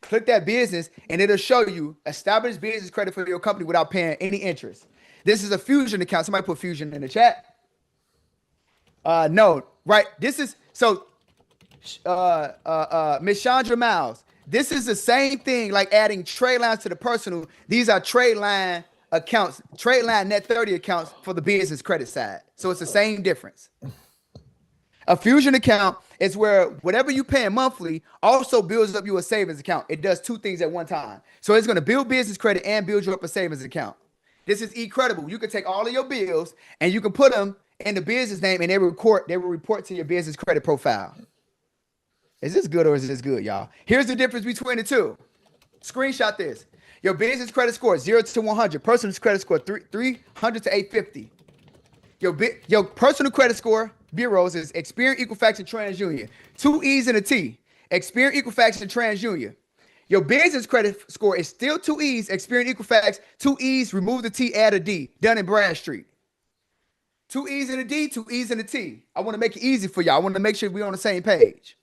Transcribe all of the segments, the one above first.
Click that business, and it'll show you established business credit for your company without paying any interest. This is a Fusion account. Somebody put Fusion in the chat. No, right. This is so Miss Chandra Miles. This is the same thing like adding trade lines to the personal. These are trade line accounts, trade line net 30 accounts for the business credit side. So it's the same difference. A Fusion account is where whatever you pay monthly also builds up you a savings account. It does two things at one time. So it's going to build business credit and build you up a savings account. This is incredible. You can take all of your bills and you can put them in the business name, and they will report to your business credit profile. Is this good or is this good, y'all? Here's the difference between the two. Screenshot this. Your business credit score is 0 to 100. Personal credit score 300 to 850. Your personal credit score bureaus is Experian, Equifax, and TransUnion. 2 E's and a T. Experian, Equifax, and TransUnion. Your business credit score is still 2 E's, Experian, Equifax, 2 E's, remove the T, add a D. Dun & Bradstreet. 2 E's and a D, 2 E's and a T. I want to make it easy for y'all. I want to make sure we're on the same page.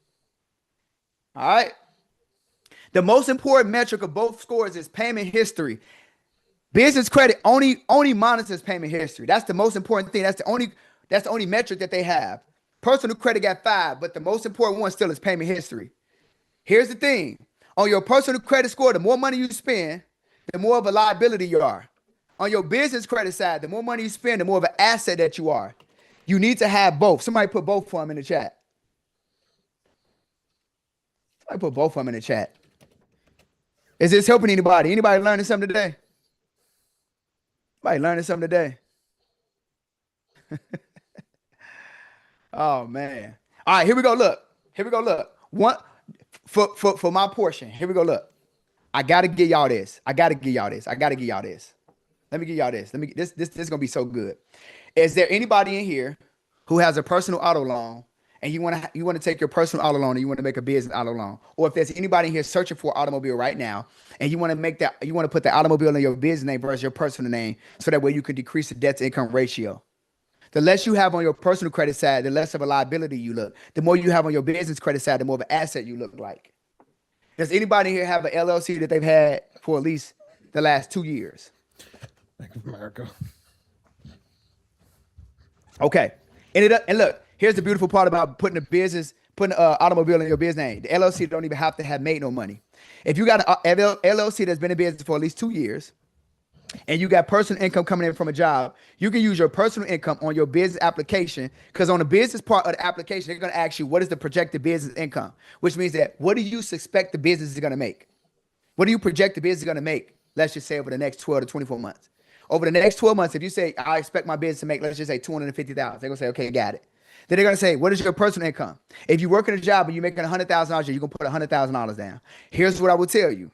All right. The most important metric of both scores is payment history. Business credit only monitors payment history. That's the most important thing. That's the only metric that they have. Personal credit got 5, but the most important one still is payment history. Here's the thing. On your personal credit score, the more money you spend, the more of a liability you are. On your business credit side, the more money you spend, the more of an asset that you are. You need to have both. Somebody put both for them in the chat. Somebody put both of them in the chat. Is this helping anybody? Anybody learning something today? Anybody learning something today? Oh, man. All right, here we go. Look. One for my portion. Here we go. Look. I got to give y'all this. Let me give y'all this. This is going to be so good. Is there anybody in here who has a personal auto loan and you want to take your personal auto loan and you want to make a business auto loan? Or if there's anybody in here searching for an automobile right now and you want to put the automobile in your business name versus your personal name so that way you can decrease the debt to income ratio. The less you have on your personal credit side, the less of a liability you look. The more you have on your business credit side, the more of an asset you look like. Does anybody here have an LLC that they've had for at least the last 2 years? Bank of America. Okay. And look, here's the beautiful part about putting an automobile in your business name. The LLC don't even have to have made no money. If you got an LLC that's been in business for at least 2 years and you got personal income coming in from a job, you can use your personal income on your business application, because on the business part of the application, they're going to ask you, what is the projected business income? Which means that what do you suspect the business is going to make? What do you project the business is going to make? Let's just say over the next 12 to 24 months. Over the next 12 months, if you say, I expect my business to make, let's just say $250,000, they're going to say, okay, got it. Then they're going to say, what is your personal income? If you work in a job and you're making $100,000 a year, you're going to put $100,000 down. Here's what I will tell you.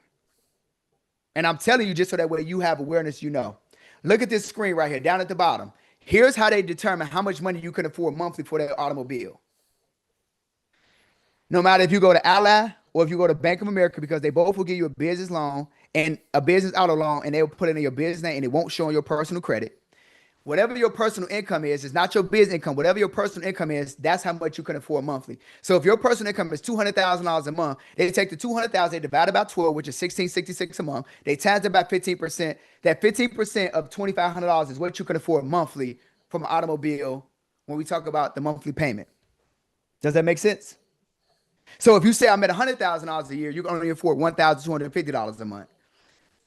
And I'm telling you just so that way you have awareness, you know. Look at this screen right here, down at the bottom. Here's how they determine how much money you can afford monthly for that automobile. No matter if you go to Ally or if you go to Bank of America, because they both will give you a business loan and a business auto loan, and they'll put it in your business name and it won't show on your personal credit. Whatever your personal income is, it's not your business income. Whatever your personal income is, that's how much you can afford monthly. So if your personal income is $200,000 a month, they take the $200,000, they divide it by 12, which is $1,666 a month. They times it by 15%. That 15% of $2,500 is what you can afford monthly from an automobile when we talk about the monthly payment. Does that make sense? So if you say I'm at $100,000 a year, you can only afford $1,250 a month,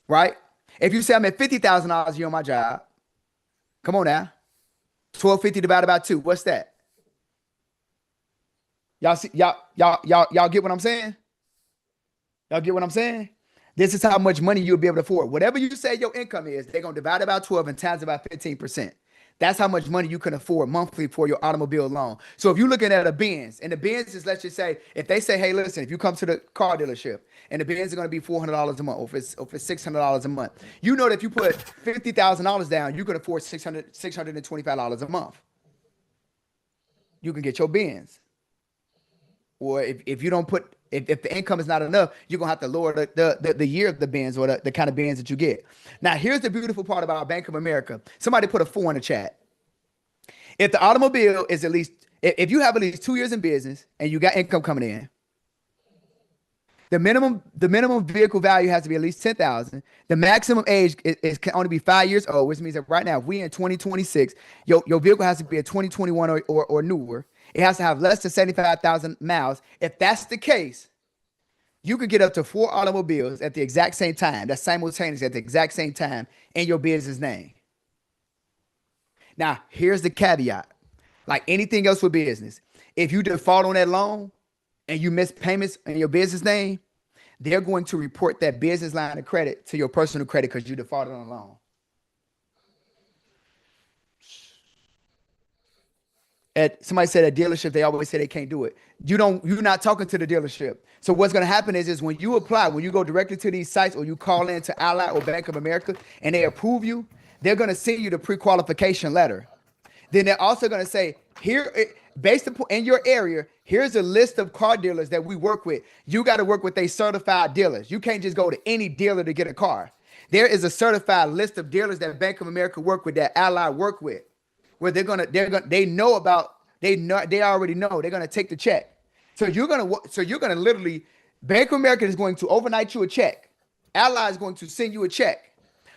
right? If you say I'm at $50,000 a year on my job, come on now, $1,250 divided by 2, what's that? Y'all see, y'all get what I'm saying? Y'all get what I'm saying? This is how much money you'll be able to afford. Whatever you say your income is, they're gonna divide it by 12 and times it by 15%. That's how much money you can afford monthly for your automobile loan. So if you're looking at a Benz, and the Benz is, let's just say, if they say, hey, listen, if you come to the car dealership and the Benz is going to be $400 a month, or if it's $600 a month, you know that if you put $50,000 down, you can afford $625 a month. You can get your Benz. Or if you don't put, if the income is not enough, you're going to have to lower the year of the Benz, or the kind of Benz that you get. Now, here's the beautiful part about Bank of America. Somebody put a 4 in the chat. If the automobile is if you have at least 2 years in business and you got income coming in, The minimum vehicle value has to be at least 10,000. The maximum age can only be 5 years old, which means that right now, if we in 2026, your vehicle has to be a 2021 or newer. It has to have less than 75,000 miles. If that's the case, you could get up to 4 automobiles at the exact same time. That's simultaneous at the exact same time in your business name. Now, here's the caveat. Like anything else with business, if you default on that loan and you miss payments in your business name, they're going to report that business line of credit to your personal credit because you defaulted on a loan. Somebody said at dealership, they always say they can't do it. You're not talking to the dealership. So what's going to happen is when you apply, when you go directly to these sites or you call in to Ally or Bank of America and they approve you, they're going to send you the pre-qualification letter. Then they're also going to say, based upon in your area, here's a list of car dealers that we work with. You got to work with a certified dealers. You can't just go to any dealer to get a car. There is a certified list of dealers that Bank of America work with, that Ally work with, where they already know they're going to take the check. So you're going to literally, Bank of America is going to overnight you a check. Ally is going to send you a check.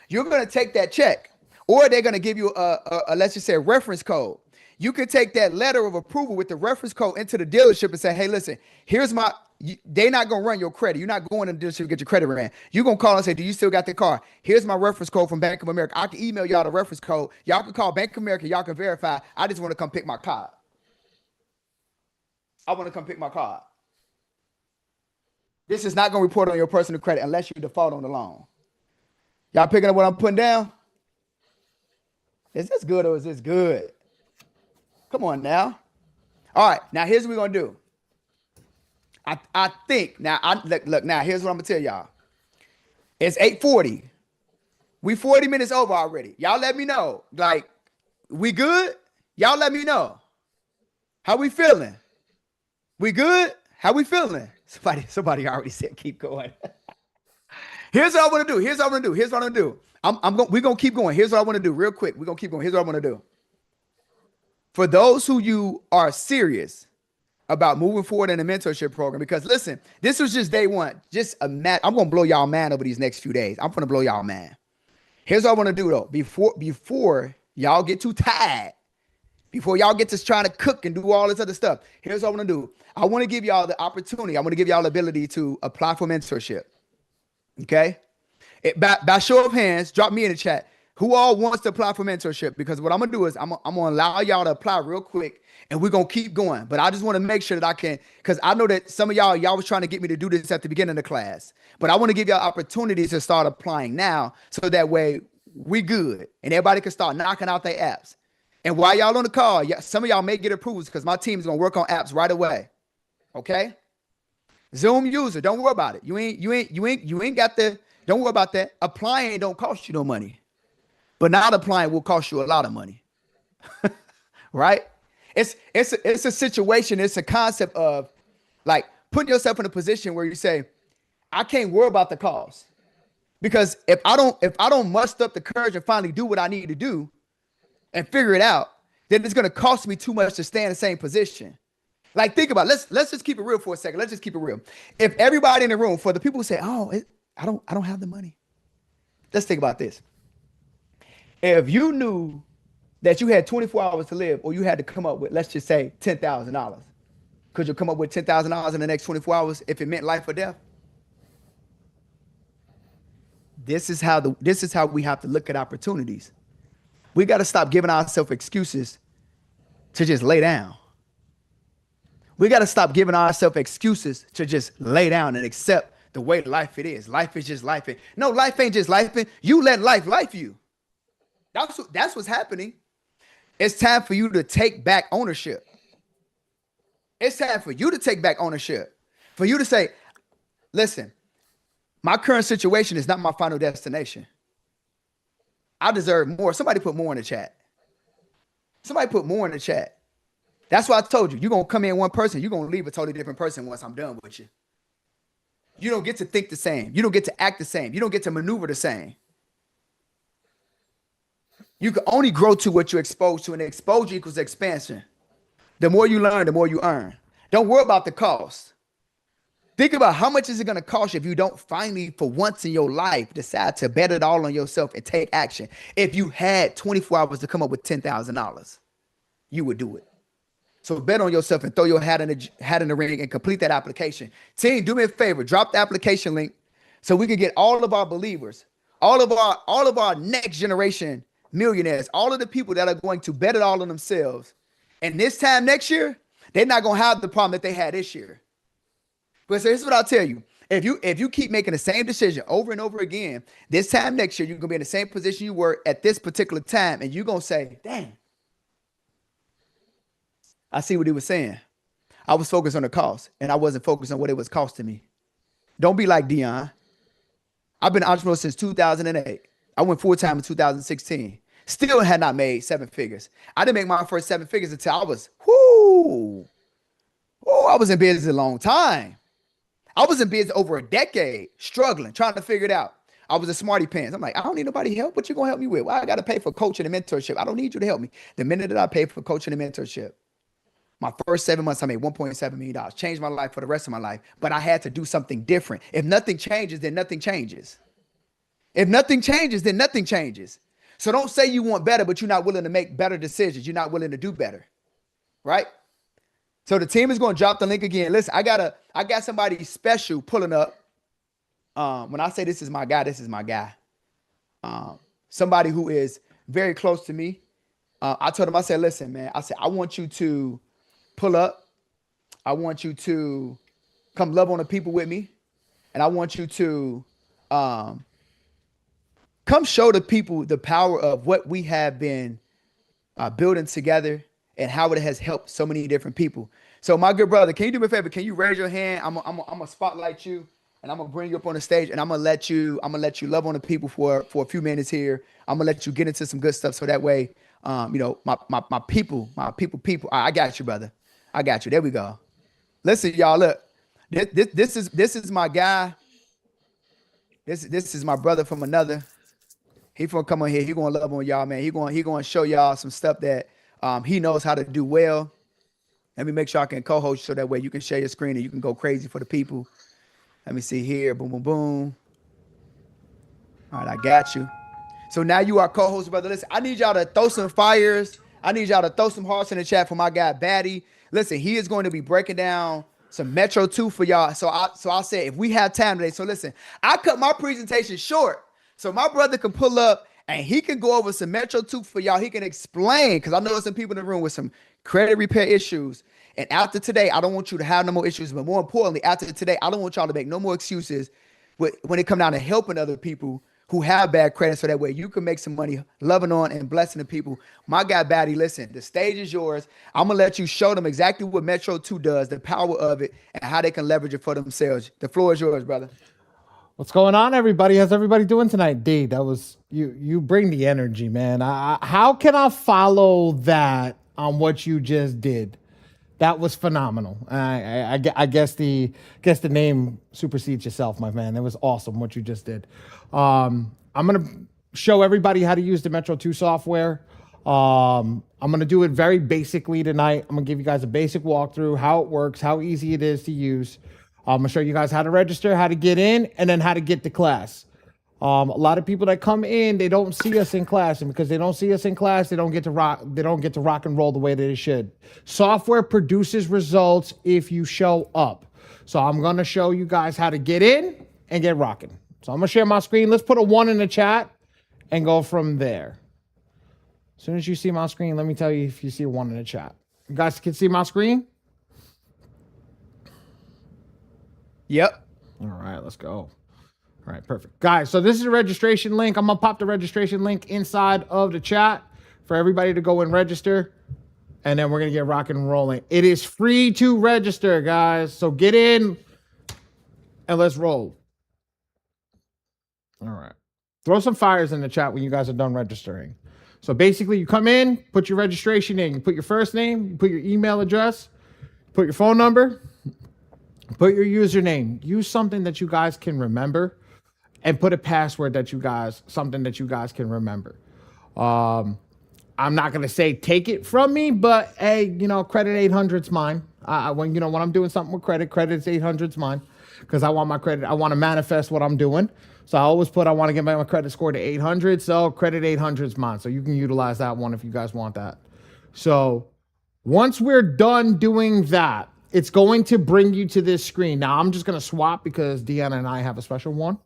You're going to take that check. Or they're going to give you a let's just say a reference code. You can take that letter of approval with the reference code into the dealership and say, hey, listen, they're not going to run your credit. You're not going to the dealership to get your credit ran. You're going to call and say, do you still got the car? Here's my reference code from Bank of America. I can email y'all the reference code. Y'all can call Bank of America. Y'all can verify. I just want to come pick my car. I want to come pick my car. This is not going to report on your personal credit unless you default on the loan. Y'all picking up what I'm putting down? Is this good or is this good? Come on now. All right, now here's what we're gonna do. I think now. Look now. Here's what I'm gonna tell y'all. It's 8:40. We 40 minutes over already. Y'all let me know. Like, we good? Y'all let me know. How we feeling? We good? How we feeling? Somebody already said keep going. Here's what I want to do. Here's what I'm gonna do. We're gonna keep going. Here's what I want to do real quick. We're gonna keep going. Here's what I want to do. For those who you are serious about moving forward in the mentorship program, because listen, this was just day one. I'm gonna blow y'all man over these next few days. I'm gonna blow y'all man. Here's what I want to do though. Before y'all get too tired, before y'all get to trying to cook and do all this other stuff, here's what I want to do. I want to give y'all the opportunity. I want to give y'all the ability to apply for mentorship. Okay. By show of hands, drop me in the chat. Who all wants to apply for mentorship? Because what I'm gonna do is I'm gonna allow y'all to apply real quick, and we're gonna keep going. But I just want to make sure that I can, because I know that some of y'all was trying to get me to do this at the beginning of the class. But I want to give y'all opportunities to start applying now, so that way we good and everybody can start knocking out their apps. And while y'all on the call, some of y'all may get approved because my team is gonna work on apps right away. Okay. Zoom user, don't worry about it. You ain't got the. Don't worry about that. Applying don't cost you no money. But not applying will cost you a lot of money. Right? It's a situation, it's a concept of like putting yourself in a position where you say, I can't worry about the cost. Because if I don't muster up the courage and finally do what I need to do and figure it out, then it's gonna cost me too much to stay in the same position. Like, think about it. Let's just keep it real for a second. Let's just keep it real. If everybody in the room, for the people who say, I don't have the money. Let's think about this. If you knew that you had 24 hours to live, or you had to come up with, let's just say $10,000, could you come up with $10,000 in the next 24 hours if it meant life or death? This is how we have to look at opportunities. We got to stop giving ourselves excuses to just lay down. We got to stop giving ourselves excuses to just lay down and accept the way life it is. Life is just life. No, life ain't just life. You let life you. That's what's happening. It's time for you to take back ownership. It's time for you to take back ownership. For you to say, listen, my current situation is not my final destination. I deserve more. Somebody put more in the chat. Somebody put more in the chat. That's why I told you, you're going to come in one person, you're going to leave a totally different person once I'm done with you. You don't get to think the same. You don't get to act the same. You don't get to maneuver the same. You can only grow to what you're exposed to, and exposure equals expansion. The more you learn, the more you earn. Don't worry about the cost. Think about how much is it going to cost you if you don't finally, for once in your life, decide to bet it all on yourself and take action. If you had 24 hours to come up with $10,000, you would do it. So bet on yourself and throw your hat in the ring and complete that application. Team, do me a favor, drop the application link so we can get all of our believers, all of our next generation millionaires, all of the people that are going to bet it all on themselves. And this time next year, they're not going to have the problem that they had this year. But so here's what I'll tell you. If you keep making the same decision over and over again, this time next year, you're going to be in the same position you were at this particular time. And you're going to say, dang, I see what he was saying. I was focused on the cost and I wasn't focused on what it was costing me. Don't be like Dion. I've been an entrepreneur since 2008. I went full-time in 2016. Still had not made 7 figures. I didn't make my first 7 figures until I was, I was in business a long time. I was in business over a decade, struggling, trying to figure it out. I was a smarty pants. I'm like, I don't need nobody help. What you gonna help me with? Well, I gotta pay for coaching and mentorship. I don't need you to help me. The minute that I paid for coaching and mentorship, my first 7 months, I made $1.7 million. Changed my life for the rest of my life. But I had to do something different. If nothing changes, then nothing changes. If nothing changes, then nothing changes. So don't say you want better, but you're not willing to make better decisions. You're not willing to do better, right? So the team is going to drop the link again. Listen, I got somebody special pulling up. When I say this is my guy, this is my guy. Somebody who is very close to me. I told him, I said, listen, man, I want you to pull up. I want you to come love on the people with me. And I want you to come show the people the power of what we have been building together and how it has helped so many different people. So my good brother, can you do me a favor? Can you raise your hand? I'm gonna spotlight you and I'm gonna bring you up on the stage and I'm gonna let you love on the people for a few minutes here. I'm gonna let you get into some good stuff so that way, my people. I got you, brother. I got you. There we go. Listen, y'all, look, this is my guy. This is my brother from another. He gonna come on here. He gonna love on y'all, man. He gonna show y'all some stuff that he knows how to do well. Let me make sure I can co-host so that way you can share your screen and you can go crazy for the people. Let me see here. Boom, boom, boom. All right, I got you. So now you are co-host, brother. Listen, I need y'all to throw some fires. I need y'all to throw some hearts in the chat for my guy, Batty. Listen, he is going to be breaking down some Metro 2 for y'all. So I said, if we have time today. So listen, I cut my presentation short so my brother can pull up and he can go over some Metro 2 for y'all. He can explain, because I know there's some people in the room with some credit repair issues. And after today, I don't want you to have no more issues. But more importantly, after today, I don't want y'all to make no more excuses when it comes down to helping other people who have bad credit, so that way you can make some money loving on and blessing the people. My guy, Batty, listen, the stage is yours. I'm going to let you show them exactly what Metro 2 does, the power of it, and how they can leverage it for themselves. The floor is yours, brother. What's going on, everybody? How's everybody doing tonight? D, that was you bring the energy, man. How can I follow that on what you just did? That was phenomenal. I guess the name supersedes yourself, my man. It was awesome what you just did. I'm gonna show everybody how to use the Metro 2 software. I'm gonna do it very basically tonight. I'm gonna give you guys a basic walkthrough, how it works, how easy it is to use. I'm gonna show you guys how to register, how to get in, and then how to get to class. A lot of people that come in, they don't see us in class, and because they don't see us in class, they don't get to rock and roll the way that it should. Software produces results if you show up. So I'm gonna show you guys how to get in and get rocking. So I'm gonna share my screen. Let's put a 1 in the chat and go from there. As soon as you see my screen, let me tell you if you see a 1 in the chat. You guys can see my screen? Yep. All right, let's go. All right, perfect. Guys, so this is a registration link. I'm going to pop the registration link inside of the chat for everybody to go and register. And then we're going to get rocking and rolling. It is free to register, guys. So get in and let's roll. All right. Throw some fires in the chat when you guys are done registering. So basically, you come in, put your registration in. You put your first name, you put your email address, put your phone number, put your username. Use something that you guys can remember. And put a password something that you guys can remember. I'm not gonna say take it from me, but hey, credit 800's mine. When I'm doing something with credit's 800's mine. because I want my credit. I want to manifest what I'm doing. So I always put, I want to get my credit score to 800. So credit 800 is mine. So you can utilize that one if you guys want that. So once we're done doing that, it's going to bring you to this screen. Now I'm just going to swap because Dion and I have a special one.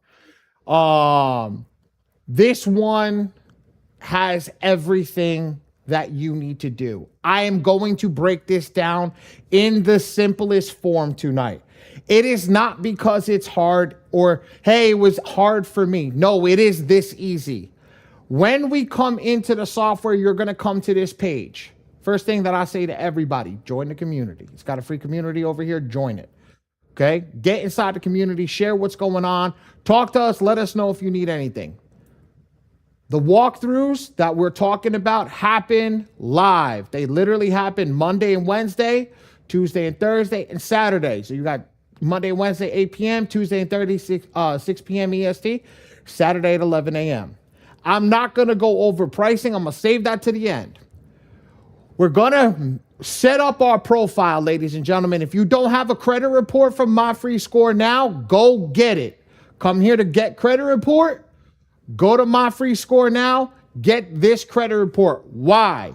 This one has everything that you need to do. I am going to break this down in the simplest form tonight. It is not because it's hard or, hey, it was hard for me. No, it is this easy. When we come into the software, you're going to come to this page. First thing that I say to everybody, join the community. It's got a free community over here. Join it. Okay? Get inside the community, share what's going on, talk to us, let us know if you need anything. The walkthroughs that we're talking about happen live. They literally happen Monday and Wednesday, Tuesday and Thursday, and Saturday. So you got Monday and Wednesday, 8 p.m., Tuesday and Thursday, 6 p.m. EST, Saturday at 11 a.m. I'm not going to go over pricing. I'm going to save that to the end. We're going to set up our profile, ladies and gentlemen. If you don't have a credit report from My Free Score now, go get it. Come here to get credit report. Go to My Free Score now. Get this credit report. Why?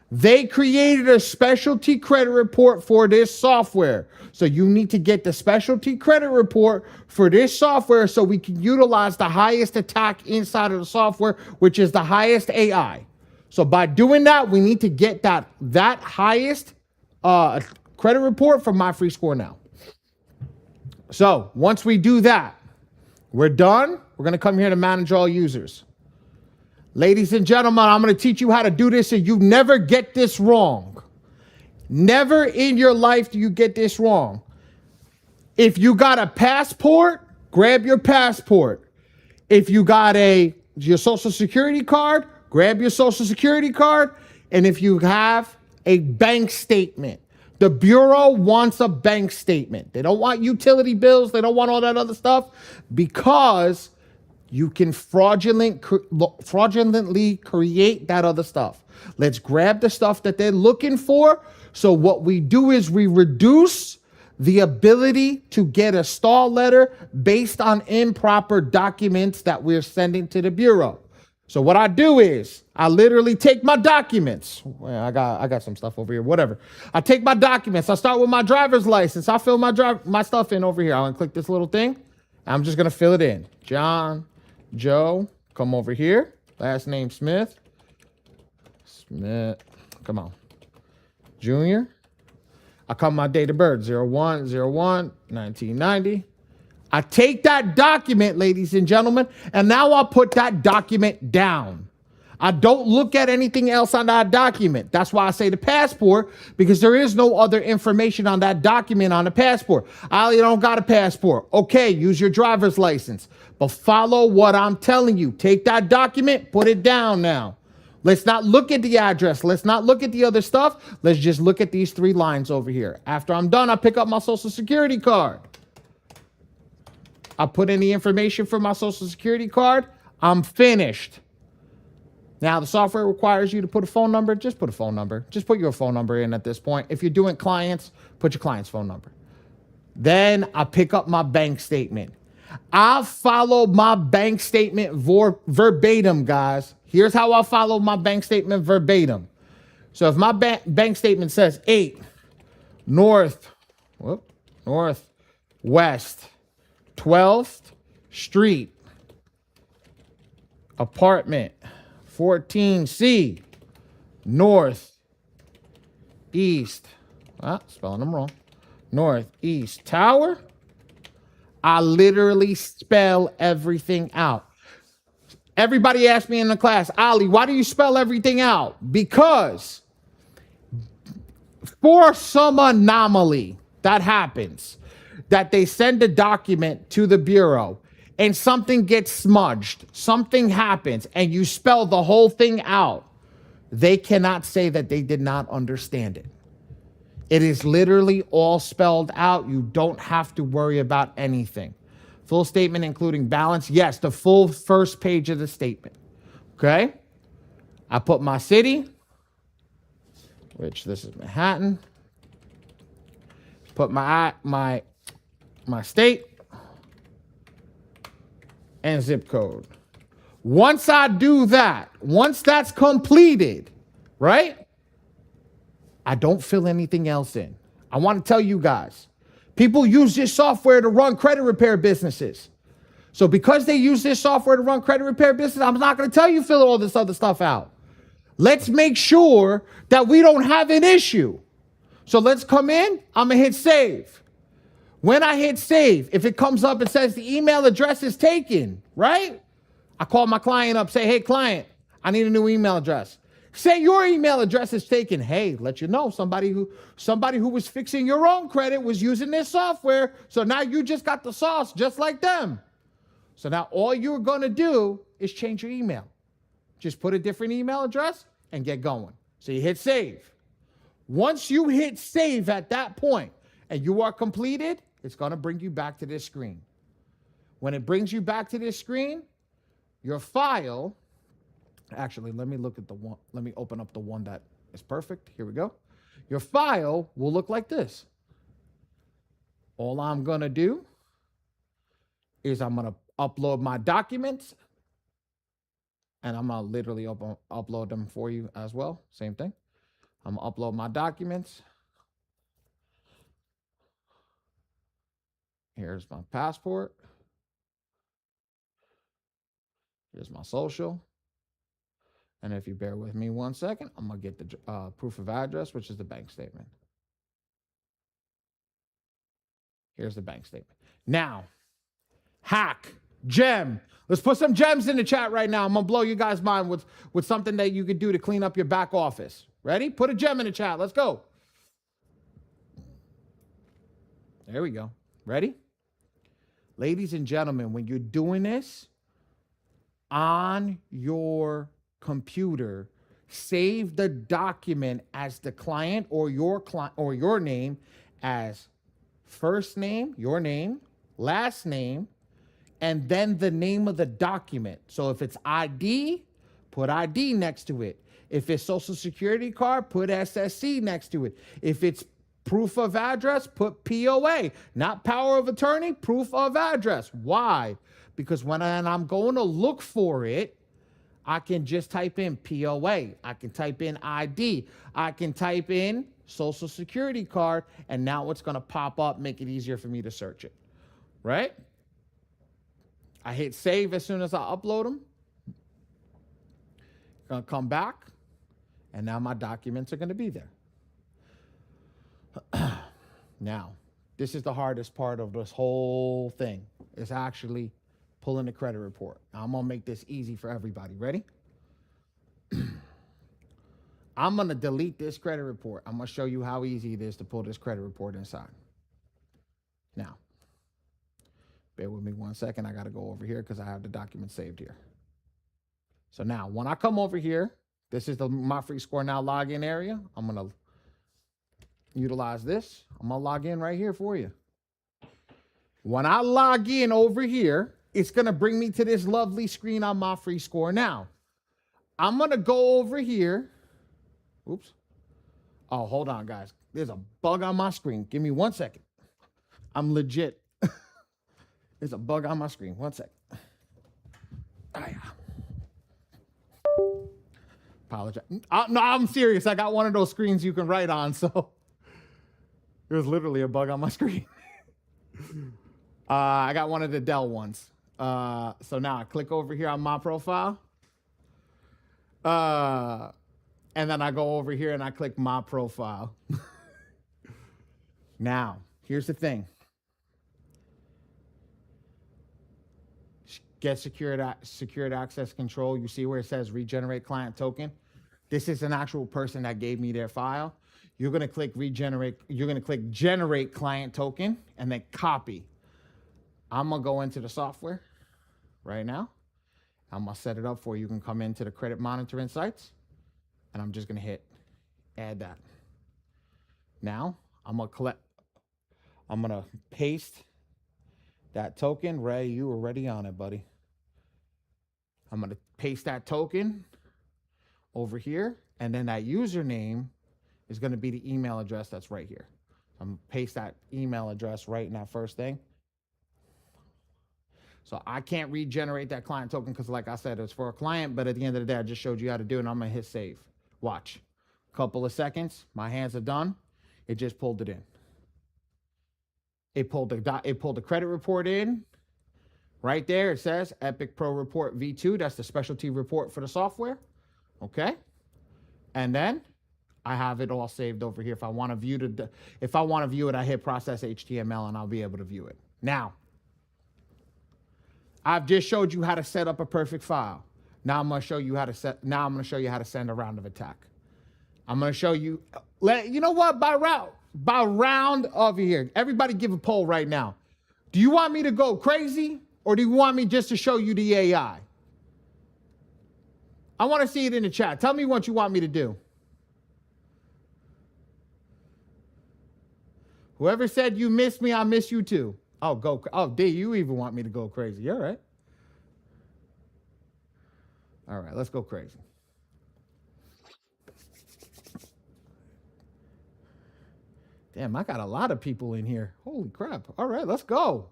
They created a specialty credit report for this software. So you need to get the specialty credit report for this software so we can utilize the highest attack inside of the software, which is the highest AI. So by doing that, we need to get that highest credit report from My Free Score now. So once we do that, we're done. We're going to come here to manage all users. Ladies and gentlemen, I'm going to teach you how to do this so you never get this wrong. Never in your life do you get this wrong. If you got a passport, grab your passport. If you got your social security card, grab your social security card. And if you have a bank statement, the Bureau wants a bank statement. They don't want utility bills. They don't want all that other stuff because you can fraudulently create that other stuff. Let's grab the stuff that they're looking for. So what we do is we reduce the ability to get a stall letter based on improper documents that we're sending to the Bureau. So what I do is I literally take my documents. Well, I got some stuff over here, whatever. I take my documents. I start with my driver's license. I fill my stuff in over here. I'm gonna click this little thing. I'm just gonna fill it in. John, Joe, come over here. Last name Smith. Smith, come on. Junior. I come my date of birth, 01/01/1990. I take that document, ladies and gentlemen, and now I'll put that document down. I don't look at anything else on that document. That's why I say the passport, because there is no other information on that document on the passport. You don't got a passport. Okay, use your driver's license. But follow what I'm telling you. Take that document, put it down now. Let's not look at the address. Let's not look at the other stuff. Let's just look at these 3 lines over here. After I'm done, I pick up my social security card. I put in the information for my social security card. I'm finished. Now, the software requires you to put a phone number. Just put a phone number. Just put your phone number in at this point. If you're doing clients, put your client's phone number. Then I pick up my bank statement. I follow my bank statement verbatim, guys. Here's how I follow my bank statement verbatim. So if my bank statement says 8 Northwest 12th Street, apartment 14C, Northeast, spelling them wrong, Northeast Tower, I literally spell everything out. Everybody asked me in the class, Ali, why do you spell everything out? Because for some anomaly that happens, that they send a document to the Bureau and something gets smudged, something happens, and you spell the whole thing out, they cannot say that they did not understand it. It is literally all spelled out. You don't have to worry about anything. Full statement including balance. Yes, the full first page of the statement. Okay? I put my city, which this is Manhattan. Put my state, and zip code. Once I do that, once that's completed, right? I don't fill anything else in. I want to tell you guys, people use this software to run credit repair businesses. So because they use this software to run credit repair business, I'm not going to tell you fill all this other stuff out. Let's make sure that we don't have an issue. So let's come in. I'm going to hit save. When I hit save, if it comes up and says the email address is taken, right? I call my client up, say, hey, client, I need a new email address. Say your email address is taken. Hey, let you know somebody who was fixing your own credit was using this software. So now you just got the sauce just like them. So now all you're going to do is change your email. Just put a different email address and get going. So you hit save. Once you hit save at that point and you are completed, it's going to bring you back to this screen. When it brings you back to this screen, your file, actually, let me look at the one. Let me open up the one that is perfect. Here we go. Your file will look like this. All I'm going to do is I'm going to upload my documents, and I'm going to literally upload them for you as well. Same thing. I'm going to upload my documents. Here's my passport. Here's my social. And if you bear with me 1 second, I'm going to get the proof of address, which is the bank statement. Here's the bank statement. Now, hack, gem. Let's put some gems in the chat right now. I'm going to blow you guys' mind with something that you could do to clean up your back office. Ready? Put a gem in the chat. Let's go. There we go. Ready? Ladies and gentlemen, when you're doing this on your computer, save the document as the client or your name as first name, your name, last name, and then the name of the document. So if it's ID, put ID next to it. If it's social security card, put SSC next to it. If it's proof of address, put POA, not power of attorney, proof of address. Why? Because when I'm going to look for it, I can just type in POA. I can type in ID. I can type in social security card, and now it's going to pop up, make it easier for me to search it, right? I hit save as soon as I upload them. Going to come back, and now my documents are going to be there. Now, this is the hardest part of this whole thing, is actually pulling the credit report. Now, I'm going to make this easy for everybody. Ready? I'm going to delete this credit report. I'm going to show you how easy it is to pull this credit report inside. Now, bear with me 1 second. I got to go over here because I have the document saved here. So now, when I come over here, this is the My Free Score Now login area. I'm going to utilize this. I'm going to log in right here for you. When I log in over here, it's going to bring me to this lovely screen on My Free Score Now. I'm going to go over here. Oops. Oh, hold on, guys. There's a bug on my screen. Give me 1 second. I'm legit. There's a bug on my screen. 1 second. Oh, yeah. Apologize. No, I'm serious. I got one of those screens you can write on, so there's literally a bug on my screen. I got one of the Dell ones. So now I click over here on my profile. And then I go over here and I click my profile. Now, here's the thing. Get secured access control. You see where it says regenerate client token? This is an actual person that gave me their file. You're going to click regenerate. You're going to click generate client token and then copy. I'm going to go into the software right now. I'm going to set it up for you. You can come into the credit monitoring sites, and I'm just going to hit add that. Now, I'm going to paste that token. Ray, you were already on it, buddy. I'm going to paste that token over here, and then that username is going to be the email address that's right here. I'm going to paste that email address right in that first thing. So I can't regenerate that client token because, like I said, it's for a client. But at the end of the day, I just showed you how to do it. And I'm going to hit save. Watch. Couple of seconds. My hands are done. It just pulled it in. It pulled the credit report in. Right there, it says Epic Pro Report V2. That's the specialty report for the software. Okay. And then I have it all saved over here. If I want to view it, I hit process HTML and I'll be able to view it. Now, I've just showed you how to set up a perfect file. Now I'm going to show you how to send a round of attack. I'm going to show you, you know what, by round over here. Everybody give a poll right now. Do you want me to go crazy or do you want me just to show you the AI? I want to see it in the chat. Tell me what you want me to do. Whoever said you miss me, I miss you too. Oh, D, you even want me to go crazy. All right. All right, let's go crazy. Damn, I got a lot of people in here. Holy crap. All right, let's go.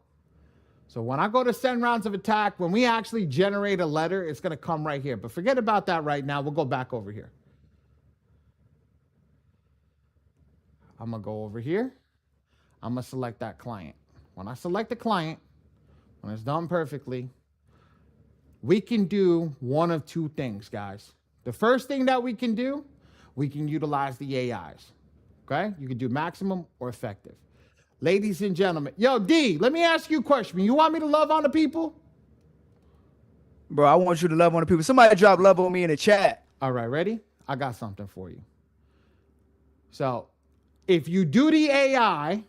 So when I go to send rounds of attack, when we actually generate a letter, it's going to come right here. But forget about that right now. We'll go back over here. I'm going to go over here. I'm going to select that client. When I select the client, when it's done perfectly, we can do one of two things, guys. The first thing that we can do, we can utilize the AIs. Okay? You can do maximum or effective. Ladies and gentlemen. Yo, D, let me ask you a question. You want me to love on the people? Bro, I want you to love on the people. Somebody drop love on me in the chat. All right, ready? I got something for you. So, if you do the AI,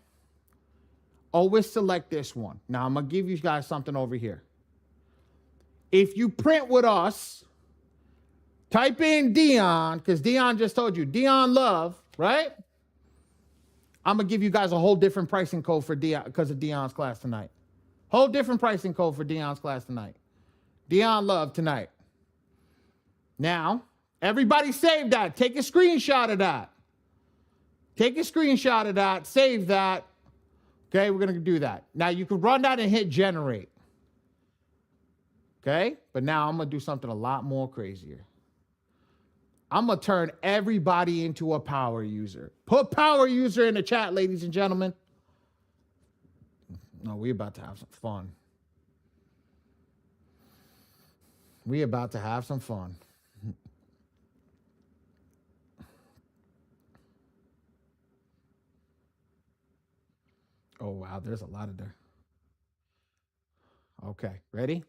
always select this one. Now, I'm going to give you guys something over here. If you print with us, type in Dion, because Dion just told you, Dion love, right? I'm going to give you guys a whole different pricing code for Dion because of Dion's class tonight. Whole different pricing code for Dion's class tonight. Dion love tonight. Now, everybody save that. Take a screenshot of that. Take a screenshot of that. Save that. Okay, we're going to do that. Now, you can run that and hit generate. Okay, but now I'm going to do something a lot more crazier. I'm going to turn everybody into a power user. Put power user in the chat, ladies and gentlemen. No, we're about to have some fun. We're about to have some fun. Oh, wow, there's a lot of there. Okay, ready?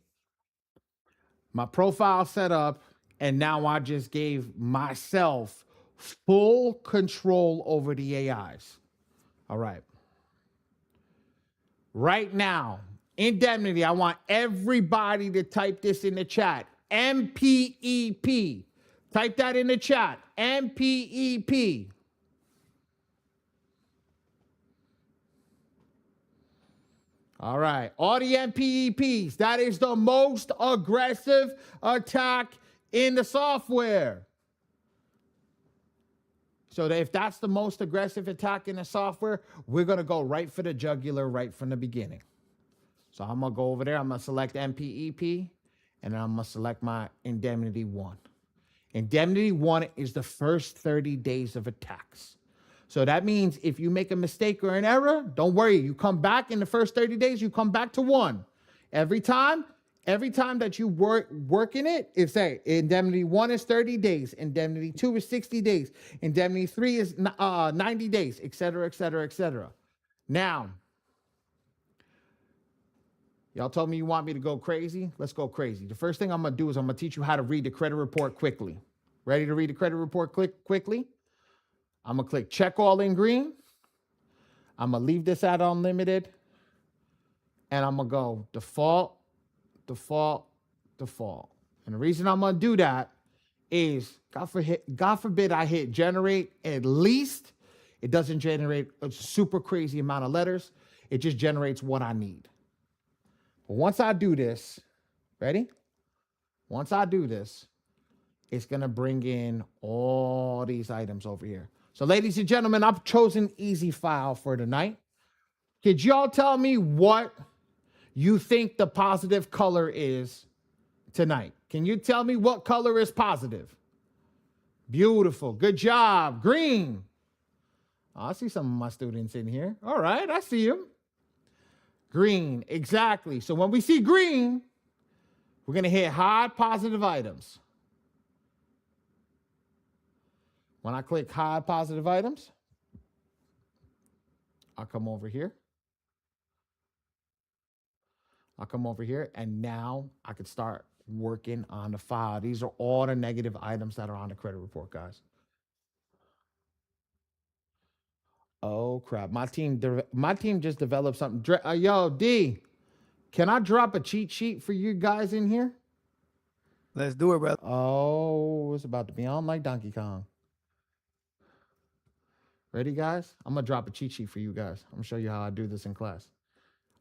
My profile set up, and now I just gave myself full control over the AIs. All right. Right now, indemnity, I want everybody to type this in the chat. MPEP. Type that in the chat. MPEP. All right. All the MPEPs. That is the most aggressive attack in the software. So if that's the most aggressive attack in the software, we're going to go right for the jugular right from the beginning. So I'm going to go over there. I'm going to select MPEP, and I'm going to select my Indemnity 1. Indemnity 1 is the first 30 days of attacks. So that means if you make a mistake or an error, don't worry. You come back in the first 30 days, you come back to 1. Every time that you work in it, it's say Indemnity 1 is 30 days, Indemnity 2 is 60 days, Indemnity 3 is 90 days, et cetera, et cetera, et cetera. Now, y'all told me you want me to go crazy. Let's go crazy. The first thing I'm going to do is I'm going to teach you how to read the credit report quickly. Ready to read the credit report quickly? I'm going to click check all in green. I'm going to leave this at unlimited. And I'm going to go default, default, default. And the reason I'm going to do that is, God forbid I hit generate, at least it doesn't generate a super crazy amount of letters. It just generates what I need. But once I do this, ready? Once I do this, it's going to bring in all these items over here. So, ladies and gentlemen, I've chosen easy file for tonight. Could y'all tell me what you think the positive color is tonight? Can you tell me what color is positive? Beautiful. Good job. Green. Oh, I see some of my students in here. All right, I see them. Green, exactly. So when we see green, we're going to hit hide positive items. When I click hide positive items, I'll come over here. And now I can start working on the file. These are all the negative items that are on the credit report, guys. Oh crap! My team just developed something. Yo, D, can I drop a cheat sheet for you guys in here? Let's do it, brother. Oh, it's about to be on like Donkey Kong. Ready, guys? I'm gonna drop a cheat sheet for you guys. I'm gonna show you how I do this in class.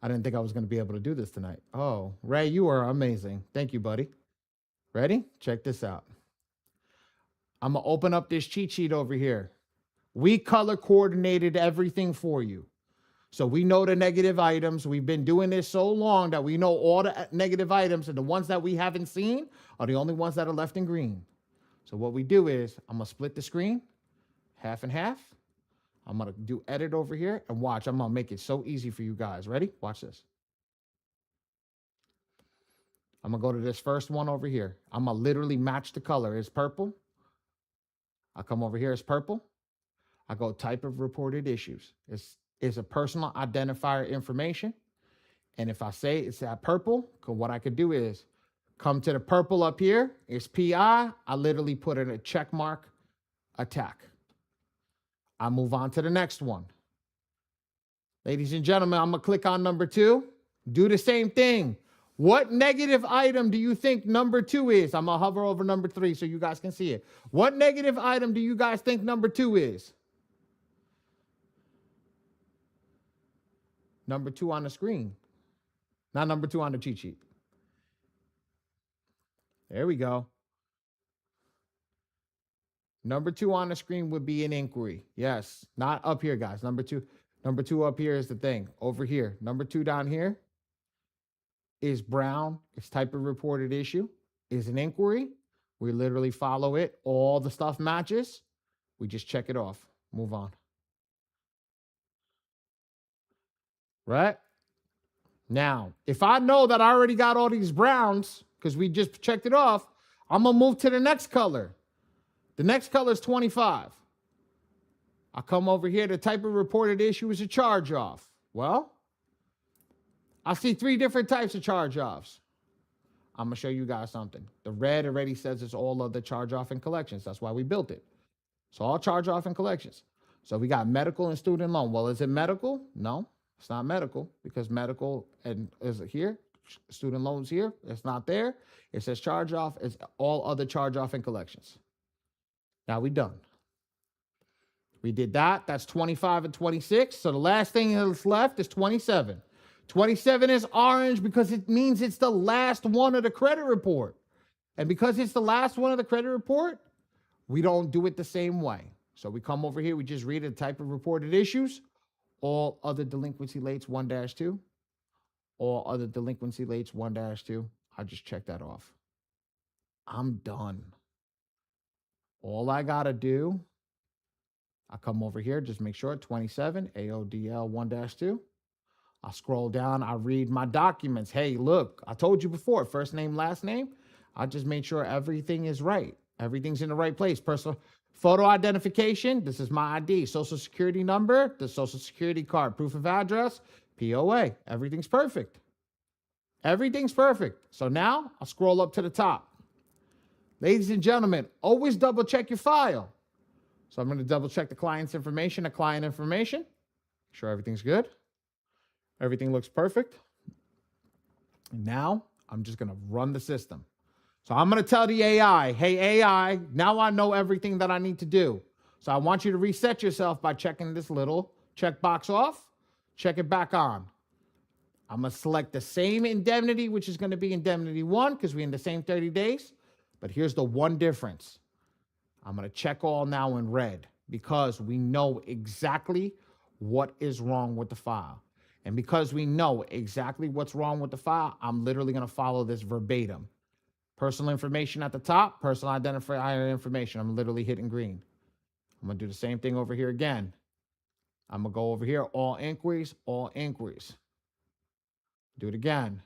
I didn't think I was gonna be able to do this tonight. Oh, Ray, you are amazing. Thank you, buddy. Ready? Check this out. I'm gonna open up this cheat sheet over here. We color coordinated everything for you. So we know the negative items. We've been doing this so long that we know all the negative items, and the ones that we haven't seen are the only ones that are left in green. So what we do is I'm gonna split the screen, half and half. I'm gonna do edit over here and watch. I'm gonna make it so easy for you guys. Ready? Watch this. I'm gonna go to this first one over here. I'm gonna literally match the color. It's purple. I come over here, it's purple. I go type of reported issues. It's a personal identifier information. And if I say it's that purple, what I could do is come to the purple up here. It's PI. I literally put in a check mark attack. I move on to the next one. Ladies and gentlemen, I'm going to click on number 2. Do the same thing. What negative item do you think number 2 is? I'm going to hover over number 3 so you guys can see it. What negative item do you guys think number 2 is? Number 2 on the screen. Not number 2 on the cheat sheet. There we go. Number 2 on the screen would be an inquiry. Yes, not up here, guys. Number 2 up here is the thing. Over here. Number 2 down here is brown. It's type of reported issue. Is an inquiry. We literally follow it. All the stuff matches. We just check it off. Move on. Right? Now, if I know that I already got all these browns, because we just checked it off, I'm going to move to the next color. The next color is 25. I come over here. The type of reported issue is a charge-off. Well, I see 3 different types of charge-offs. I'm going to show you guys something. The red already says it's all of the charge-off and collections. That's why we built it. So all charge-off and collections. So we got medical and student loan. Well, is it medical? No, it's not medical, because medical and is here. Student loans here. It's not there. It says charge-off. It's all other charge-off and collections. Now we done. We did that. That's 25 and 26. So the last thing that's left is 27. 27 is orange because it means it's the last one of the credit report. And because it's the last one of the credit report, we don't do it the same way. So we come over here. We just read the type of reported issues. All other delinquency lates 1-2. All other delinquency lates 1-2. I just check that off. I'm done. All I got to do, I come over here, just make sure 27, AODL 1-2. I scroll down, I read my documents. Hey, look, I told you before, first name, last name. I just made sure everything is right. Everything's in the right place. Personal photo identification, this is my ID. Social security number, the social security card. Proof of address, POA. Everything's perfect. Everything's perfect. So now I'll scroll up to the top. Ladies and gentlemen, always double check your file. So I'm going to double check the client's information, make sure everything's good. Everything looks perfect. And now I'm just going to run the system. So I'm going to tell the AI, hey, AI, now I know everything that I need to do. So I want you to reset yourself by checking this little checkbox off, check it back on. I'm going to select the same indemnity, which is going to be indemnity 1 because we're in the same 30 days. But here's the one difference. I'm going to check all now in red because we know exactly what is wrong with the file. And because we know exactly what's wrong with the file, I'm literally going to follow this verbatim. Personal information at the top, personal identifier information. I'm literally hitting green. I'm going to do the same thing over here again. I'm going to go over here, all inquiries, all inquiries. Do it again.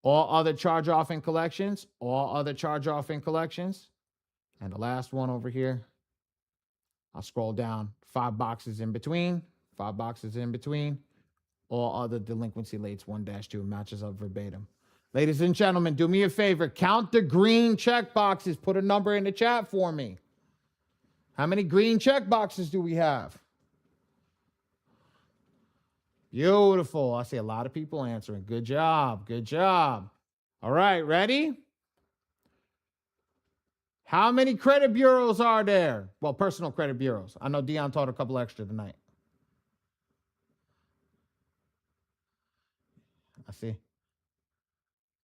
All other charge off and collections, all other charge off and collections. And the last one over here, I'll scroll down 5 boxes in between, 5 boxes in between. All other delinquency lates 1-2 matches up verbatim. Ladies and gentlemen, do me a favor. Count the green check boxes. Put a number in the chat for me. How many green check boxes do we have? Beautiful. I see a lot of people answering. Good job. Good job. All right, ready? How many credit bureaus are there? Well, personal credit bureaus. I know Dion taught a couple extra tonight. I see.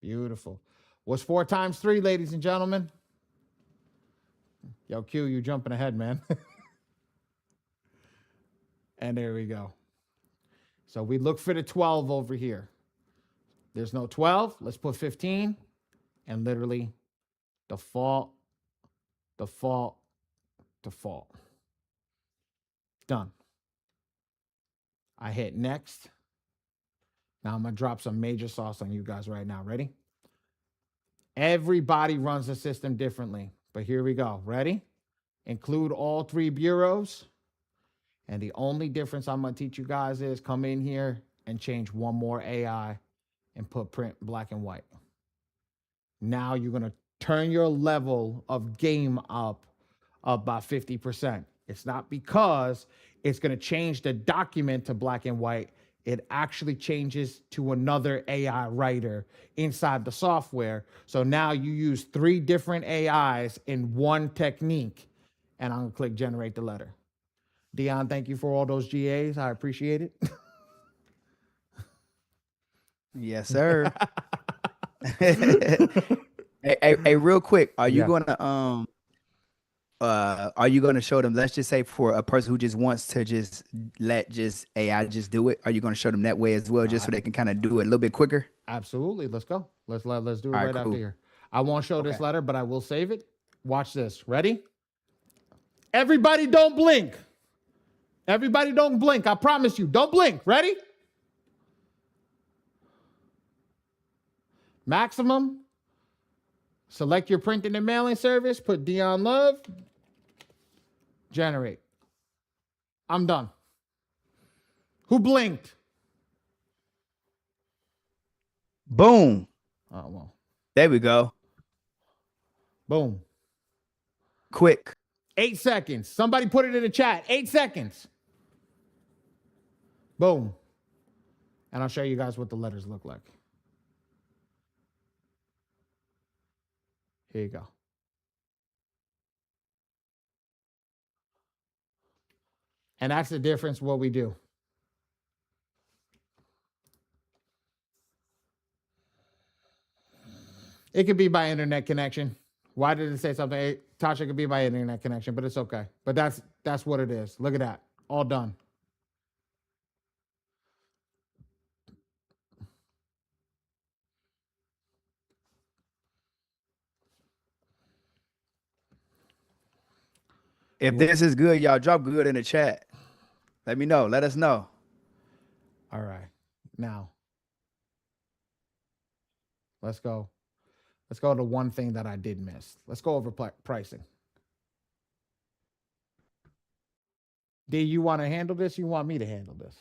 Beautiful. What's 4 times 3, ladies and gentlemen? Yo, Q, you jumping ahead, man. And there we go. So we look for the 12 over here. There's no 12. Let's put 15. And literally default, default, default. Done. I hit next. Now I'm going to drop some major sauce on you guys right now. Ready? Everybody runs the system differently. But here we go. Ready? Include all 3 bureaus. And the only difference I'm going to teach you guys is come in here and change one more AI and put print black and white. Now you're going to turn your level of game up by 50%. It's not because it's going to change the document to black and white. It actually changes to another AI writer inside the software. So now you use 3 different AIs in one technique. And I'm going to click generate the letter. Dion, thank you for all those GAs. I appreciate it. Yes, sir. Hey, real quick, are you gonna show them, let's just say for a person who just wants to just let AI just do it, are you gonna show them that way as well, just so they can kind of do it a little bit quicker? Absolutely. Let's go. Let's do it right cool. after here. I won't show this letter, but I will save it. Watch this. Ready? Everybody don't blink. Everybody don't blink. I promise you. Don't blink. Ready? Maximum. Select your printing and mailing service. Put Dion Love. Generate. I'm done. Who blinked? Boom. Oh, well. There we go. Boom. Quick. 8 seconds. Somebody put it in the chat. 8 seconds. Boom. And I'll show you guys what the letters look like. Here you go. And that's the difference what we do. It could be by internet connection. Why did it say something? Hey, Tasha, could be by internet connection, but it's okay. But that's what it is. Look at that. All done. If this is good, y'all drop good in the chat. Let me know. Let us know. All right. Now, let's go. Let's go to one thing that I did miss. Let's go over pricing. D, you want to handle this? You want me to handle this?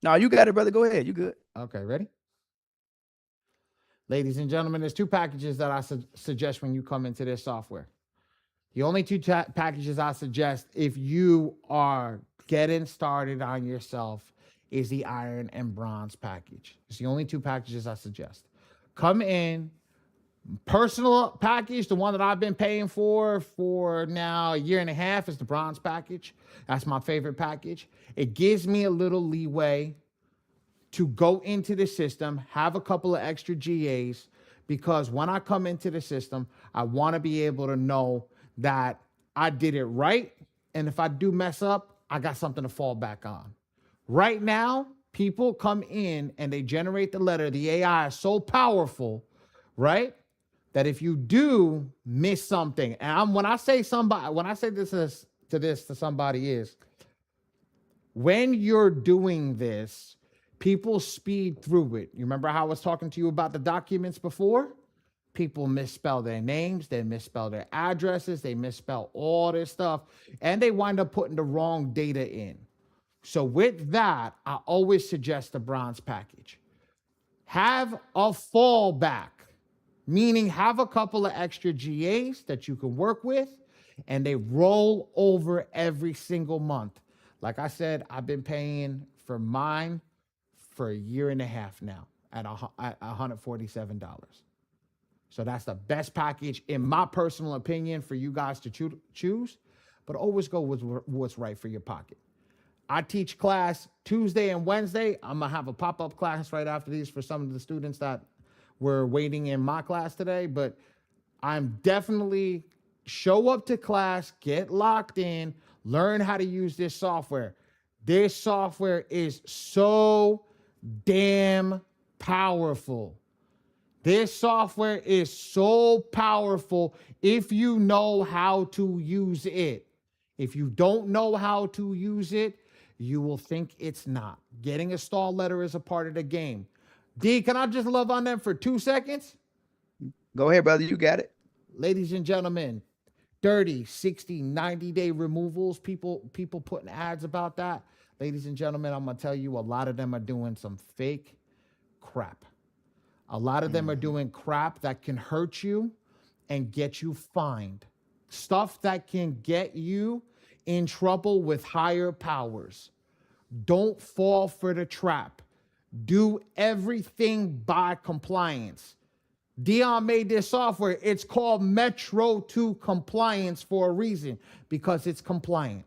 No, you got it, brother. Go ahead. You good. Okay, ready? Ladies and gentlemen, there's 2 packages that I suggest when you come into this software. The only 2 packages I suggest if you are getting started on yourself is the iron and bronze package. It's the only 2 packages I suggest. Come in. Personal package, the one that I've been paying for now 1.5 years is the bronze package. That's my favorite package. It gives me a little leeway to go into the system, have a couple of extra GAs, because when I come into the system, I want to be able to know that I did it right. And if I do mess up, I got something to fall back on. Right now, People come in and they generate the letter. The AI is so powerful, right? That if you do miss something, and when I say this to somebody is when you're doing this, people speed through it. You remember how I was talking to you about the documents before? People misspell their names, they misspell their addresses, they misspell all this stuff, and they wind up putting the wrong data in. So with that, I always suggest the bronze package. Have a fallback, meaning have a couple of extra GAs that you can work with, and they roll over every single month. Like I said, I've been paying for mine for a year and a half now at $147. So that's the best package, in my personal opinion, for you guys to choose. But always go with what's right for your pocket. I teach class Tuesday and Wednesday. I'm going to have a pop-up class right after these for some of the students that were waiting in my class today. But I'm definitely show up to class, get locked in, learn how to use this software. This software is so damn powerful. This software is so powerful if you know how to use it. If you don't know how to use it, you will think it's not. Getting a stall letter is a part of the game. D, can I just love on them for 2 seconds? Go ahead, brother. You got it. Ladies and gentlemen, 30, 60, 90-day removals. People putting ads about that. Ladies and gentlemen, I'm going to tell you, a lot of them are doing some fake crap. A lot of them are doing crap that can hurt you and get you fined. Stuff that can get you in trouble with higher powers. Don't fall for the trap. Do everything by compliance. Dion made this software. It's called Metro 2 Compliance for a reason, because it's compliant.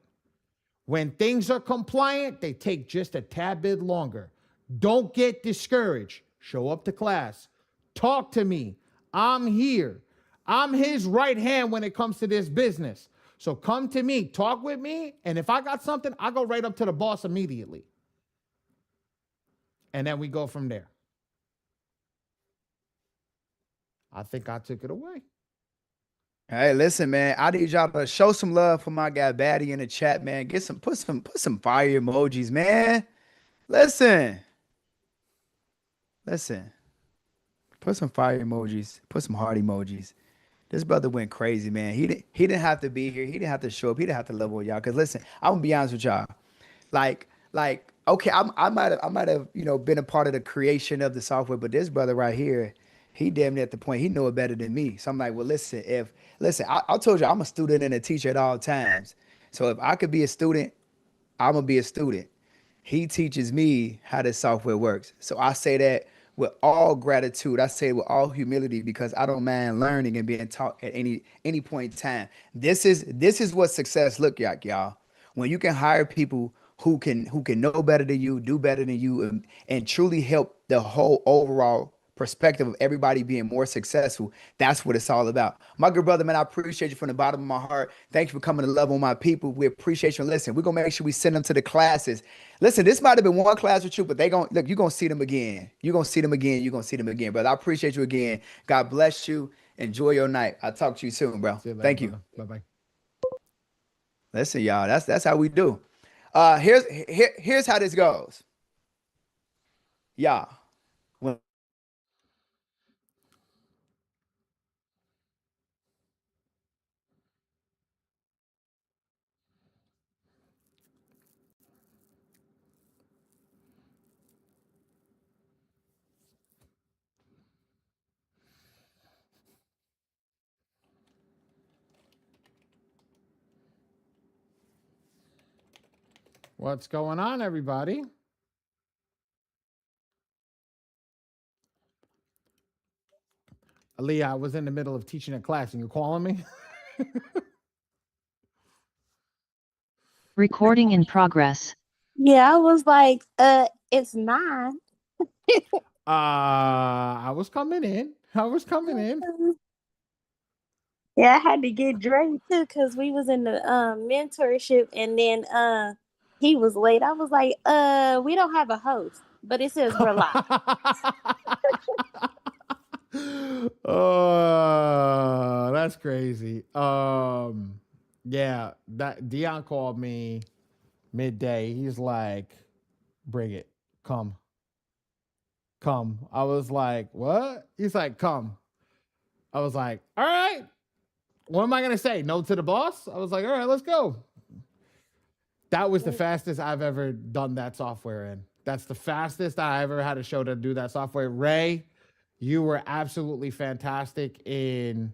When things are compliant, they take just a tad bit longer. Don't get discouraged. Show up to class. Talk to me. I'm here. I'm his right hand when it comes to this business. So come to me, talk with me, and if I got something, I go right up to the boss immediately. And then we go from there. I think I took it away. Hey, listen, man. I need y'all to show some love for my guy Batty in the chat, man. Put some fire emojis, man. Listen. Put some fire emojis. Put some heart emojis. This brother went crazy, man. He didn't have to be here. He didn't have to show up. He didn't have to level with y'all. Cause listen, I'm gonna be honest with y'all. Like, okay, I might have, been a part of the creation of the software, but this brother right here, he damn near at the point he know it better than me. So I'm like, well, I told you I'm a student and a teacher at all times. So if I could be a student, I'm gonna be a student. He teaches me how this software works. So I say that with all gratitude. I say it with all humility because I don't mind learning and being taught at any point in time. This is what success look like, y'all. When you can hire people who can know better than you, do better than you, and truly help the whole overall perspective of everybody being more successful. That's what it's all about. My good brother, man, I appreciate you from the bottom of my heart. Thank you for coming to love on my people. We appreciate you. Listen, we're going to make sure we send them to the classes. Listen, this might have been one class with you, but you're going to see them again. You're going to see them again. You're going to see them again, brother. I appreciate you again. God bless you. Enjoy your night. I'll talk to you soon, bro. See you later, Thank you. Bye-bye. Listen, y'all, that's how we do. Here's how this goes. Y'all. What's going on, everybody? Aaliyah, I was in the middle of teaching a class and you're calling me? Recording in progress. Yeah, I was like, it's 9. I was coming in. Yeah, I had to get Dre too because we was in the mentorship, and then he was late. I was like, we don't have a host, but it says we're live. Oh, that's crazy. Yeah, that Dion called me midday. He's like, "Bring it, come, come." I was like, "What?" He's like, "Come." I was like, "All right." What am I gonna say? No to the boss? I was like, "All right, let's go." That was the fastest I've ever done that software in. That's the fastest I ever had a show to do that software. Ray, you were absolutely fantastic in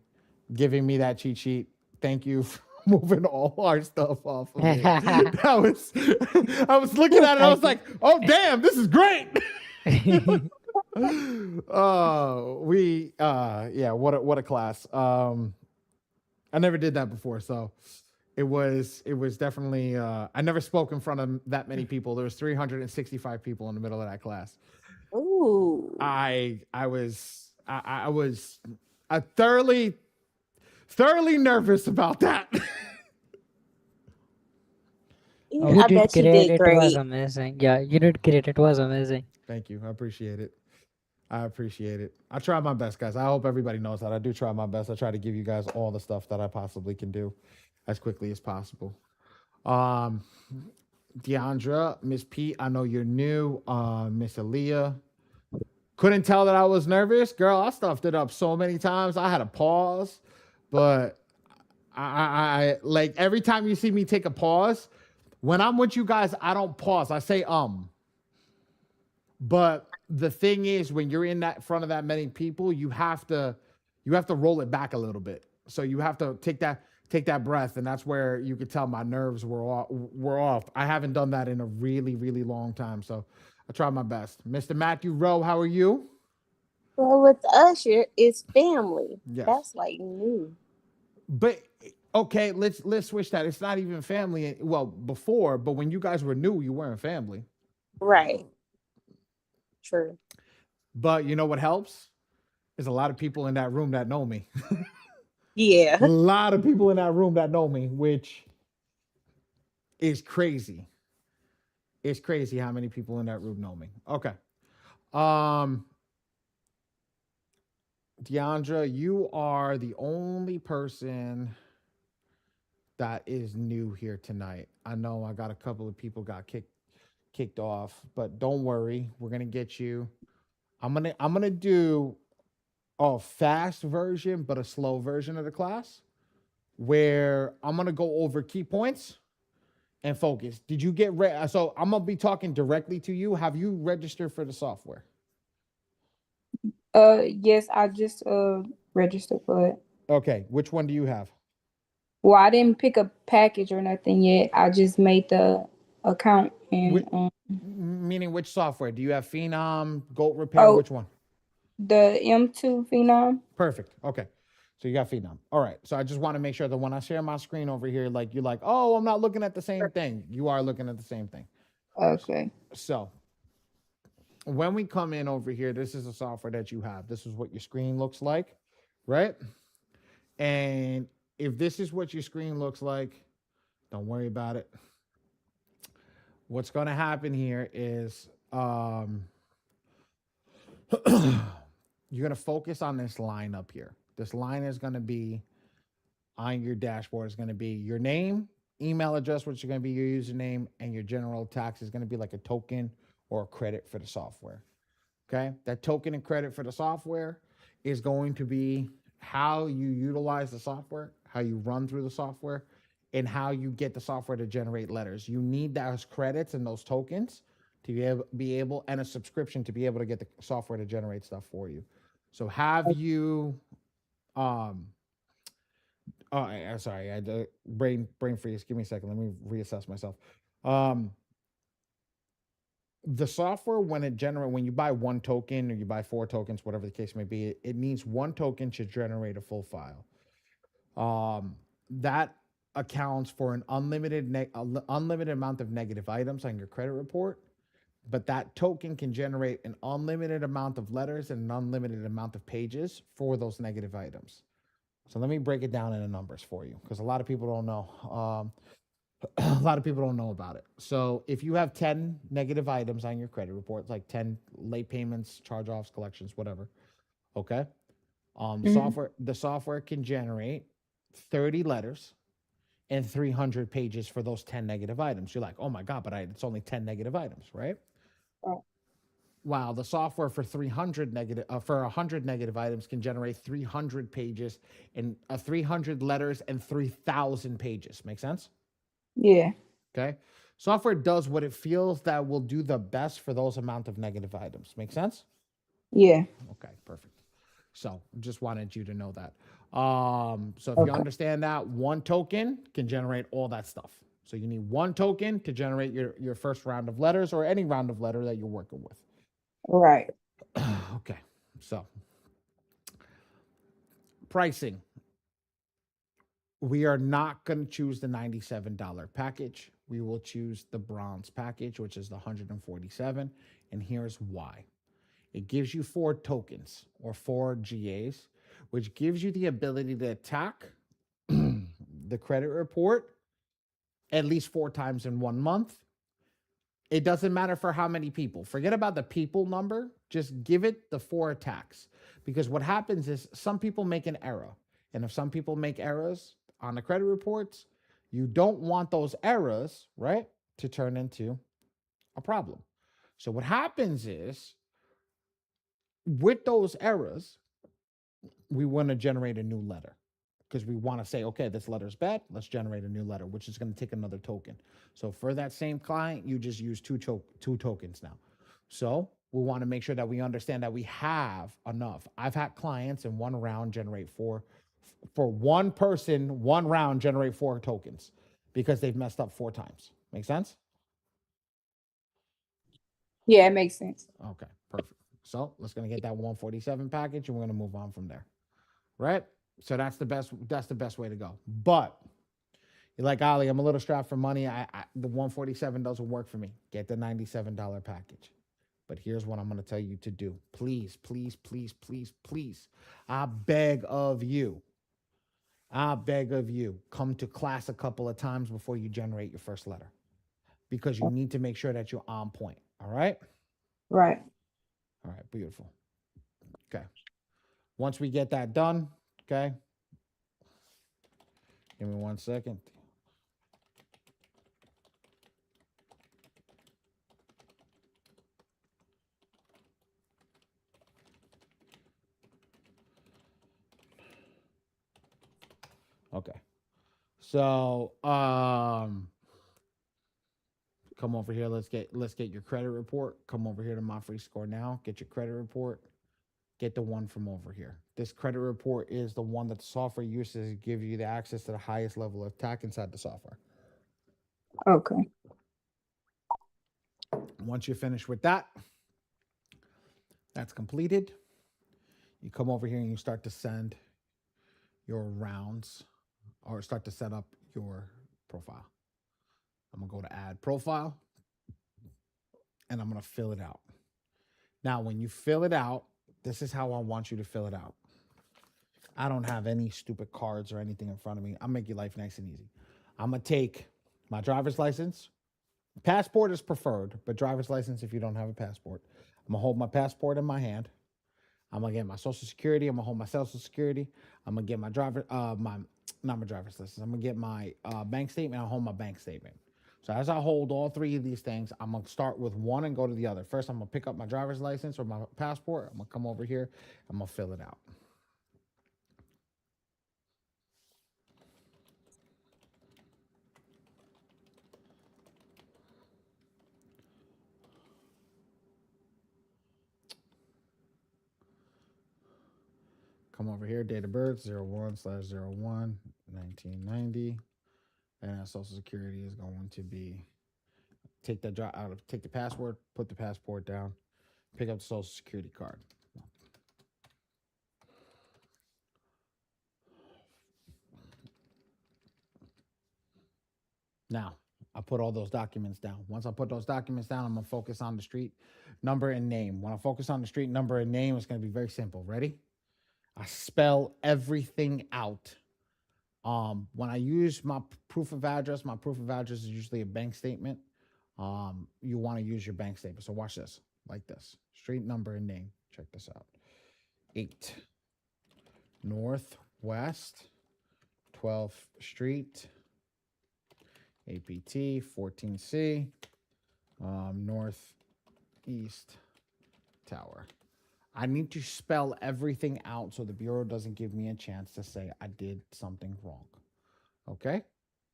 giving me that cheat sheet. Thank you for moving all our stuff off of it. That was I was looking at it, I was like, oh damn, this is great. Yeah, what a class. I never did that before, so it was definitely I never spoke in front of that many people. There was 365 people in the middle of that class. Ooh. I was thoroughly nervous about that. You I did bet you great. did It was great. amazing. Yeah, you did great. It was amazing. Thank you. I appreciate it. I try my best, guys. I hope everybody knows that I do try my best. I try to give you guys all the stuff that I possibly can do as quickly as possible. Um, Deandra, Miss Pete, I know you're new. Miss Aaliyah, couldn't tell that I was nervous. Girl, I stuffed it up so many times. I had a pause, but I like every time you see me take a pause, when I'm with you guys, I don't pause. I say But the thing is, when you're in that front of that many people, you have to roll it back a little bit. So you have to take that breath, and that's where you could tell my nerves were off. I haven't done that in a really, really long time. So I try my best. Mr. Matthew Rowe, how are you? Well, with Usher, it's family. Yes. That's like new. But okay, let's switch that. It's not even family. Well, before, but when you guys were new, you weren't family. Right. True. But you know what helps? There's a lot of people in that room that know me. Yeah. A lot of people in that room that know me, which is crazy. It's crazy how many people in that room know me. Okay. Um, Deandra, you are the only person that is new here tonight. I know I got a couple of people got kicked off, but don't worry, we're gonna get you. I'm gonna do a fast version, but a slow version of the class where I'm gonna go over key points and focus. Did you get ready? So I'm gonna be talking directly to you. Have you registered for the software? Yes, I just registered for it. Okay, which one do you have? Well, I didn't pick a package or nothing yet. I just made the account and Meaning which software? Do you have Phenom, Goat Repair? oh, Which one? the M2 Phenom. Perfect. Okay. So you got Phenom. All right. So I just want to make sure that when I share my screen over here, like you're like, oh, I'm not looking at the same thing. You are looking at the same thing. Okay. So when we come in over here, this is the software that you have. This is what your screen looks like, right? And if this is what your screen looks like, don't worry about it. What's going to happen here is you're going to focus on this line up here. This line is going to be on your dashboard. Is going to be your name, email address, which is going to be your username, and your general tax is going to be like a token or a credit for the software. Okay. That token and credit for the software is going to be how you utilize the software, how you run through the software, and how you get the software to generate letters. You need those credits and those tokens to be able and a subscription to be able to get the software to generate stuff for you. So have you I'm sorry, I had a brain freeze. Give me a second. Let me reassess myself. The software, when you buy one token or you buy 4 tokens, whatever the case may be, it needs one token to generate a full file. That accounts for an unlimited amount of negative items on your credit report, but that token can generate an unlimited amount of letters and an unlimited amount of pages for those negative items. So let me break it down into numbers for you, because a lot of people don't know. A lot of people don't know about it. So if you have 10 negative items on your credit report, like 10 late payments, charge-offs, collections, whatever, okay? Mhm. The software can generate 30 letters and 300 pages for those 10 negative items. You're like, oh my God, but it's only 10 negative items, right? Right. Wow, the software for 100 negative items can generate 300 pages and 300 letters and 3,000 pages. Make sense? Yeah. Okay. Software does what it feels that will do the best for those amount of negative items. Make sense? Yeah. Okay, perfect. So just wanted you to know that. So if you Okay. understand that, one token can generate all that stuff. So you need one token to generate your first round of letters or any round of letter that you're working with. Right. Okay. So pricing. We are not going to choose the $97 package. We will choose the bronze package, which is the 147. And here's why. It gives you 4 tokens or 4 GAs, which gives you the ability to attack the credit report at least 4 times in 1 month. It doesn't matter for how many people. Forget about the people number. Just give it the 4 attacks. Because what happens is some people make an error. And if some people make errors on the credit reports, you don't want those errors, right, to turn into a problem. So what happens is with those errors, we want to generate a new letter because we want to say, okay, this letter is bad. Let's generate a new letter, which is going to take another token. So for that same client, you just use two tokens now. So we want to make sure that we understand that we have enough. I've had clients in one round generate for one person, one round generate 4 tokens because they've messed up 4 times. Make sense? Yeah, it makes sense. Okay, perfect. So let's gonna get that 147 package and we're gonna move on from there. Right? So that's the best way to go. But you're like, Ali, I'm a little strapped for money. The 147 doesn't work for me. Get the $97 package. But here's what I'm going to tell you to do. Please, please, please, please, please. I beg of you. I beg of you. Come to class a couple of times before you generate your first letter. Because you need to make sure that you're on point. All right? Right. All right, beautiful. Okay. Once we get that done, okay. Give me 1 second. Okay. So, come over here. Let's get your credit report. Come over here to my free score now. Get your credit report. Get the one from over here. This credit report is the one that the software uses to give you the access to the highest level of attack inside the software. Okay. Once you're finished with that, that's completed. You come over here and you start to send your rounds or start to set up your profile. I'm going to go to add profile and I'm going to fill it out. Now, when you fill it out, this is how I want you to fill it out. I don't have any stupid cards or anything in front of me. I'll make your life nice and easy. I'm going to take my driver's license. Passport is preferred, but driver's license if you don't have a passport. I'm going to hold my passport in my hand. I'm going to get my social security. I'm going to hold my social security. I'm going to get my not my driver's license. I'm going to get my bank statement. I'll hold my bank statement. So as I hold all 3 of these things, I'm going to start with one and go to the other. First, I'm going to pick up my driver's license or my passport. I'm going to come over here. I'm going to fill it out. Come over here, date of birth 01/01 1990, and social security is going to be take the password, put the passport down, pick up the social security card. Now, I put all those documents down. Once I put those documents down, I'm gonna focus on the street number and name. When I focus on the street number and name, it's gonna be very simple. Ready? I spell everything out When I use my proof of address, my proof of address is usually a bank statement. You want to use your bank statement. So watch this, like this: street number and name. Check this out: 8 Northwest 12th Street, APT 14C, Northeast Tower. I need to spell everything out so the bureau doesn't give me a chance to say I did something wrong. Okay?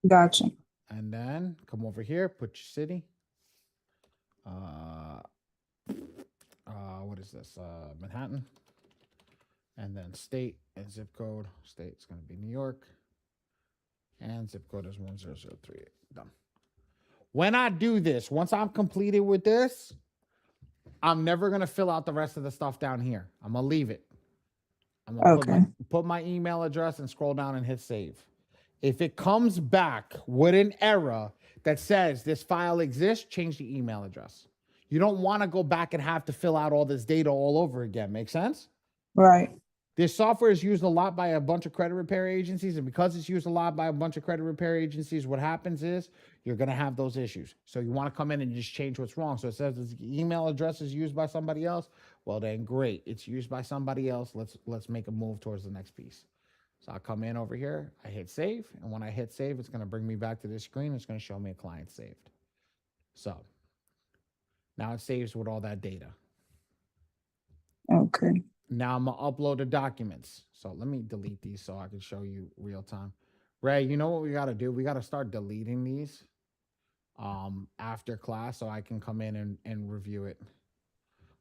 Gotcha. And then come over here, put your city. What is this? Manhattan. And then state and zip code. State's going to be New York. And zip code is 10038. Done. When I do this, once I'm completed with this, I'm never going to fill out the rest of the stuff down here. I'm going to leave it. I'm going to put my email address and scroll down and hit save. If it comes back with an error that says this file exists, change the email address. You don't want to go back and have to fill out all this data all over again. Make sense? Right. This software is used a lot by a bunch of credit repair agencies, and because it's used a lot by a bunch of credit repair agencies, what happens is you're going to have those issues. So you want to come in and just change what's wrong. So it says this email address is used by somebody else. Well, then great. It's used by somebody else. Let's make a move towards the next piece. So I'll come in over here. I hit save. And when I hit save, it's going to bring me back to this screen. It's going to show me a client saved. So now it saves with all that data. Okay. Now I'm going to upload the documents. So let me delete these so I can show you real time. Ray, you know what we got to do? We got to start deleting these after class so I can come in and review it.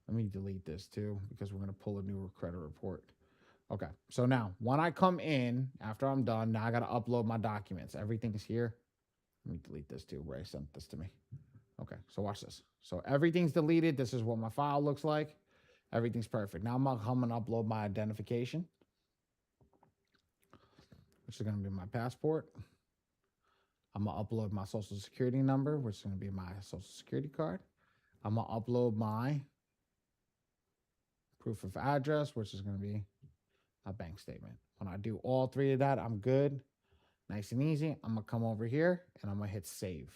Let me delete this too because we're going to pull a new credit report. Okay. So now when I come in, after I'm done, now I got to upload my documents. Everything's here. Let me delete this too. Ray sent this to me. Okay. So watch this. So everything's deleted. This is what my file looks like. Everything's perfect. Now I'm going to come and upload my identification, which is going to be my passport. I'm going to upload my social security number, which is going to be my social security card. I'm going to upload my proof of address, which is going to be a bank statement. When I do all three of that, I'm good. Nice and easy. I'm going to come over here and I'm going to hit save.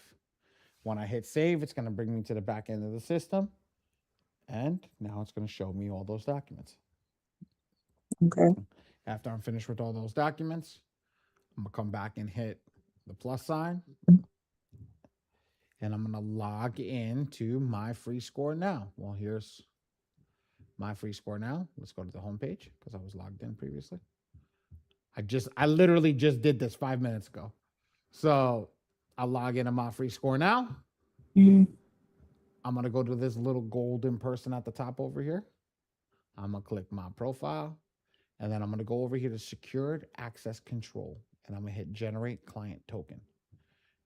When I hit save, it's going to bring me to the back end of the system. And now it's going to show me all those documents. Okay. After I'm finished with all those documents, I'm going to come back and hit the plus sign. And I'm going to log in to my free score now. Well, here's my free score now. Let's go to the home page because I was logged in previously. I literally just did this 5 minutes ago. So I'll log into my free score now. Mm-hmm. I'm going to go to this little golden person at the top over here. I'm going to click my profile. And then I'm going to go over here to secured access control. And I'm going to hit generate client token.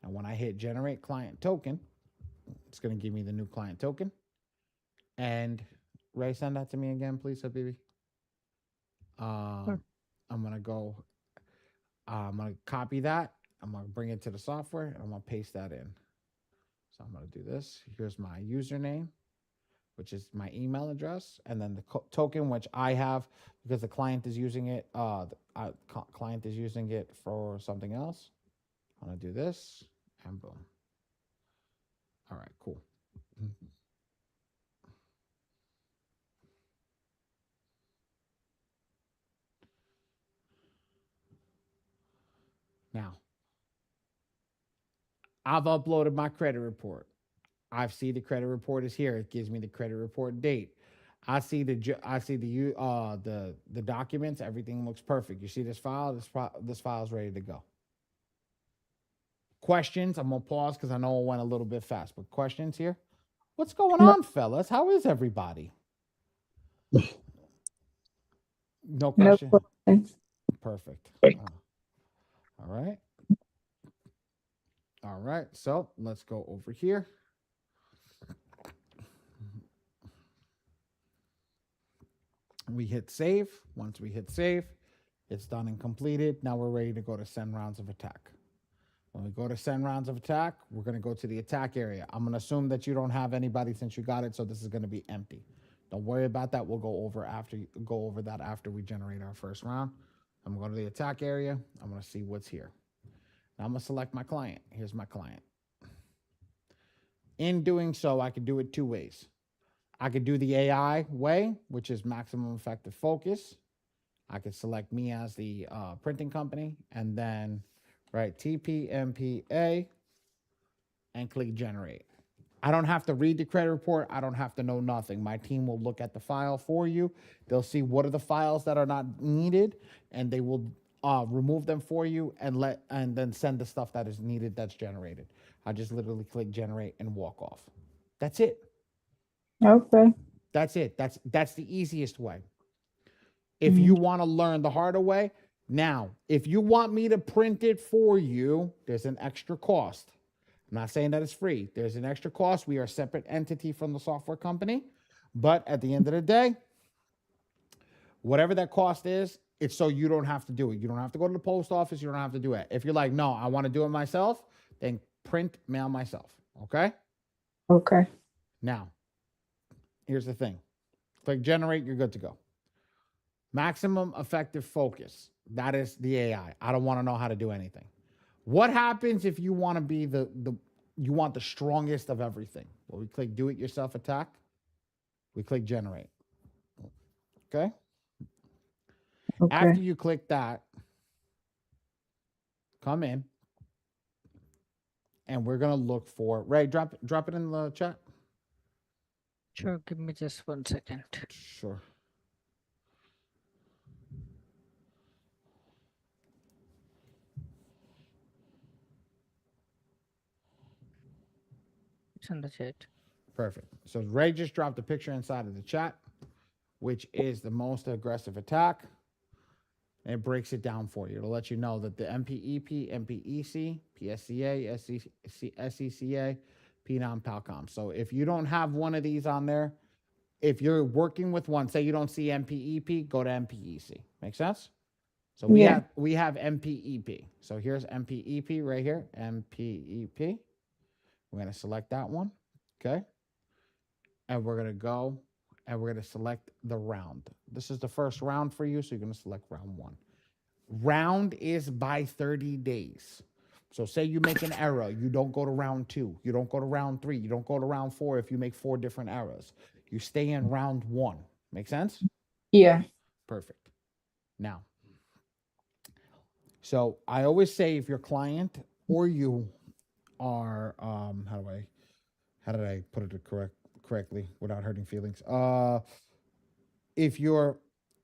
And when I hit generate client token, it's going to give me the new client token. And Ray, send that to me again, please, Habibi. Sure. I'm going to go, I'm going to copy that. I'm going to bring it to the software and I'm going to paste that in. So I'm going to do this. Here's my username, which is my email address, and then the token, which I have because the client is using it. Client is using it for something else. I'm going to do this, and boom. All right, cool. Now, I've uploaded my credit report. I see the credit report is here. It gives me the credit report date. I see the documents. Everything looks perfect. You see this file? This file is ready to go. Questions? I'm gonna pause because I know it went a little bit fast. But questions here? What's going on, fellas? How is everybody? No question. No questions. Perfect. All right. All right. So let's go over here. We hit save. Once we hit save, it's done and completed. Now we're ready to go to send rounds of attack. When we go to send rounds of attack, we're going to go to the attack area. I'm going to assume that you don't have anybody since you got it, so this is going to be empty. Don't worry about that. We'll go over that after we generate our first round. I'm going to the attack area. I'm going to see what's here. Now I'm going to select my client. Here's my client. In doing so, I could do it two ways. I could do the AI way, which is maximum effective focus. I could select me as the printing company and then write TPMPA and click generate. I don't have to read the credit report. I don't have to know nothing. My team will look at the file for you. They'll see what are the files that are not needed, and they will remove them for you and then send the stuff that is needed that's generated. I just literally click generate and walk off. That's it. Okay. That's it. That's the easiest way. If you want to learn the harder way, now, if you want me to print it for you, there's an extra cost. I'm not saying that it's free. There's an extra cost. We are a separate entity from the software company. But at the end of the day, whatever that cost is, it's so you don't have to do it. You don't have to go to the post office. You don't have to do it. If you're like, no, I want to do it myself, then print, mail myself. Okay? Okay. Now, here's the thing. Click generate. You're good to go. Maximum effective focus. That is the AI. I don't want to know how to do anything. What happens if you want to be you want the strongest of everything? Well, we click do it yourself attack. We click generate. Okay? After you click that, come in and we're going to look for Ray, drop it in the chat. Sure, give me just 1 second. Sure. It's in the chat. Perfect. So Ray just dropped a picture inside of the chat, which is the most aggressive attack. And it breaks it down for you. It'll let you know that the MPEP, MPEC, PSCA, SCCA, Phenom, Palcom. So if you don't have one of these on there, if you're working with one, say you don't see MPEP, go to MPEC. Make sense? So we have MPEP. So here's MPEP right here, MPEP. We're going to select that one. Okay. And we're going to go and we're going to select the round. This is the first round for you. So you're going to select round 1. Round is by 30 days. So say you make an error. You don't go to round 2. You don't go to round 3. You don't go to round 4 if you make 4 different errors. You stay in round 1. Make sense? Yeah. Perfect. Now, so I always say if your client or you are, how did I put it correctly without hurting feelings? If you're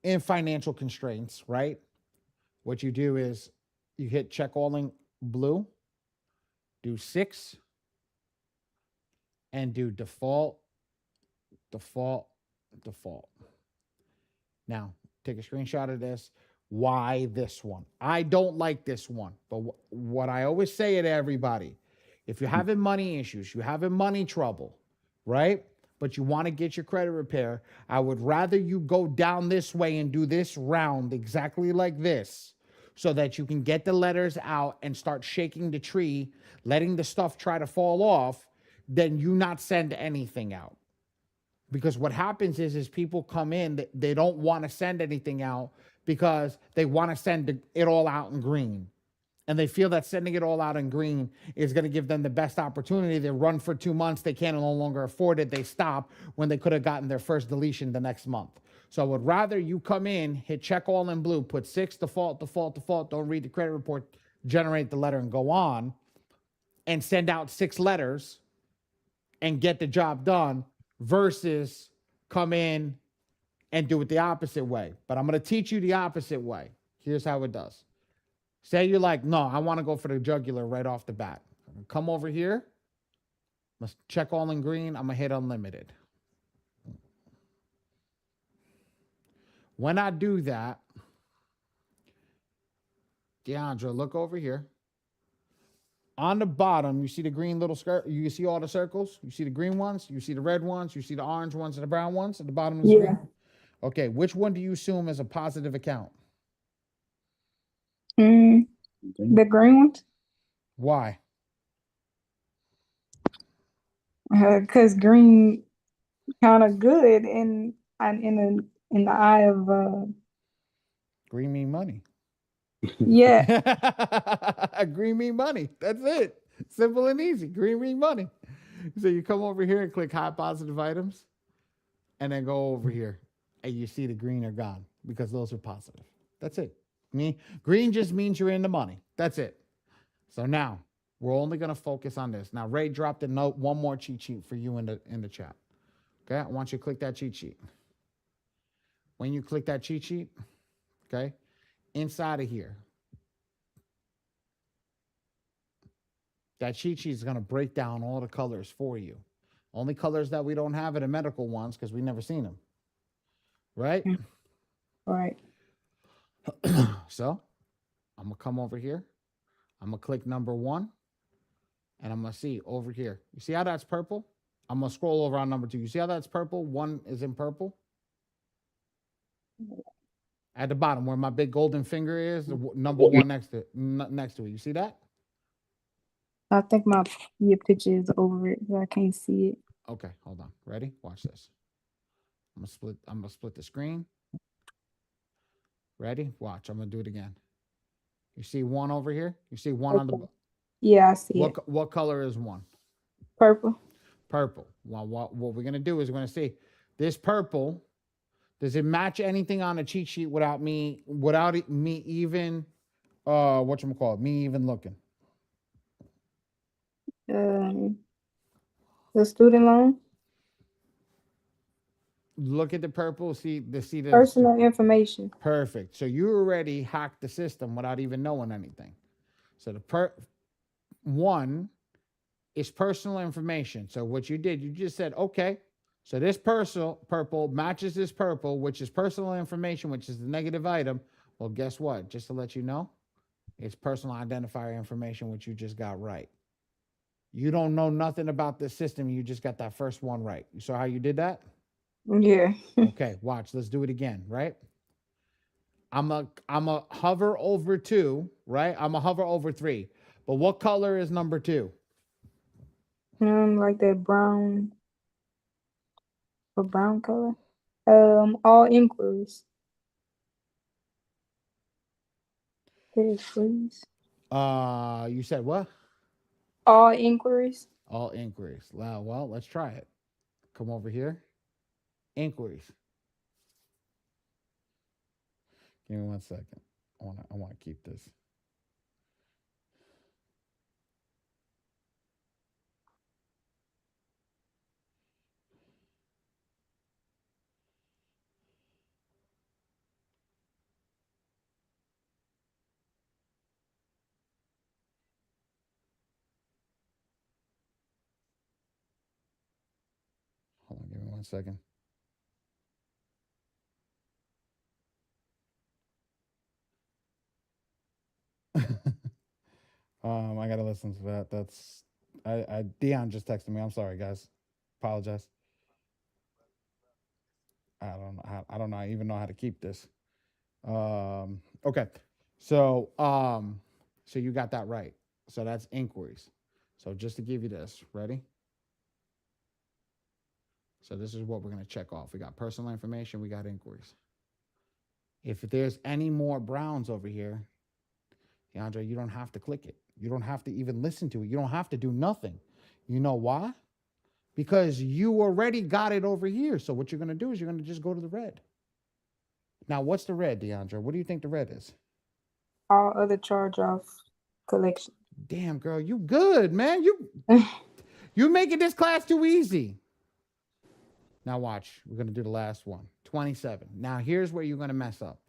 in financial constraints, right? What you do is you hit check all in blue, do 6, and do default. Now, take a screenshot of this. Why this one? I don't like this one. But what I always say to everybody, if you're having money issues, you're having money trouble, right? But you want to get your credit repair, I would rather you go down this way and do this round exactly like this so that you can get the letters out and start shaking the tree, letting the stuff try to fall off, than you not send anything out. Because what happens is people come in, they don't want to send anything out because they want to send it all out in green. And they feel that sending it all out in green is going to give them the best opportunity. They run for 2 months. They can no longer afford it. They stop when they could have gotten their first deletion the next month. So I would rather you come in, hit check all in blue, put 6, default, don't read the credit report, generate the letter and go on, and send out 6 letters and get the job done versus come in and do it the opposite way. But I'm going to teach you the opposite way. Here's how it does. Say you're like, no, I want to go for the jugular right off the bat. Come over here. Let's check all in green. I'm going to hit unlimited. When I do that, Deandra, look over here. On the bottom, you see the green little skirt. You see all the circles. You see the green ones. You see the red ones. You see the orange ones and the brown ones at the bottom of the screen. Okay, which one do you assume is a positive account? The green ones. Why? Because green kind of good in the eye of green mean money. Yeah. Green mean money. That's it. Simple and easy. Green mean money. So you come over here and click high positive items, and then go over here, and you see the green are gone because those are positive. That's it. Green just means you're in the money. That's it. So now we're only gonna focus on this. Now Ray dropped a note, one more cheat sheet for you in the chat. Okay, I want you to click that cheat sheet. When you click that cheat sheet, okay, inside of here, that cheat sheet is going to break down all the colors for you. Only colors that we don't have are the medical ones because we never seen them. Right? All right. So I'm going to come over here. I'm going to click number 1. And I'm going to see over here. You see how that's purple? I'm going to scroll over on number 2. You see how that's purple? 1 is in purple. At the bottom where my big golden finger is, the number 1 next to it. You see that? I think your picture is over it, but I can't see it. Okay, hold on. Ready? Watch this. I'm gonna split the screen. Ready? Watch. I'm gonna do it again. You see 1 over here? You see 1 on the Yeah, I see it. What color is 1? Purple. Purple. Well, what we're gonna do is we're gonna see this purple. Does it match anything on a cheat sheet without me even whatchamacallit, me even looking? The student loan. Look at the purple, see the Personal information. Perfect. So you already hacked the system without even knowing anything. So the 1 is personal information. So what you did, you just said, okay, so this purple matches this purple, which is personal information, which is the negative item. Well, guess what? Just to let you know, it's personal identifier information, which you just got right. You don't know nothing about this system. You just got that first one right. You saw how you did that? Yeah. Okay, watch. Let's do it again, right? I'm a hover over 2, right? I'm a hover over 3. But what color is number 2? Like that brown. A brown color. All inquiries. Please. You said what? All inquiries. All inquiries. Well, let's try it. Come over here. Inquiries. Give me 1 second. I want to keep this. Hold on, give me 1 second. I gotta listen to that. That's Dion just texted me. I'm sorry, guys. Apologize. I don't know. I even know how to keep this. Okay. So so you got that right. So that's inquiries. So just to give you this, ready? So this is what we're gonna check off. We got personal information, we got inquiries. If there's any more browns over here, DeAndre, you don't have to click it. You don't have to even listen to it. You don't have to do nothing. You know why? Because you already got it over here. So what you're going to do is you're going to just go to the red. Now, what's the red, DeAndre? What do you think the red is? All other charge-off collection. Damn, girl, you good, man. You making this class too easy. Now watch. We're going to do the last one. 27. Now, here's where you're going to mess up.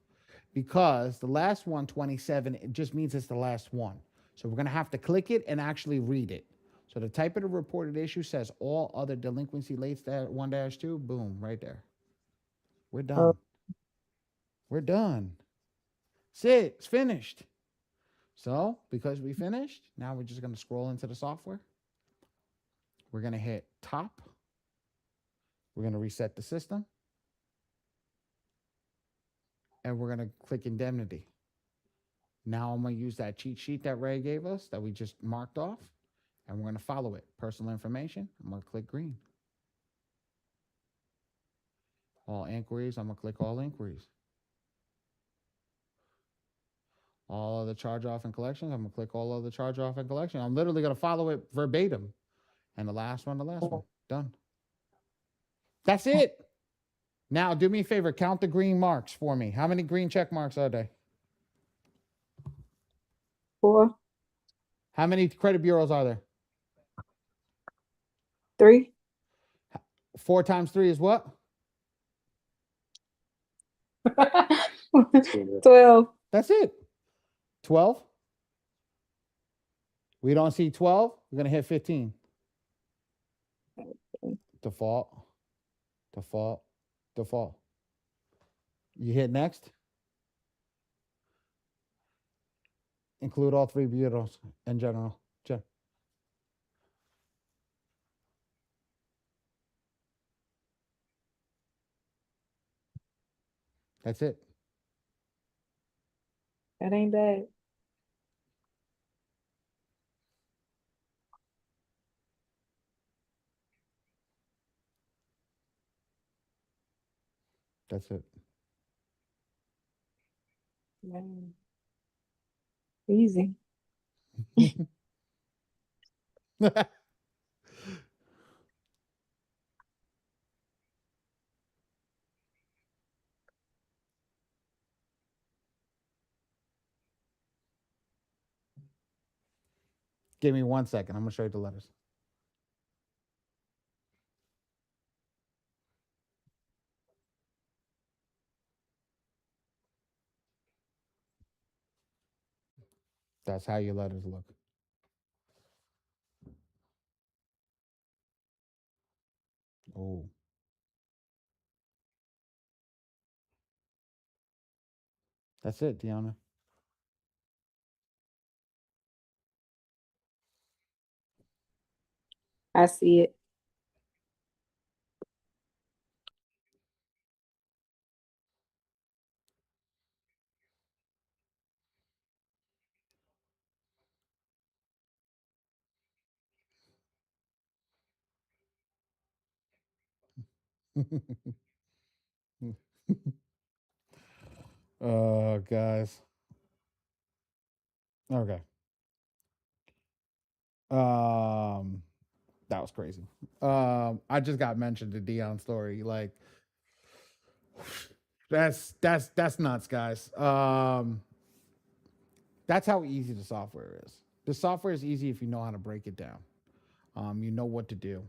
Because the last one, 27, it just means it's the last one. So we're going to have to click it and actually read it. So the type of the reported issue says all other delinquency late 1-2. Boom, right there. We're done. We're done. That's it. It's finished. So because we finished, now we're just going to scroll into the software. We're going to hit top. We're going to reset the system. And we're going to click indemnity. Now I'm going to use that cheat sheet that Ray gave us that we just marked off. And we're going to follow it. Personal information. I'm going to click green. All inquiries. I'm going to click all inquiries. All other charge off and collection. I'm gonna click all other charge off and collection. I'm literally gonna follow it verbatim. And the last one. Done. That's it. Now do me a favor, count the green marks for me. How many green check marks are there? 4, How many credit bureaus are there? 3, 4 times 3 is what? 12. That's it. 12. We don't see 12. We're gonna hit 15. Default. You hit next. Include all 3 bureaus in general. That's it. That ain't bad. That's it. Man. Easy. Give me 1 second. I'm gonna show you the letters. That's how your letters look. Oh. That's it, Deanna. I see it. Guys. Okay. That was crazy. I just got mentioned the Dion story. Like, that's nuts, guys. That's how easy the software is. The software is easy if you know how to break it down. You know what to do.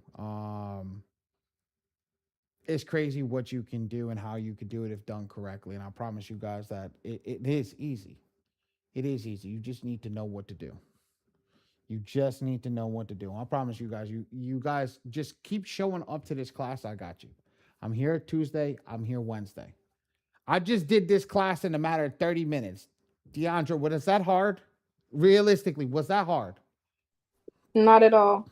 It's crazy what you can do and how you can do it if done correctly. And I promise you guys that it is easy. It is easy. You just need to know what to do. You just need to know what to do. I promise you guys, you guys just keep showing up to this class. I got you. I'm here Tuesday. I'm here Wednesday. I just did this class in a matter of 30 minutes. DeAndre, was that hard? Realistically, was that hard? Not at all.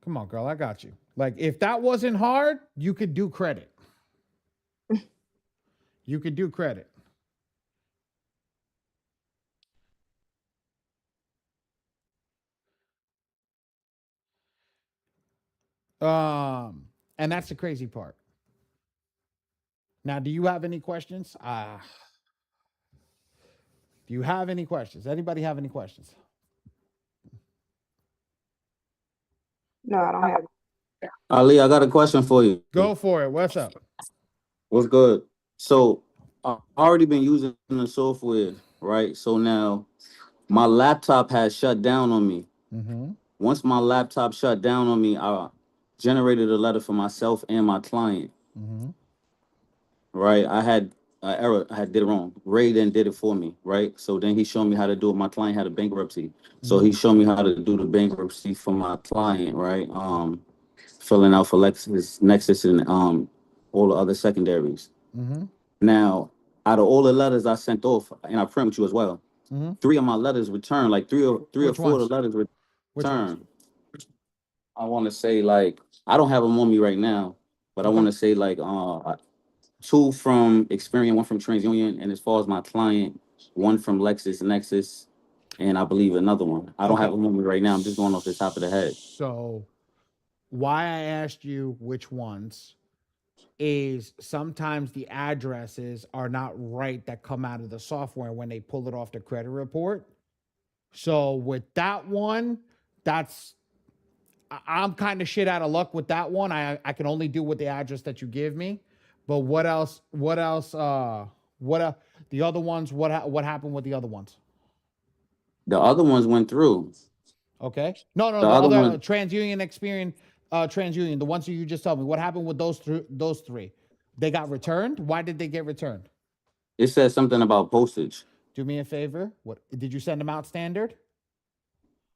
Come on, girl. I got you. Like, if that wasn't hard, you could do credit. You could do credit. And that's the crazy part. Now, do you have any questions? Do you have any questions? Anybody have any questions? No, I don't have it. Ali, I got a question for you. Go for it. What's up? What's good? So I already been using the software, right? So now my laptop has shut down on me. Mm-hmm. Once my laptop shut down on me, I generated a letter for myself and my client. Mm-hmm. Right? I had an error. I had did it wrong. Ray then did it for me. Right? So then he showed me how to do it. My client had a bankruptcy. So he showed me how to do the bankruptcy for my client. Right? Filling out for Lexus, Nexus, and all the other secondaries. Mm-hmm. Now, out of all the letters I sent off, and I print with you as well, Mm-hmm. 3 of my letters returned. Like three or Which four ones? of the letters Which returned. I want to say like I don't have them on me right now, but I Okay. want to say like 2 from Experian, 1 from TransUnion, and as far as my client, 1 from Lexus, Nexus, and I believe another one. I don't Okay. have them on me right now. I'm just going off the top of the head. So, why I asked you which ones is sometimes the addresses are not right that come out of the software when they pull it off the credit report. So with that one, I'm kind of shit out of luck with that one. I can only do with the address that you give me. But what else? The other ones? What happened with the other ones? The other ones went through. Okay. No, The the other other one, TransUnion, Experian, TransUnion, the ones you just told me. What happened with those three? They got returned. Why did they get returned? it said something about postage. Do me a favor. What did you send them out standard?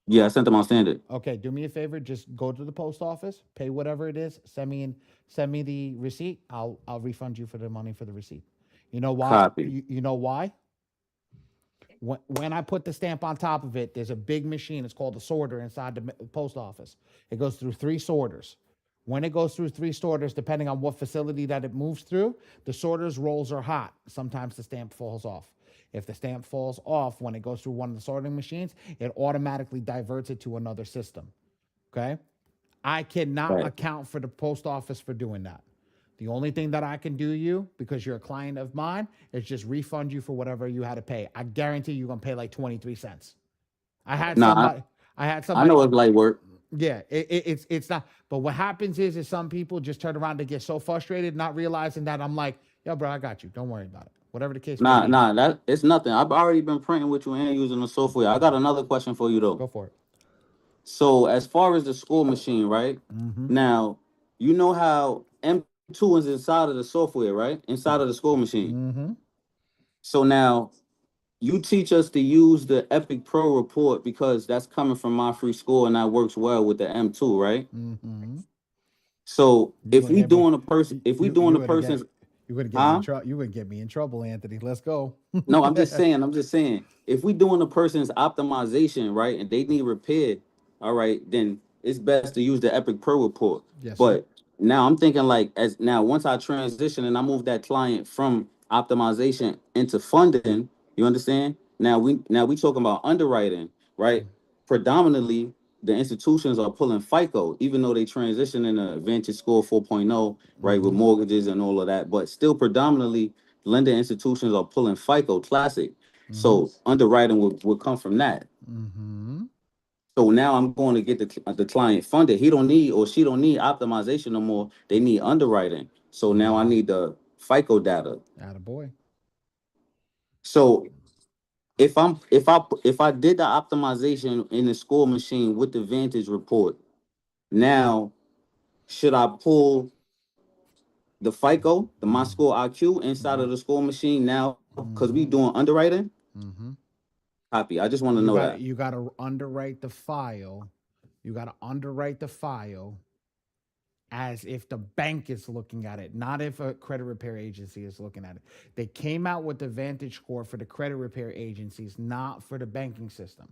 Yeah, I sent them on standard. Okay, do me a favor. Just go to the post office, pay whatever it is. Send me the receipt. I'll refund you for the money for the receipt. You know why? Copy. You know why? When I put the stamp on top of it, there's a big machine. It's called a sorter inside the post office. It goes through 3 sorters. When it goes through 3 sorters, depending on what facility that it moves through, the sorters rolls are hot. Sometimes the stamp falls off. If the stamp falls off when it goes through one of the sorting machines, it automatically diverts it to another system. Okay? I cannot Right. account for the post office for doing that. The only thing that I can do you, because you're a client of mine, is just refund you for whatever you had to pay. I guarantee you're gonna pay like 23 cents. I had Nah, I somebody. know it's light work. Yeah, it's not. But what happens is some people just turn around and get so frustrated, not realizing that I'm like, yo, bro, I got you. Don't worry about it. Whatever the case may be. That it's nothing. I've already been printing with you and using the software. I got another question for you though. Go for it. So as far as the score machine, right? Mm-hmm. Now, you know how M2 is inside of the software, right? Inside of the score machine. Mm-hmm. So now you teach us to use the Epic Pro report because that's coming from my free score and that works well with the M2, right? Mm-hmm. So You if gonna we get me- doing a person, if we you- doing you the gonna get- person's, You're gonna get me in trouble. You would get me in trouble, Anthony. Let's go. no, I'm just saying, if we doing a person's optimization, right, and they need repair, all right, then it's best to use the Epic Pro report. Yes, sir. But now I'm thinking like as now once I transition and I move that client from optimization into funding, you understand? Now we talking about underwriting, right? Predominantly the institutions are pulling FICO, even though they transition in a Vantage Score 4.0, right, with Mhm. mortgages and all of that, but still predominantly lending institutions are pulling FICO Classic. So underwriting would come from that. Mm-hmm. So now I'm going to get the client funded. He don't need or she don't need optimization no more. They need underwriting. So now I need the FICO data. Attaboy. So if I did the optimization in the score machine with the Vantage report, now should I pull the FICO, the My Score IQ inside of the score machine now because we doing underwriting? Mm-hmm. Copy. I just want to know that. You got to underwrite the file. You got to underwrite the file as if the bank is looking at it, not if a credit repair agency is looking at it. They came out with the Vantage score for the credit repair agencies, not for the banking system.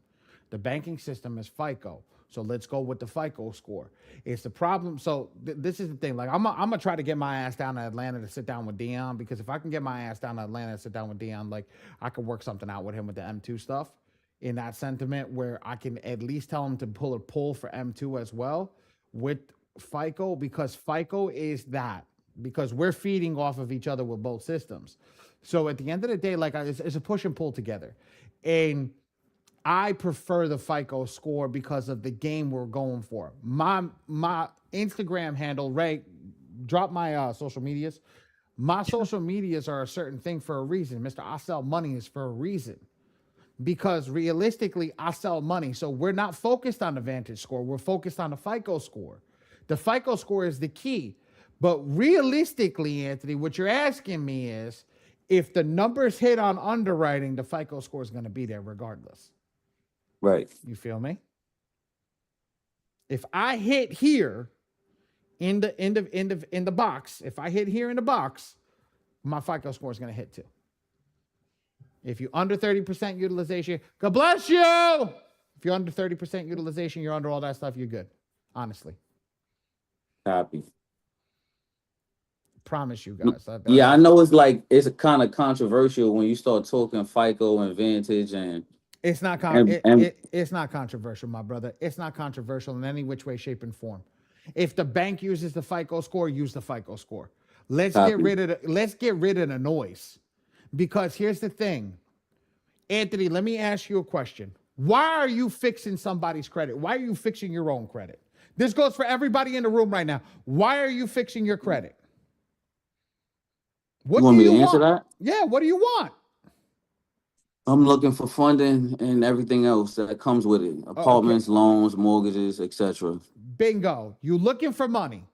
The banking system is FICO. So let's go with the FICO score. It's the problem. So this is the thing. Like I'm gonna try to get my ass down to Atlanta to sit down with Dion, because if I can get my ass down to Atlanta to sit down with Dion, like I could work something out with him with the M2 stuff in that sentiment where I can at least tell him to pull a pull for M2 as well with FICO, because FICO is that, because we're feeding off of each other with both systems. So at the end of the day, like it's a push and pull together. And I prefer the FICO score because of the game we're going for. My Instagram handle, Ray, drop my social medias. My social medias are a certain thing for a reason. Mr. I Sell Money is for a reason. Because realistically, I sell money. So we're not focused on the Vantage score. We're focused on the FICO score. The FICO score is the key. But realistically, Anthony, what you're asking me is, if the numbers hit on underwriting, the FICO score is going to be there regardless. Right. You feel me? If I hit here in the box, if I hit here in the box, my FICO score is going to hit too. If you're under 30% utilization, God bless you. If you're under 30% utilization, you're under all that stuff, you're good. Honestly. Copy. Promise you guys. Yeah, I know it's kind of controversial when you start talking FICO and Vantage and it's not it's not controversial, my brother. It's not controversial in any which way, shape, and form. If the bank uses the FICO score, use the FICO score. Let's Copy. get rid of the noise. Because here's the thing. Anthony, let me ask you a question. Why are you fixing somebody's credit? Why are you fixing your own credit? This goes for everybody in the room right now. Why are you fixing your credit? What You want do me you to answer want? that? Yeah, what do you want? I'm looking for funding and everything else that comes with it. Apartments, loans, mortgages, etc. Bingo. You looking for money.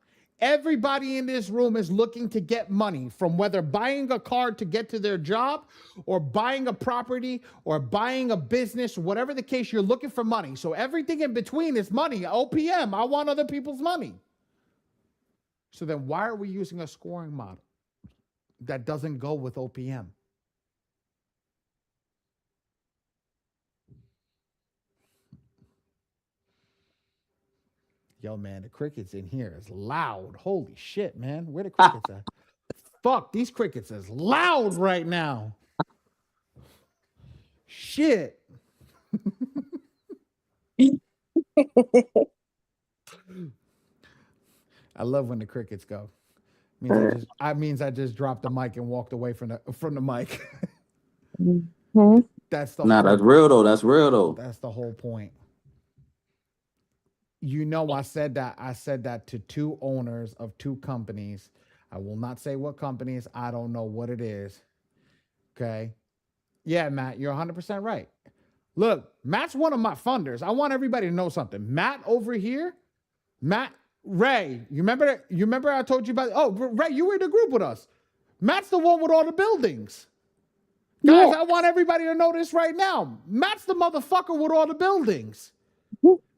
Everybody in this room is looking to get money from whether buying a car to get to their job or buying a property or buying a business, whatever the case, you're looking for money. So everything in between is money. OPM, I want other people's money. So then why are we using a scoring model that doesn't go with OPM? Yo, man, the crickets in here is loud. Holy shit, man. Where the crickets at? Fuck, these crickets is loud right now. Shit. I love when the crickets go. Means I just dropped the mic and walked away from the mic. That's the Nah, that's real though. That's real though. That's the whole point. You know, I said that to two owners of two companies. I will not say what companies. I don't know what it is. Okay. Yeah, Matt, you're 100% right. Look, Matt's one of my funders. I want everybody to know something. Matt over here, Ray, you remember I told you about, Ray, you were in the group with us. Matt's the one with all the buildings. Guys, Yeah. I want everybody to know this right now. Matt's the motherfucker with all the buildings.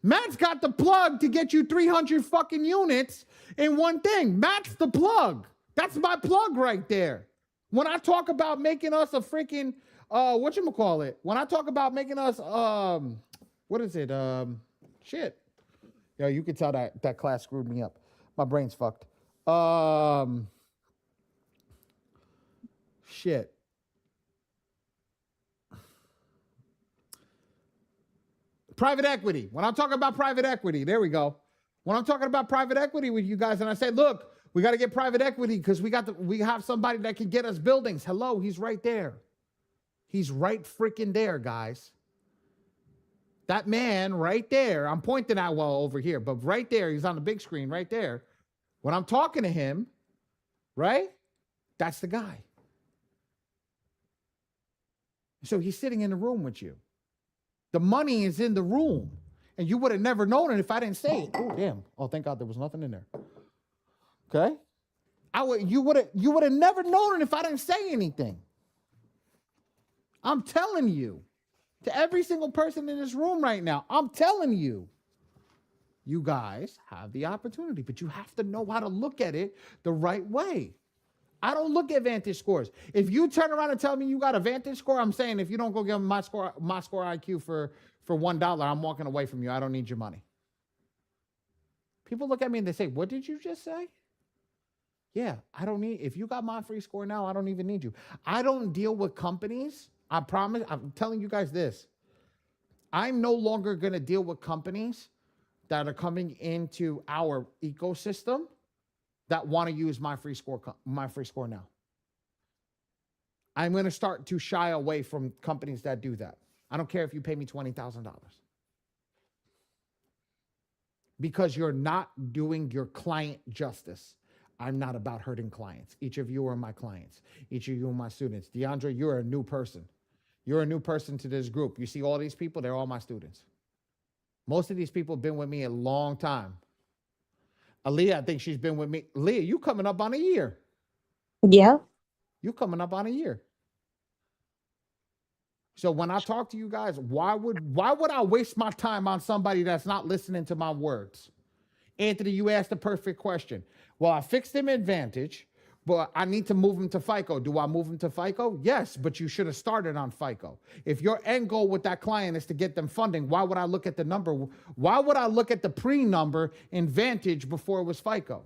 Matt's got the plug to get you 300 fucking units in one thing. Matt's the plug. That's my plug right there. When I talk about making us a freaking, whatchamacallit? When I talk about making us, what is it? Shit. Yo, you can tell that class screwed me up. My brain's fucked. Shit. Private equity. When I'm talking about private equity, there we go. When I'm talking about private equity with you guys, and I say, look, we got to get private equity because we have somebody that can get us buildings. Hello, he's right there. He's right freaking there, guys. That man right there, I'm pointing out over here, but right there, he's on the big screen right there. When I'm talking to him, right? That's the guy. So he's sitting in the room with you. The money is in the room. And you would have never known it if I didn't say it. Oh, damn. Oh, thank God there was nothing in there. Okay? You would have never known it if I didn't say anything. I'm telling you. To every single person in this room right now, I'm telling you. You guys have the opportunity, but you have to know how to look at it the right way. I don't look at Vantage scores. If you turn around and tell me you got a Vantage score, I'm saying if you don't go give me my score IQ for $1, I'm walking away from you. I don't need your money. People look at me and they say, what did you just say? Yeah, I don't need, if you got my free score now, I don't even need you. I don't deal with companies. I promise, I'm telling you guys this. I'm no longer going to deal with companies that are coming into our ecosystem that want to use my free score now. I'm going to start to shy away from companies that do that. I don't care if you pay me $20,000. Because you're not doing your client justice. I'm not about hurting clients. Each of you are my clients. Each of you are my students. DeAndre, you're a new person. You're a new person to this group. You see all these people, they're all my students. Most of these people have been with me a long time. Aaliyah, I think she's been with me. Leah, you coming up on a year. Yeah. You coming up on a year. So when I talk to you guys, why would I waste my time on somebody that's not listening to my words? Anthony, you asked the perfect question. Well, I fixed him Advantage, but I need to move him to FICO. Do I move him to FICO? Yes, but you should have started on FICO. If your end goal with that client is to get them funding, why would I look at the number? Why would I look at the pre-number in Vantage before it was FICO?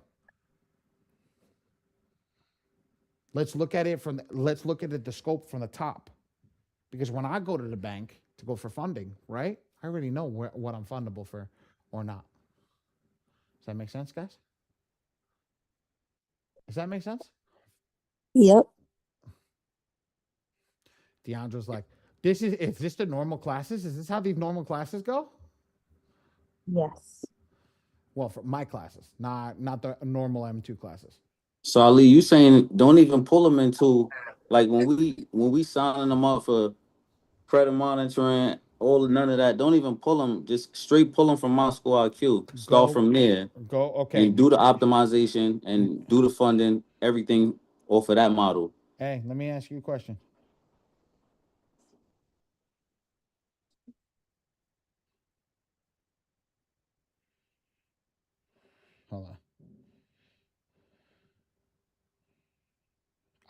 Let's look at it the scope from the top. Because when I go to the bank to go for funding, right, I already know what I'm fundable for or not. Does that make sense, guys? Does that make sense? Yep. Deandra's like, is this the normal classes? Is this how these normal classes go? Yes. Well, for my classes, not the normal M2 classes. So Ali, you saying don't even pull them into like when we signing them up for credit monitoring, none of that. Don't even pull them. Just straight pull them from my score IQ. Start from there Okay. and do the optimization and do the funding, everything off of that model. Hey, let me ask you a question. Hold on.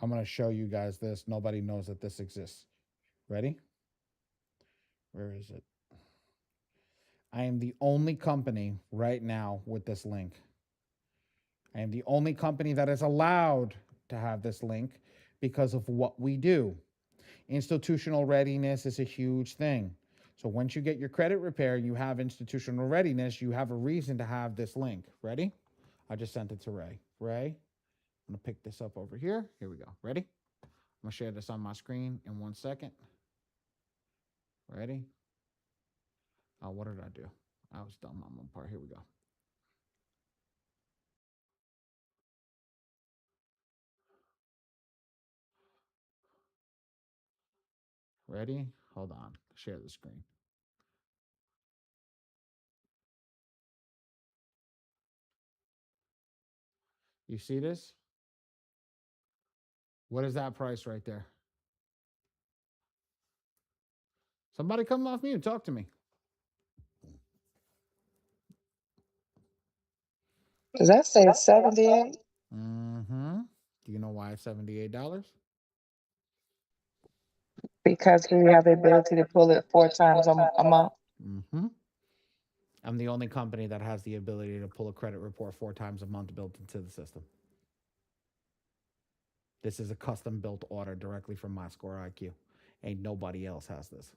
I'm going to show you guys this. Nobody knows that this exists. Ready? Where is it? I am the only company right now with this link. I am the only company that is allowed to have this link because of what we do. Institutional readiness is a huge thing. So once you get your credit repair, you have institutional readiness, you have a reason to have this link. Ready? I just sent it to Ray. Ray, I'm going to pick this up over here. Here we go. Ready? I'm going to share this on my screen in 1 second. Ready? Oh, what did I do? I was dumb on one part. Here we go. Ready? Hold on. Share the screen. You see this? What is that price right there? Somebody come off mute. Talk to me. Does that say 78? Mm-hmm. Do you know why it's $78? Because we have the ability to pull it 4 times a month. Mm-hmm. I'm the only company that has the ability to pull a credit report 4 times a month built into the system. This is a custom built order directly from my score IQ. Ain't nobody else has this.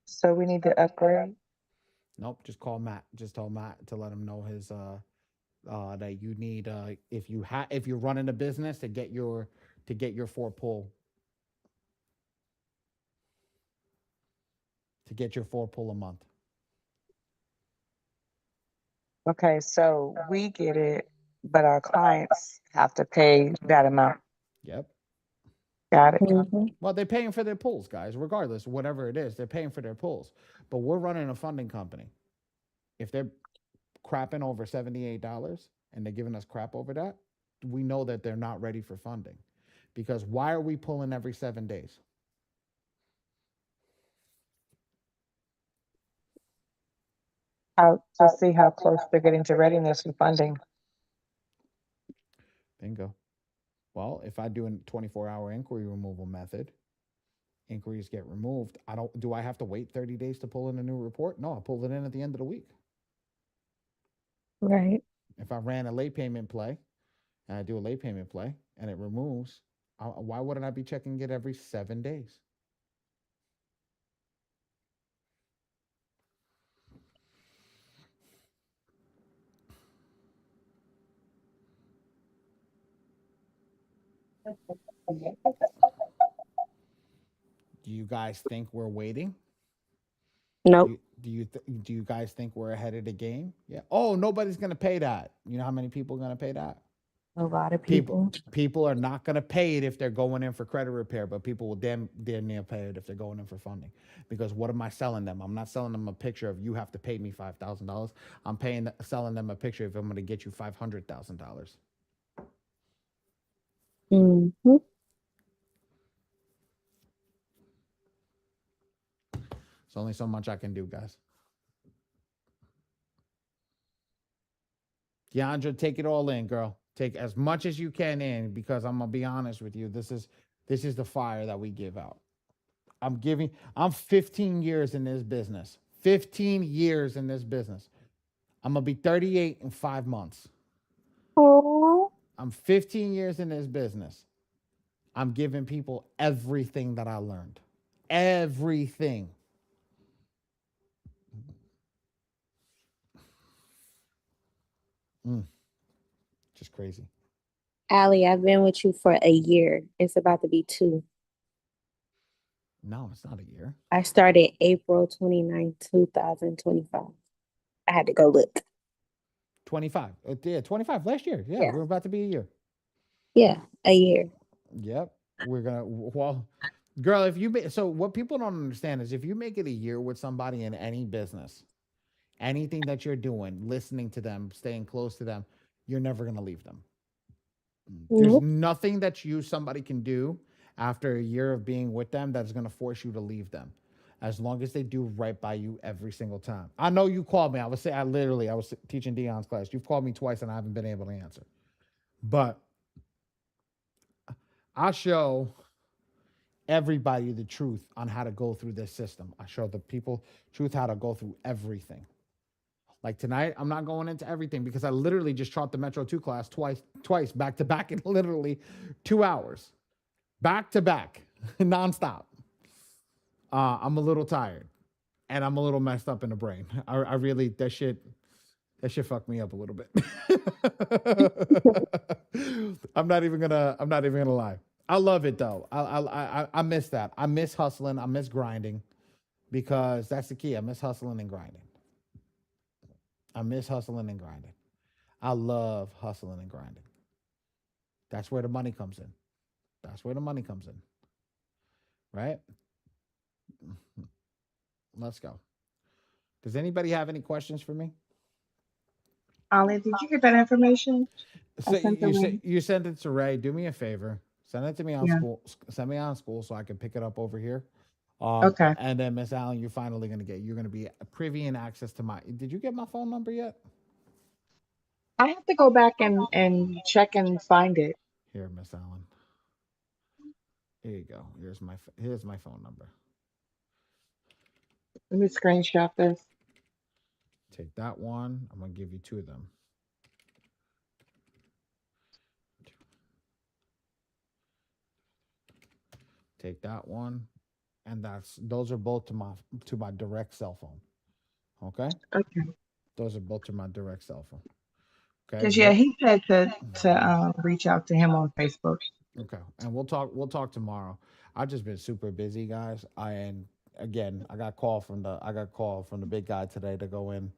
So we need to upgrade. Nope. Just call Matt. Just tell Matt to let him know his that you need if you're running a business to get your 4 pull a month. Okay, so we get it, but our clients have to pay that amount. Yep. Got it. Mm-hmm. Well, they're paying for their pulls, guys. Regardless, whatever it is, they're paying for their pulls. But we're running a funding company. If they're crapping over $78 and they're giving us crap over that, we know that they're not ready for funding. Because why are we pulling every 7 days? How to see how close they're getting to readiness for funding. Bingo. Well, if I do a 24-hour inquiry removal method, inquiries get removed. Do I have to wait 30 days to pull in a new report? No, I pull it in at the end of the week. Right. If I ran a late payment play and I do a late payment play and it removes, why wouldn't I be checking it every 7 days? Do you guys think we're waiting? Nope. Do you guys think we're ahead of the game? Yeah. Oh, nobody's gonna pay that. You know how many people are gonna pay that? A lot of People people. people are not gonna pay it if they're going in for credit repair, but people will damn near pay it if they're going in for funding. Because what am I selling them? I'm not selling them a picture of you have to pay me $5,000. I'm selling them a picture of I'm gonna get you $500,000. Mm-hmm. There's only so much I can do, guys. Deandra, take it all in, girl. Take as much as you can in, because I'm gonna be honest with you. This is the fire that we give out. I'm 15 years in this business. 15 years in this business. I'm gonna be 38 in 5 months. Oh. I'm 15 years in this business. I'm giving people everything that I learned. Everything. Mm. Just crazy. Allie, I've been with you for a year. It's about to be 2. No, it's not a year. I started April 29th, 2025. I had to go look. 25. Yeah, 25 last year. Yeah, Yeah. we're about to be a year. Yeah, a year. Yep. We're gonna well, girl, if you so what people don't understand is if you make it a year with somebody in any business, anything that you're doing, listening to them, staying close to them, you're never gonna leave them. There's Nope. nothing that somebody can do after a year of being with them that's gonna force you to leave them. As long as they do right by you every single time. I know you called me. I was teaching Dion's class. You've called me twice and I haven't been able to answer. But I show everybody the truth on how to go through this system. I show the people truth how to go through everything. Like tonight, I'm not going into everything because I literally just taught the Metro 2 class twice back to back in literally 2 hours. Back to back, nonstop. I'm a little tired and I'm a little messed up in the brain. I really that shit fucked me up a little bit. I'm not even gonna lie. I love it though. I miss that. I miss hustling. I miss grinding because that's the key. I miss hustling and grinding. I miss hustling and grinding. I love hustling and grinding. That's where the money comes in. That's where the money comes in. Right? Let's go. Does anybody have any questions for me? Ollie, did you get that information? So sent the link. you sent it to Ray. Do me a favor. Send it to me on Yeah. school. Send me on school so I can pick it up over here. Okay. And then Miss Allen, you're gonna be privy and access to my. Did you get my phone number yet? I have to go back and check and find it. Here, Miss Allen. Here you go. Here's my phone number. Let me screenshot this. Take that one. I'm gonna give you 2 of them. Take that one, and those are both to my direct cell phone. Okay. Okay. Those are both to my direct cell phone. Okay. Because yeah, he said to reach out to him on Facebook. Okay, and we'll talk tomorrow. I've just been super busy, guys. And again, I got call from the big guy today to go in.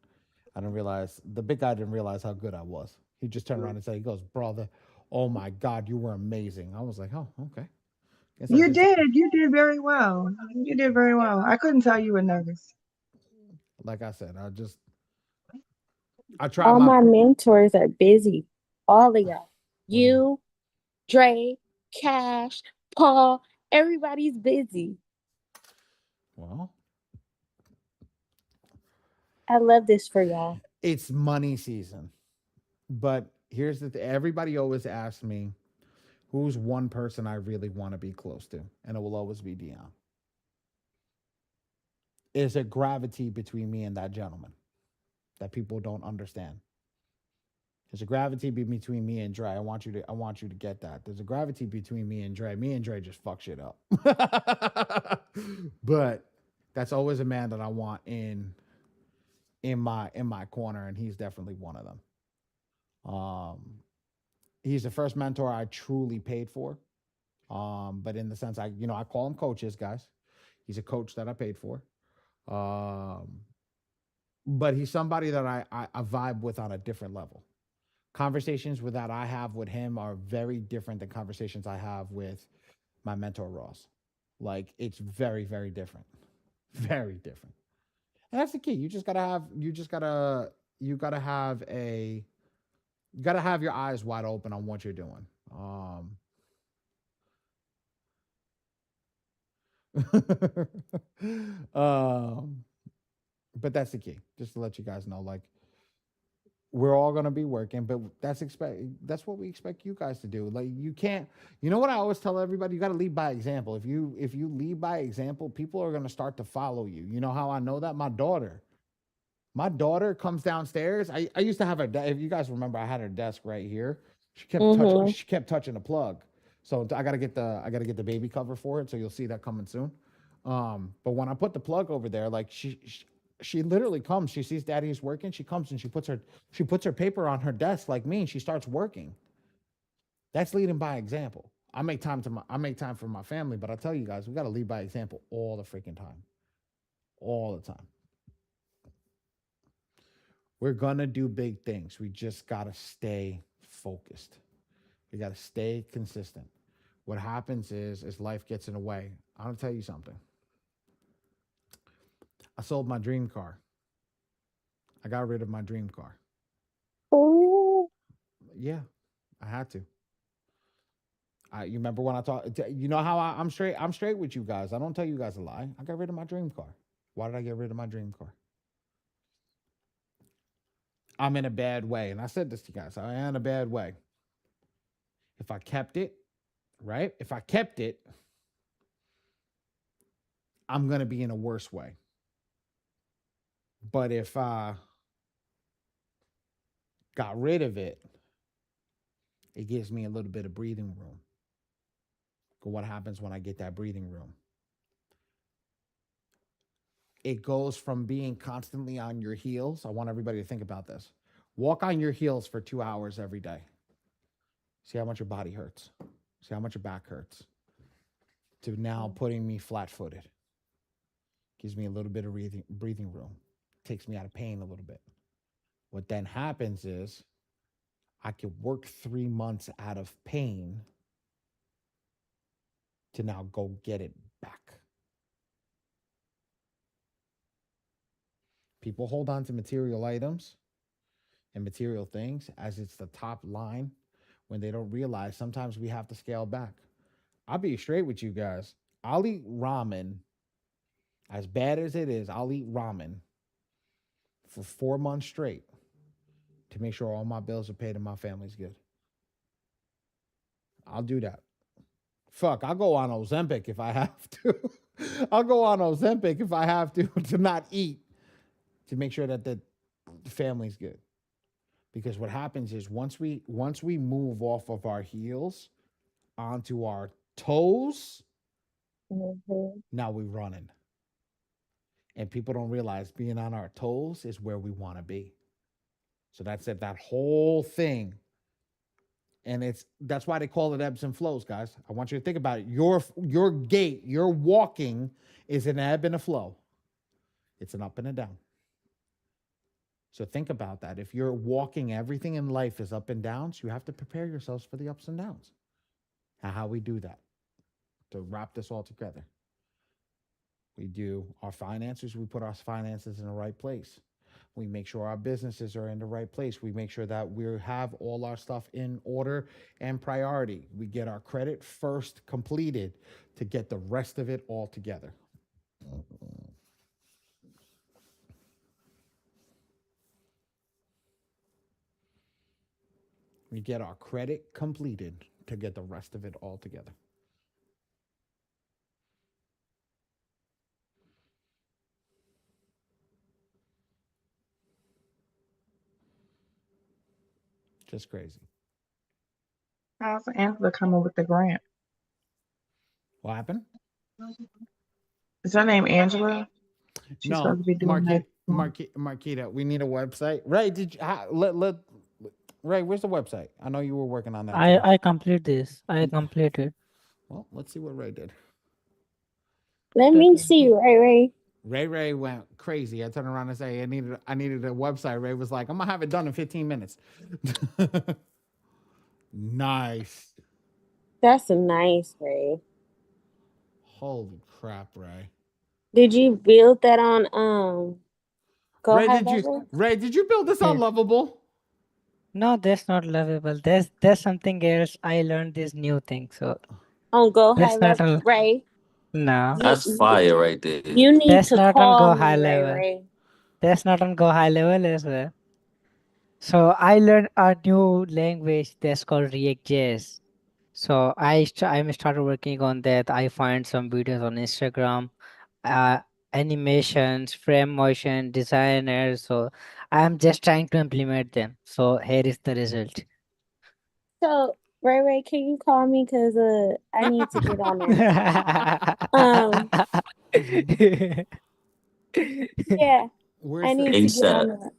The big guy didn't realize how good I was. He just turned around and said, he goes, brother, oh my God, you were amazing. I was like, oh, okay. Guess I You did did. You did very well. You did very well. I couldn't tell you were nervous. like I said, I tried All my my mentors are busy. All of y'all. do you- You, Dre, Cash, Paul, everybody's busy. well, I love this for y'all. it's money season. But here's the thing. Everybody always asks me, who's one person I really want to be close to? And it will always be Dion. There's a gravity between me and that gentleman that people don't understand. There's a gravity between me and Dre. I want you to get that. There's a gravity between me and Dre. Me and Dre just fuck shit up. But that's always a man that I want in my corner, and he's definitely one of them. He's the first mentor I truly paid for. But in the sense I call him coaches, guys. He's a coach that I paid for. But he's somebody that I vibe with on a different level. Conversations that I have with him are very different than conversations I have with my mentor Ross. Like it's very, very different. Very different. And that's the key. You gotta have your eyes wide open on what you're doing. But that's the key. Just to let you guys know, like we're all gonna be working, but that's what we expect you guys to do. Like you can't, you know what I always tell everybody, you gotta lead by example. If you lead by example, people are gonna start to follow you. You know how I know that? My daughter comes downstairs. I used to have her if you guys remember, I had her desk right here. She kept touching the plug. So I gotta get the baby cover for it. So you'll see that coming soon. But when I put the plug over there, like She literally comes. She sees daddy's working. She comes and she puts her paper on her desk like me, and she starts working. That's leading by example. I make time for my family, but I tell you guys, we got to lead by example all the freaking time, all the time. We're gonna do big things. We just gotta stay focused. We gotta stay consistent. What happens is, as life gets in the way, I'm gonna tell you something. I sold my dream car. I got rid of my dream car. Ooh. Yeah, I had to. You remember when I talked? You know how I'm straight. I'm straight with you guys. I don't tell you guys a lie. I got rid of my dream car. Why did I get rid of my dream car? I'm in a bad way, and I said this to you guys. I am in a bad way. If I kept it, right? If I kept it, I'm gonna be in a worse way. But if I got rid of it, it gives me a little bit of breathing room. But what happens when I get that breathing room? It goes from being constantly on your heels. I want everybody to think about this. Walk on your heels for 2 hours every day. See how much your body hurts. See how much your back hurts. To now putting me flat footed. Gives me a little bit of breathing room. Takes me out of pain a little bit. What then happens is I could work 3 months out of pain to now go get it back. People hold on to material items and material things as it's the top line when they don't realize sometimes we have to scale back. I'll be straight with you guys. I'll eat ramen, as bad as it is, I'll eat ramen for 4 months straight to make sure all my bills are paid and my family's good. I'll do that. Fuck, I'll go on Ozempic if I have to. I'll go on Ozempic if I have to not eat to make sure that the family's good. Because what happens is once we move off of our heels onto our toes, now we're running. And people don't realize being on our toes is where we want to be. So that's it, that whole thing. And that's why they call it ebbs and flows, guys. I want you to think about it. Your gait, your walking is an ebb and a flow. It's an up and a down. So think about that. If you're walking, everything in life is up and downs, you have to prepare yourselves for the ups and downs. Now, how we do that? To wrap this all together. We do our finances. We put our finances in the right place. We make sure our businesses are in the right place. We make sure that we have all our stuff in order and priority. We get our credit first completed to get the rest of it all together. We get our credit completed to get the rest of it all together. Just crazy. How's Angela coming with the grant? What happened? Is her name Angela? She's No, supposed to be doing that. Marquita, we need a website. Ray, Ray, where's the website? I know you were working on that. too. I complete this. I completed. Well, let's see what Ray did. Let me see, Ray. Ray went crazy. I turned around and say, I needed a website. Ray was like, I'm gonna have it done in 15 minutes. Nice. That's nice, Ray. Holy crap, Ray. Did you build that on Go Ray, High did Level? you build this on Yeah. Lovable? No, that's not lovable. There's something else. I learned this new thing. So On Go High that's not Level, on. Ray. No, That's fire right there. You need that's to not on call Go me, High Ray. Level. Ray. That's not on Go High Level as well. So I learned a new language that's called React.js. So I started working on that. I find some videos on Instagram, animations, frame motion, designers. So I'm just trying to implement them. So here is the result. So, Ray, can you call me? Cause I need to get on there. Yeah. Where's I the, need to get ASAP. on that.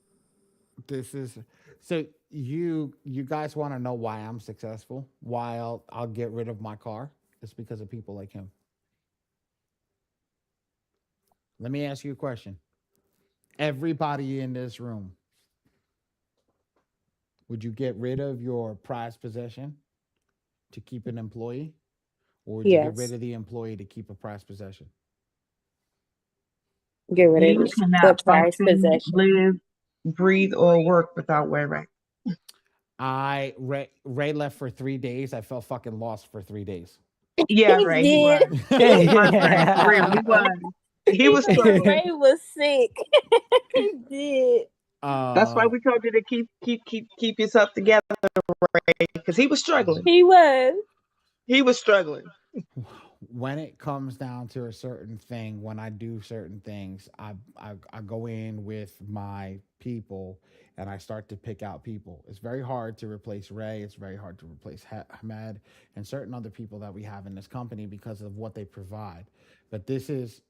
this is so you guys want to know why I'm successful? Why I'll get rid of my car? It's because of people like him. Let me ask you a question. Everybody in this room, would you get rid of your prized possession to keep an employee? Or would you get rid Yes. of the employee to keep a prized possession? Get rid You of the cannot prized function, possession. live, breathe, or work without Ray Ray. Ray left for 3 days. I felt fucking lost for 3 days. Yeah, He Ray, he did. was. He was, Ray. For real, he was. He He was said struggling. Ray was sick. He did. That's why we told you to keep yourself together, Ray, because he was struggling. He was. He was struggling. When it comes down to a certain thing, when I do certain things, I go in with my people and I start to pick out people. It's very hard to replace Ray. It's very hard to replace Ahmed and certain other people that we have in this company because of what they provide. But this is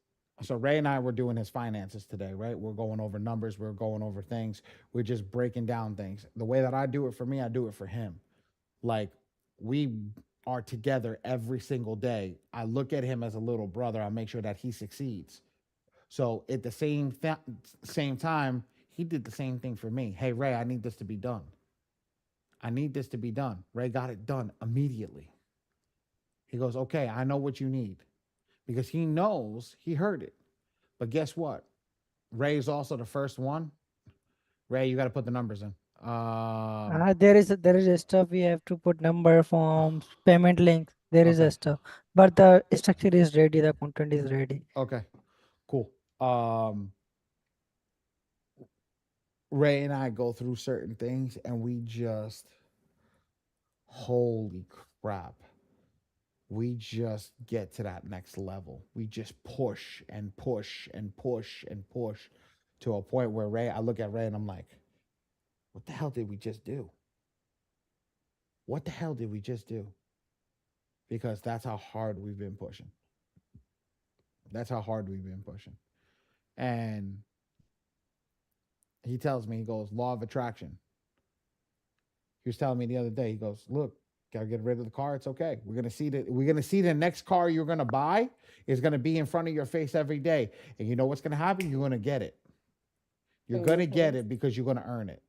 so Ray and I were doing his finances today, right? We're going over numbers, we're going over things, we're just breaking down things. The way that I do it for me, I do it for him. Like we are together every single day. I look at him as a little brother. I make sure that he succeeds. So at the same time, he did the same thing for me. Hey Ray, I need this to be done. I need this to be done. Ray got it done immediately. He goes, okay, I know what you need, because he knows he heard it. But guess what? Ray is also the first one. Ray, you got to put the numbers in. There is a stuff we have to put number forms, payment links. There is Okay. a stuff, but the structure is ready. The content is ready. Okay, cool. Ray and I go through certain things and we just, holy crap, we just get to that next level. We just push and push and push and push to a point where I look at Ray and I'm like, what the hell did we just do? What the hell did we just do? Because that's how hard we've been pushing. That's how hard we've been pushing. And he tells me, he goes, law of attraction. He was telling me the other day, he goes, look, gotta get rid of the car. It's okay. We're gonna see the next car you're gonna buy is gonna be in front of your face every day. And you know what's gonna happen? You're gonna get it. You're gonna get it because you're gonna earn it.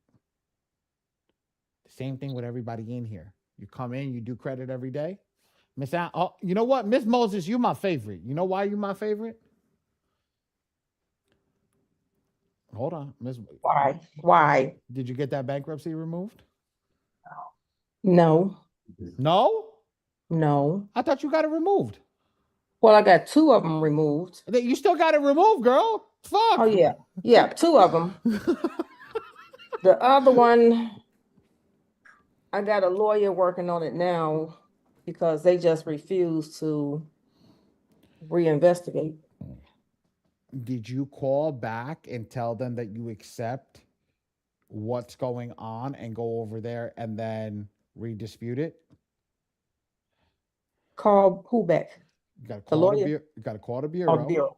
The same thing with everybody in here. You come in, you do credit every day. Miss Al, oh, you know what? Miss Moses, you're my favorite. You know why you're my favorite? Hold on, Miss. Why? Why? Did you get that bankruptcy removed? No, No? no. I thought you got it removed. Well, I got 2 of them removed. You still got it removed, girl. Fuck. Oh, yeah. Yeah, 2 of them. The other one, I got a lawyer working on it now because they just refuse to reinvestigate. Did you call back and tell them that you accept what's going on and go over there and then redispute it? Call who back? You got to The call lawyer? you got to call the Oh, bureau. the bureau.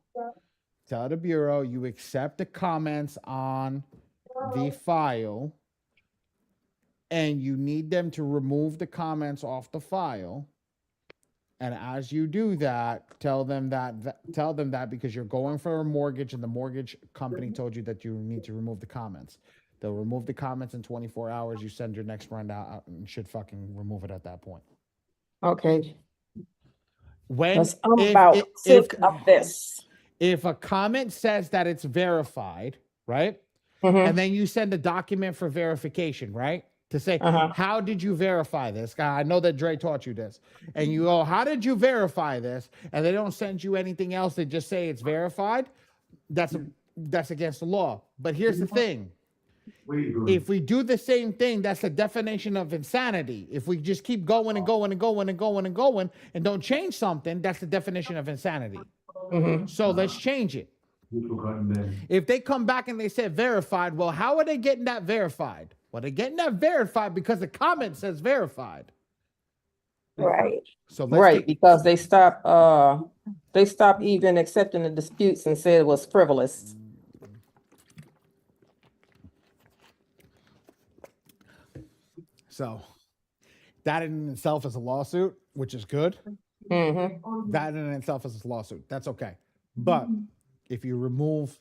Tell the bureau you accept the comments on the file, and you need them to remove the comments off the file. And as you do that, tell them that because you're going for a mortgage and the mortgage company told you that you need to remove the comments. They'll remove the comments in 24 hours. You send your next round out and should fucking remove it at that point. Okay. When 'Cause I'm about sick of this. If a comment says that it's verified, right? Mhm. And then you send a document for verification, right? To say, how did you verify this? I know that Dre taught you this. And you go, how did you verify this? And they don't send you anything else. They just say it's verified. That's against the law. But here's the thing. If we do the same thing, that's the definition of insanity. If we just keep going and going and going and going and going and don't change something, that's the definition of insanity. So let's change it. If they come back and they say verified, well, how are they getting that verified? Well, they're getting that verified because the comment says verified. Right. So because they stopped even accepting the disputes and said it was frivolous. So that in itself is a lawsuit, which is good. Mm-hmm. That in itself is a lawsuit. That's okay. But if you remove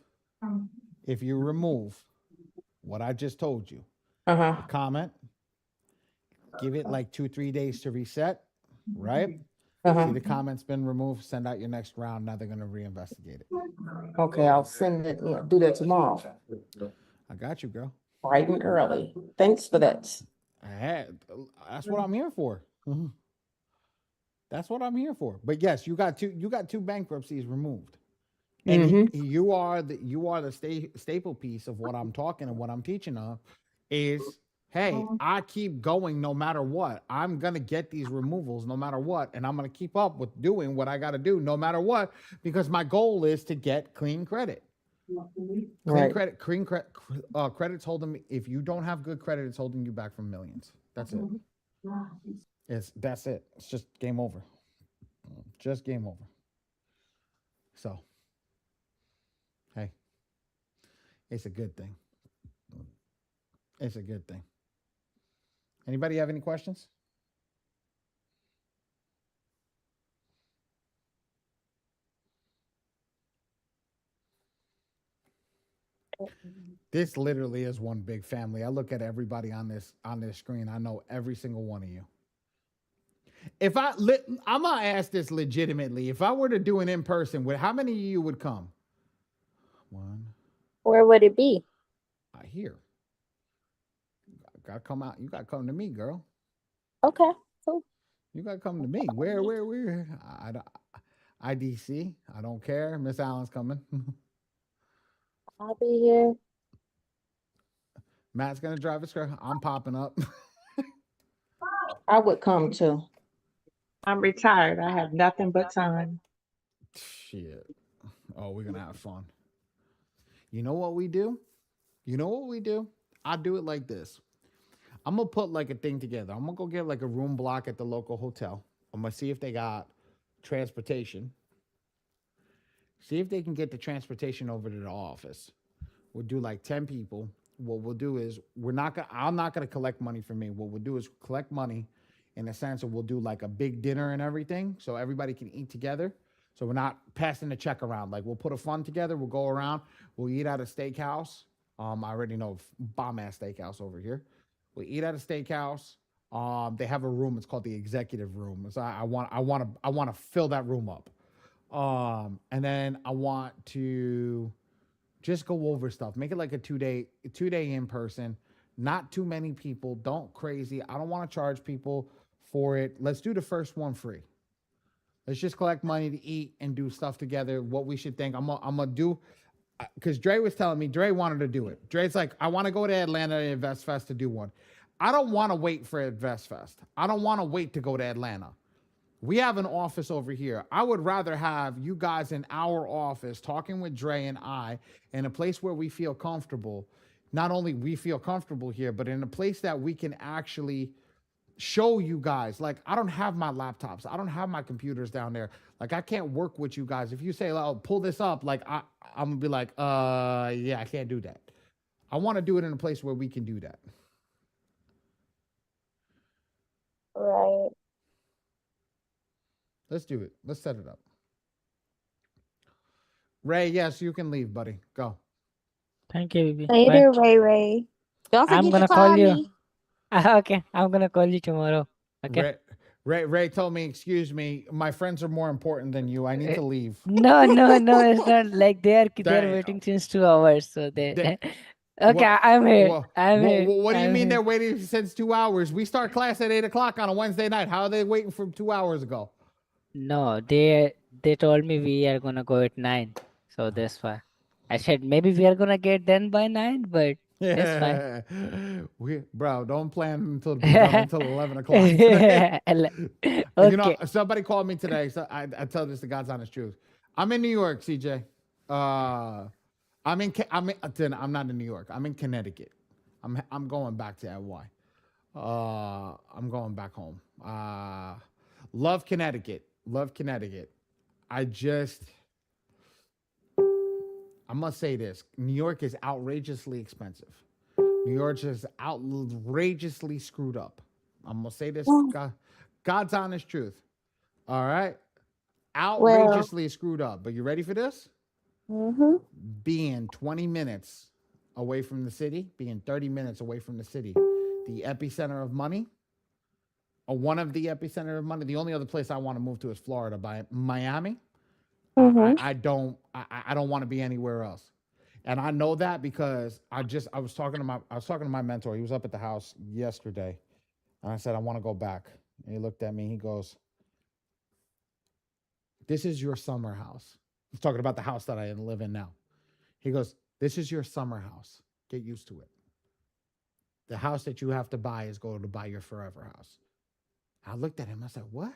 what I just told you, Uh-huh. the comment, give it like 2-3 days to reset, right? Uh-huh. See the comment's been removed, send out your next round. Now they're gonna reinvestigate it. Okay, I'll send it, do that tomorrow, I got you, girl. bright and early. Thanks for that. That's what I'm here for. That's what I'm here for. But yes, you got two bankruptcies removed. And you are the staple piece of what I'm talking and what I'm teaching of is, hey, I keep going no matter what. I'm going to get these removals no matter what. And I'm going to keep up with doing what I got to do no matter what, because my goal is to get clean credit. Credit's holding me. If you don't have good credit, it's holding you back from millions. That's it. That's it. It's just game over. Just game over. So, hey, it's a good thing. It's a good thing. Anybody have any questions? This literally is one big family. I look at everybody on this screen. I know every single one of you. I'm gonna ask this legitimately. If I were to do an in person, how many of you would come? One. Where would it be? Here. Gotta come out. You gotta come to me, girl. Okay, cool. You gotta come to me. Where? IDC. I don't care. Miss Allen's coming. I'll be here. Matt's gonna drive his car. I'm popping up. I would come too. I'm retired. I have nothing but time. Shit. Oh, we're gonna have fun. You know what we do? I do it like this. I'm gonna put like a thing together. I'm gonna go get like a room block at the local hotel. I'm gonna see if they got transportation. See if they can get the transportation over to the office. We'll do like 10 people. What we'll do is I'm not gonna collect money from me. What we'll do is collect money in the sense of we'll do like a big dinner and everything so everybody can eat together. So we're not passing the check around. Like we'll put a fund together, we'll go around, we'll eat at a steakhouse. I already know bomb ass steakhouse over here. We eat at a steakhouse. They have a room. It's called the executive room. So I want to fill that room up. And then I want to just go over stuff. Make it like a two-day in person. Not too many people. Don't crazy. I don't want to charge people for it. Let's do the first one free. Let's just collect money to eat and do stuff together. What we should think. I'm gonna do, because Dre was telling me, Dre wanted to do it. Dre's like, I want to go to Atlanta Invest Fest to do one. I don't want to wait for Invest Fest. I don't want to wait to go to Atlanta. We have an office over here. I would rather have you guys in our office talking with Dre and I in a place where we feel comfortable. Not only we feel comfortable here, but in a place that we can actually show you guys. Like, I don't have my laptops. I don't have my computers down there. Like, I can't work with you guys. If you say, oh, pull this up, like, I'm gonna be like, yeah, I can't do that. I want to do it in a place where we can do that. Right. Let's do it. Let's set it up. Ray, yes, you can leave, buddy. Go. Thank you, baby. Later, Bye. Ray Ray. Don't I'm forget gonna to call call you. me. Okay, I'm gonna call you tomorrow. Okay. Ray told me, excuse me, my friends are more important than you. I need to leave. No, it's not like they're waiting since 2 hours. So they okay, I'm here. I'm here. What do you I'm mean here. they're waiting since 2 hours? We start class at 8 o'clock on a Wednesday night. How are they waiting from 2 hours ago? No, they told me we are gonna go at 9. So that's why. I said maybe we are gonna get done by 9, but it's fine. Bro, don't plan to be done until 11 o'clock today. Okay. You know, somebody called me today. So I tell this the God's honest truth. I'm in New York, CJ. I'm not in New York. I'm in Connecticut. I'm going back to NY. I'm going back home. Love Connecticut. I must say this. New York is outrageously expensive. New York's just outrageously screwed up. I'm gonna say this, Well, God's honest truth. All right, well, outrageously screwed up. But you ready for this? mm-hmm. Being 20 minutes away from the city, being 30 minutes away from the city, the epicenter of money, or one of the epicenter of money. The only other place I want to move to is Florida, by Miami. Mm-hmm. I don't want to be anywhere else. And I know that because I was talking to my mentor. He was up at the house yesterday, and I said I want to go back. And he looked at me. He goes, "This is your summer house." He's talking about the house that I live in now. He goes, "This is your summer house. Get used to it. The house that you have to buy is going to buy your forever house." I looked at him. I said, "What?"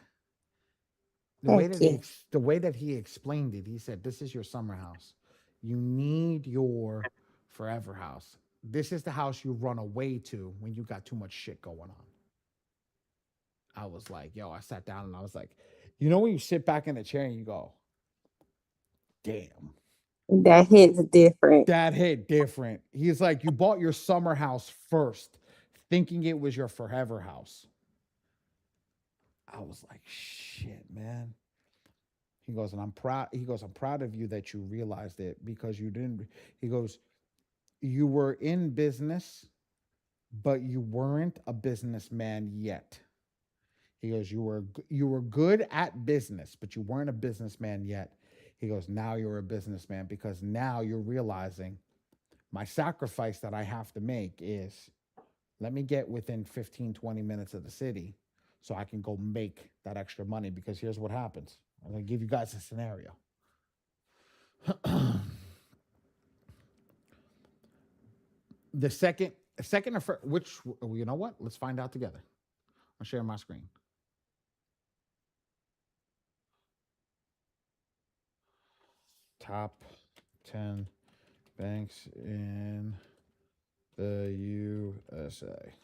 Thank you. The way that he explained it, he said, "This is your summer house. You need your forever house. This is the house you run away to when you got too much shit going on." I was like, yo, I sat down and I was like, you know when you sit back in the chair and you go, damn, That hits different. that hit different. He's like, you bought your summer house first, thinking it was your forever house. I was like, shit, man. He goes, and I'm proud. He goes, I'm proud of you that you realized it because you didn't. He goes, you were in business, but you weren't a businessman yet. He goes, you were good at business, but you weren't a businessman yet. He goes, now you're a businessman because now you're realizing my sacrifice that I have to make is let me get within 15, 20 minutes of the city so I can go make that extra money because here's what happens. I'm going to give you guys a scenario. the second or first, which, you know what? Let's find out together. I'll share my screen. Top 10 banks in the USA.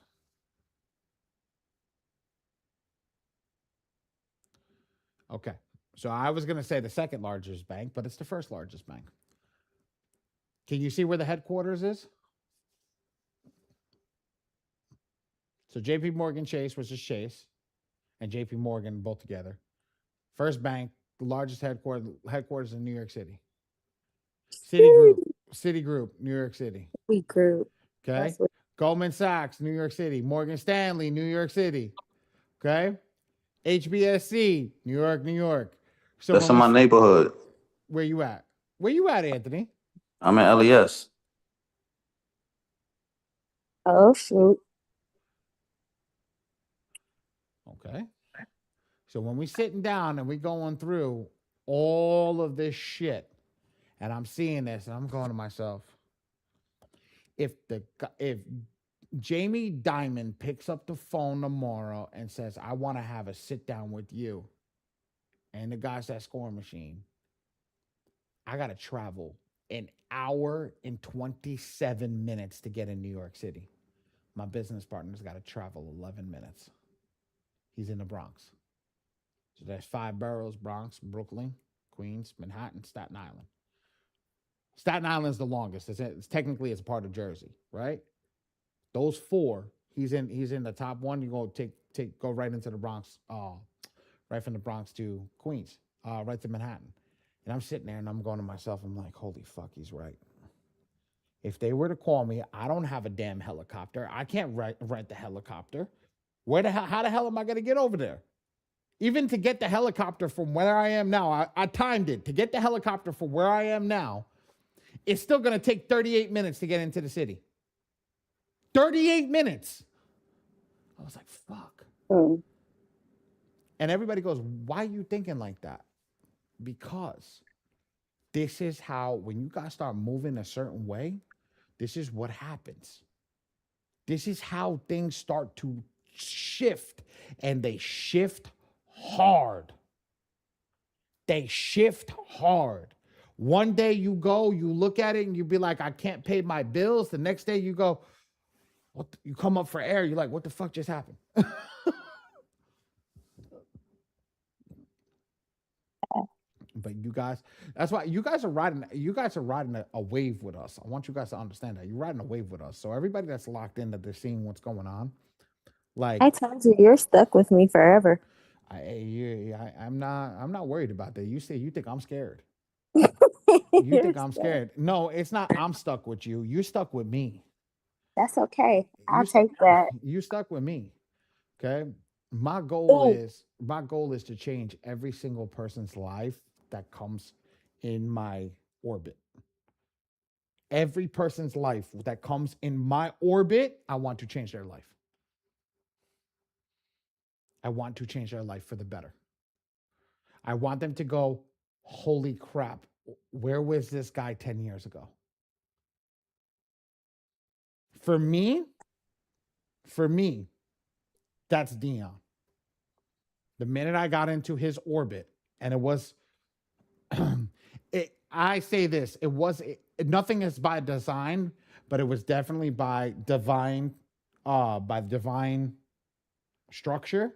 Okay. So I was going to say the second largest bank, but it's the first largest bank. Can you see where the headquarters is? So JP Morgan Chase was just Chase and JP Morgan both together. First bank, the largest headquarters in New York City. Citigroup, New York City. We grew. Okay. Goldman Sachs, New York City. Morgan Stanley, New York City. Okay. HBSC, New York, New York. So That's in my neighborhood. Where you at? Where you at, Anthony? I'm at LES. Oh shoot. Okay. So when we sitting down and we going through all of this shit, and I'm seeing this, and I'm going to myself, if Jamie Dimon picks up the phone tomorrow and says, I want to have a sit down with you, and the guy's that scoring machine, I got to travel an hour and 27 minutes to get in New York City. My business partner's got to travel 11 minutes. He's in the Bronx. So there's 5 boroughs: Bronx, Brooklyn, Queens, Manhattan, Staten Island. Staten Island's the longest. It's technically it's a part of Jersey, right? Those 4, he's in the top one. You go right into the Bronx, right from the Bronx to Queens, right to Manhattan. And I'm sitting there and I'm going to myself, I'm like, holy fuck, he's right. If they were to call me, I don't have a damn helicopter. I can't rent the helicopter. How the hell am I going to get over there? Even to get the helicopter from where I am now, I timed it. To get the helicopter from where I am now, it's still going to take 38 minutes to get into the city. 38 minutes. I was like, fuck. Mm. And everybody goes, why are you thinking like that? Because this is how, when you guys start moving a certain way, this is what happens. This is how things start to shift, and they shift hard. They shift hard. One day you go, you look at it and you be like, I can't pay my bills. The next day you go, you come up for air. You're like, what the fuck just happened? But you guys, that's why you guys are riding. You guys are riding a wave with us. I want you guys to understand that you're riding a wave with us. So everybody that's locked in, that they're seeing what's going on. Like I told you, you're stuck with me forever. I'm not worried about that. You say you think I'm scared. You You're think I'm stuck. scared. No, it's not. I'm stuck with you. You're stuck with me. That's okay. You I'll take that. you stuck with me. Okay. Ooh. My goal is to change every single person's life that comes in my orbit. Every person's life that comes in my orbit, I want to change their life. I want to change their life for the better. I want them to go, holy crap, where was this guy 10 years ago? For me, that's Dion. The minute I got into his orbit, and it was, I say this, nothing is by design, but it was definitely by divine structure,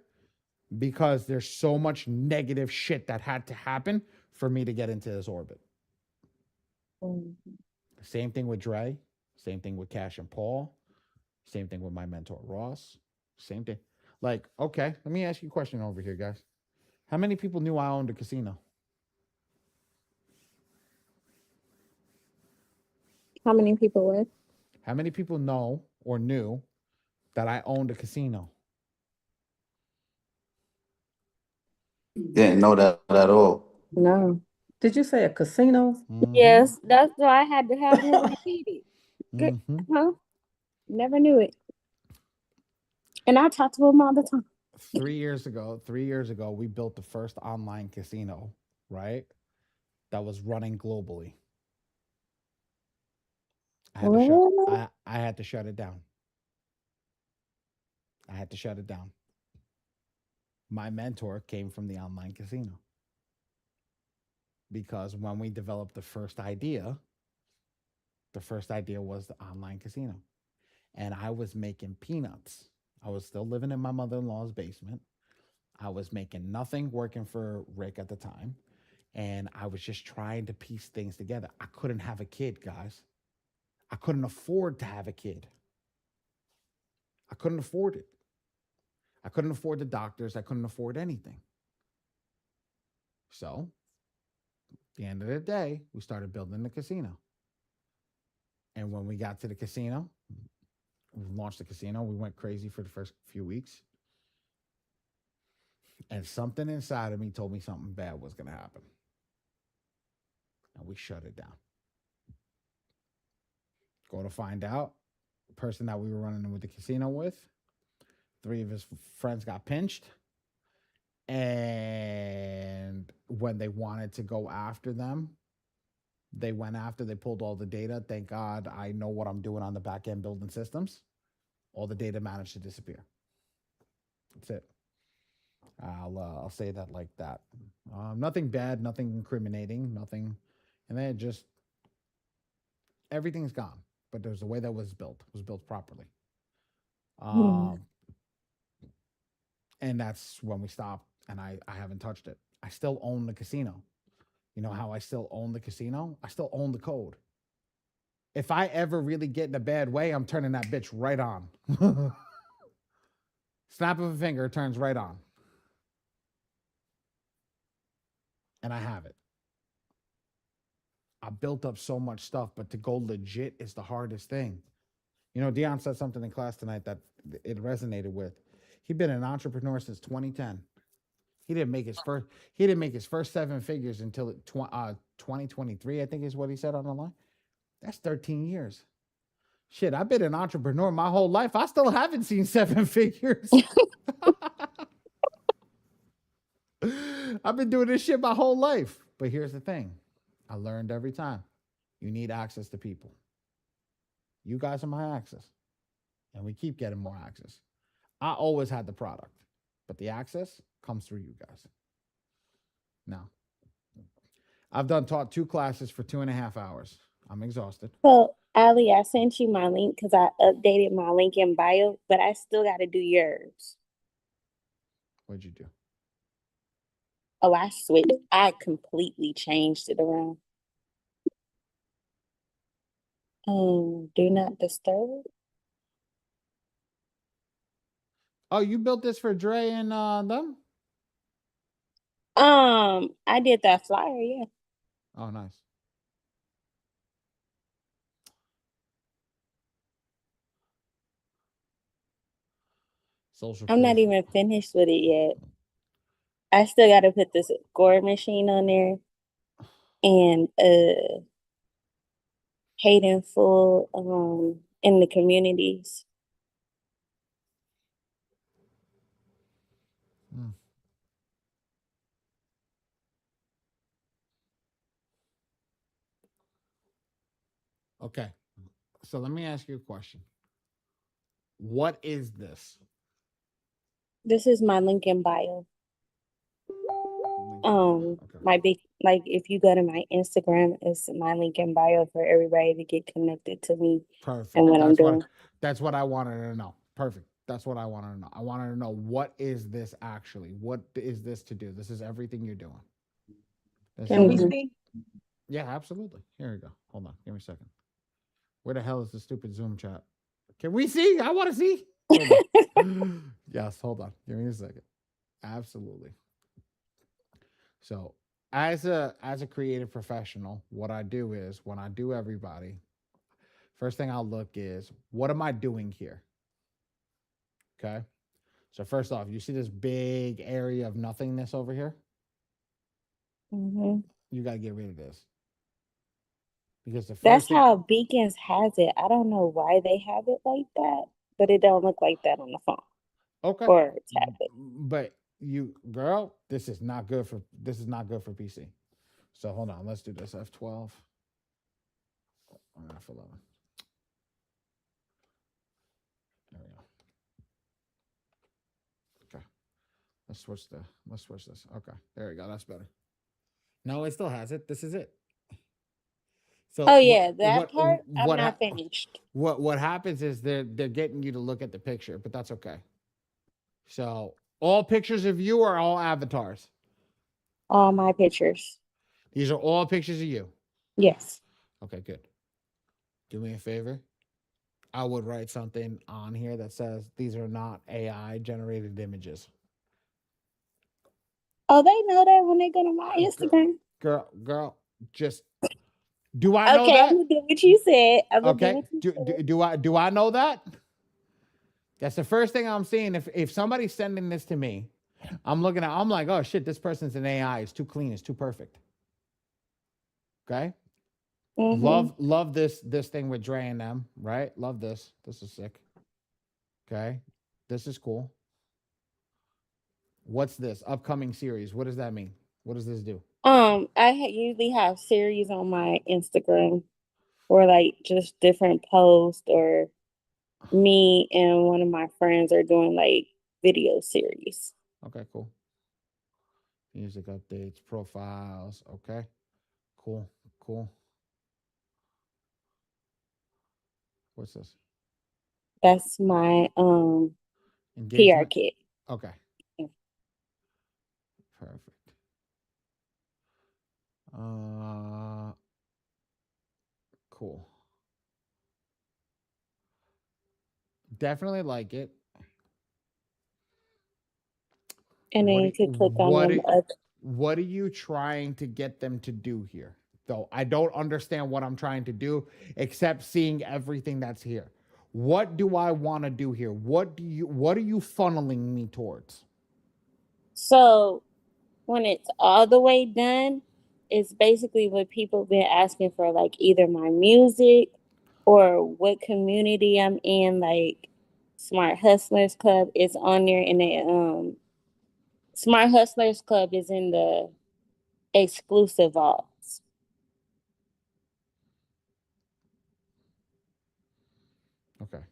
because there's so much negative shit that had to happen for me to get into this orbit. Same thing with Dre, same thing with Cash and Paul, same thing with my mentor Ross, same thing. Like, okay, let me ask you a question over here, guys. How many people knew I owned a casino? How many people with? How many people know or knew that I owned a casino? Didn't know that at all. No. Did you say a casino? Yes, that's why I had to have him repeat it. Good. Huh? Never knew it. And I talk to him all the time. 3 years ago, we built the first online casino, right? That was running globally. I had to shut it down. I had to shut it down. My mentor came from the online casino. Because when we developed the first idea was the online casino. And I was making peanuts. I was still living in my mother-in-law's basement. I was making nothing, working for Rick at the time. And I was just trying to piece things together. I couldn't have a kid, guys. I couldn't afford to have a kid. I couldn't afford it. I couldn't afford the doctors. I couldn't afford anything. So, at the end of the day, we started building the casino. And when we got to the casino, we launched the casino. We went crazy for the first few weeks. And something inside of me told me something bad was going to happen. And we shut it down. Go to find out, the person that we were running with the casino with, 3 of his friends got pinched. And when they wanted to go after them, they pulled all the data. Thank God I know what I'm doing on the back end building systems. All the data managed to disappear. That's it. I'll say that like that. Nothing bad, nothing incriminating, nothing. And then everything's gone. But there's a way that was built. It was built properly. And that's when we stopped, and I haven't touched it. I still own the casino. You know how I still own the casino? I still own the code. If I ever really get in a bad way, I'm turning that bitch right on. Snap of a finger, it turns right on. And I have it. I built up so much stuff, but to go legit is the hardest thing. You know, Dion said something in class tonight that it resonated with. He'd been an entrepreneur since 2010. He didn't make his first 7 figures until 2023, I think is what he said on the line. That's 13 years. Shit, I've been an entrepreneur my whole life. I still haven't seen 7 figures. I've been doing this shit my whole life. But here's the thing. I learned every time. You need access to people. You guys are my access. And we keep getting more access. I always had the product. But the access comes through you guys. Now, I've taught 2 classes for 2.5 hours. I'm exhausted. So, Ali, I sent you my link because I updated my link in bio, but I still got to do yours. What'd you do? Oh, I switched. I completely changed it around. Do not disturb. Oh, you built this for Dre and them? I did that flyer, yeah. Oh, nice. Social I'm not proof. even finished with it yet. I still got to put this score machine on there and paid in full in the communities. Okay. So let me ask you a question. What is this? This is my link in bio. Okay. My big, like, if you go to my Instagram, it's my link in bio for everybody to get connected to me Perfect. and what I'm doing. That's what I wanted to know. Perfect. That's what I wanted to know. I wanted to know, what is this actually? What is this to do? This is everything you're doing. Can we see? Yeah, absolutely. Here we go. Hold on. Give me a second. Where the hell is the stupid Zoom chat? Can we see? I want to see. Hold on. Yes, hold on. Give me a second. Absolutely. So, as a creative professional, what I do is, when I do everybody, first thing I'll look is, what am I doing here? Okay. So first off, you see this big area of nothingness over here? Mm-hmm. You got to get rid of this. Because the That's first thing, how Beacons has it. I don't know why they have it like that, but it don't look like that on the phone okay, or tablet. but you, girl, this is not good for PC. So hold on, let's do this. F12. F11. There we go. Okay. Let's switch this. Okay. There we go. That's better. No, it still has it. This is it. So Oh yeah, that part I'm not what finished. what happens is they're getting you to look at the picture, but that's okay. So all pictures of you are all avatars. All my pictures. These are all pictures of you. Yes. Okay, good. Do me a favor. I would write something on here that says these are not AI generated images. Oh, they know that when they go to my Instagram. Girl, just do I know Okay, that? I'm gonna do what you said. I'm gonna do Okay. what you said. Do I know that? That's the first thing I'm seeing. If somebody's sending this to me, I'm like, oh shit, this person's an AI. It's too clean. It's too perfect. Okay. Mm-hmm. Love this thing with Dre and them, right? Love this. This is sick. Okay. This is cool. What's this? Upcoming series. What does that mean? What does this do? Usually have series on my Instagram or like just different posts, or me and one of my friends are doing like video series. Okay, cool. Music updates, profiles. Okay. Cool. What's this? That's my PR Engagement. kit. Okay. Yeah. Perfect. Cool. Definitely like it. And then you could click on them. What are you trying to get them to do here? Though I don't understand what I'm trying to do, except seeing everything that's here. What do I want to do here? What are you funneling me towards? So when it's all the way done, it's basically what people been asking for, like either my music or what community I'm in, like Smart Hustlers Club is on there, and the Smart Hustlers Club is in the exclusive vaults. Okay.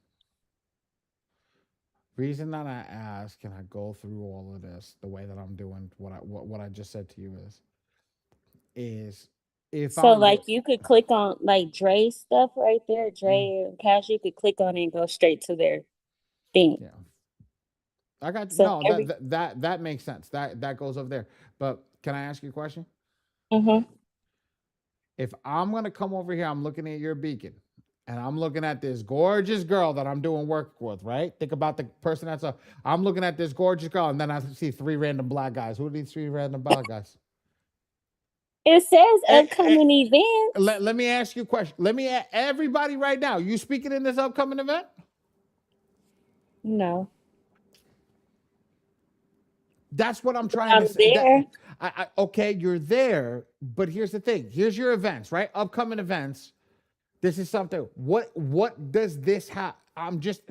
Reason that I ask, can I go through all of this the way that I'm doing what I just said to you is if So I'm like you could click on like Dre's stuff right there, Dre and Cash, you could click on it and go straight to their thing. yeah. I got So no that makes sense. That goes over there. But Can I ask you a question? Mm-hmm. If I'm gonna come over here, I'm looking at your beacon, and I'm looking at this gorgeous girl that I'm doing work with, right? Think about the person that's up. I'm looking at this gorgeous girl, and then I see 3 random black guys. Who are these 3 random black guys? It says Hey, upcoming events. let me ask you a question. Let me ask everybody right now. You speaking in this upcoming event? No. That's what I'm trying I'm to say. there. Okay, you're there, but here's the thing. Here's your events, right? Upcoming events. This is something. What does this have? I'm just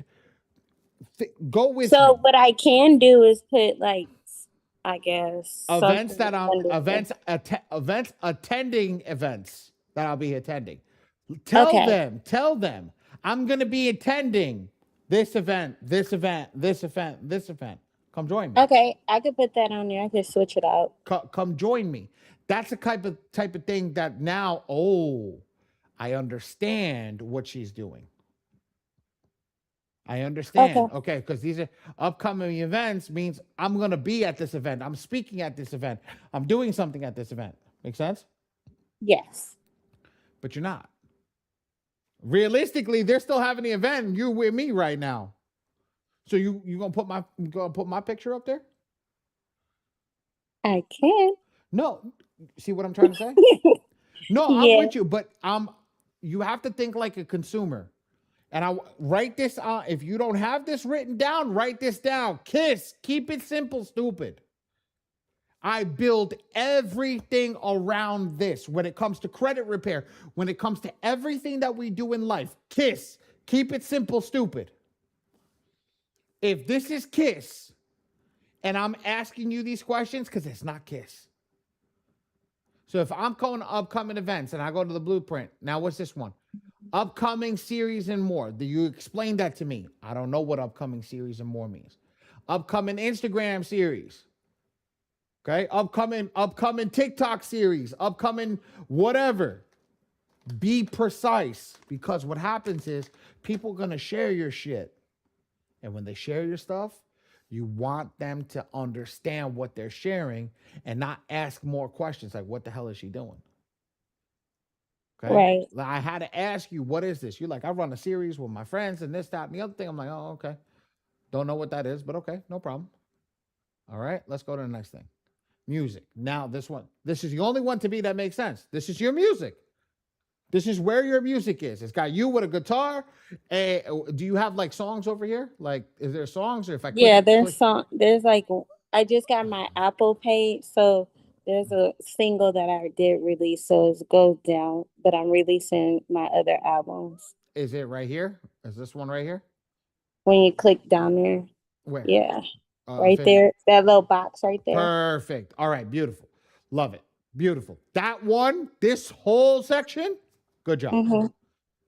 go with So me. what I can do is put like, I guess Events something that I'm under. events attending events that I'll be attending. Okay. Tell them I'm gonna be attending this event, this event, this event, this event. Come join me. Okay, I could put that on there. I could switch it out. Come join me. That's the type of thing that now, oh, I understand what she's doing. I understand. Okay. Okay, because these are upcoming events means I'm gonna be at this event. I'm speaking at this event. I'm doing something at this event. Make sense? Yes. But you're not. Realistically, they're still having the event, and you're with me right now. So you gonna put my picture up there? I can. No. See what I'm trying to say? No, I'm Yeah. with you, but you have to think like a consumer. And I write this on. If you don't have this written down, write this down. KISS, keep it simple, stupid. I build everything around this when it comes to credit repair, when it comes to everything that we do in life. KISS, keep it simple, stupid. If this is KISS, and I'm asking you these questions, because it's not KISS. So if I'm going to upcoming events and I go to the blueprint, now what's this one? Upcoming series and more. Do you explain that to me? I don't know what upcoming series and more means. Upcoming Instagram series. Okay, upcoming TikTok series, upcoming whatever. Be precise, because what happens is people are gonna share your shit. And when they share your stuff, you want them to understand what they're sharing and not ask more questions like, what the hell is she doing? Okay. Right. I had to ask you, what is this? You're like, I run a series with my friends and this, that, and the other thing. I'm like, oh, okay. Don't know what that is, but okay, no problem. All right, let's go to the next thing. Music. Now, this is the only one to me that makes sense. This is your music. This is where your music is. It's got you with a guitar. Do you have like songs over here? Like, is there songs, or if I click? Yeah, there's like, I just got my Apple page, so there's a single that I did release, so it goes down, but I'm releasing my other albums. Is it right here? Is this one right here? When you click down there. Where? Yeah. Right there. That little box right there. Perfect. All right, beautiful. Love it. Beautiful. That one, this whole section, good job. Mm-hmm.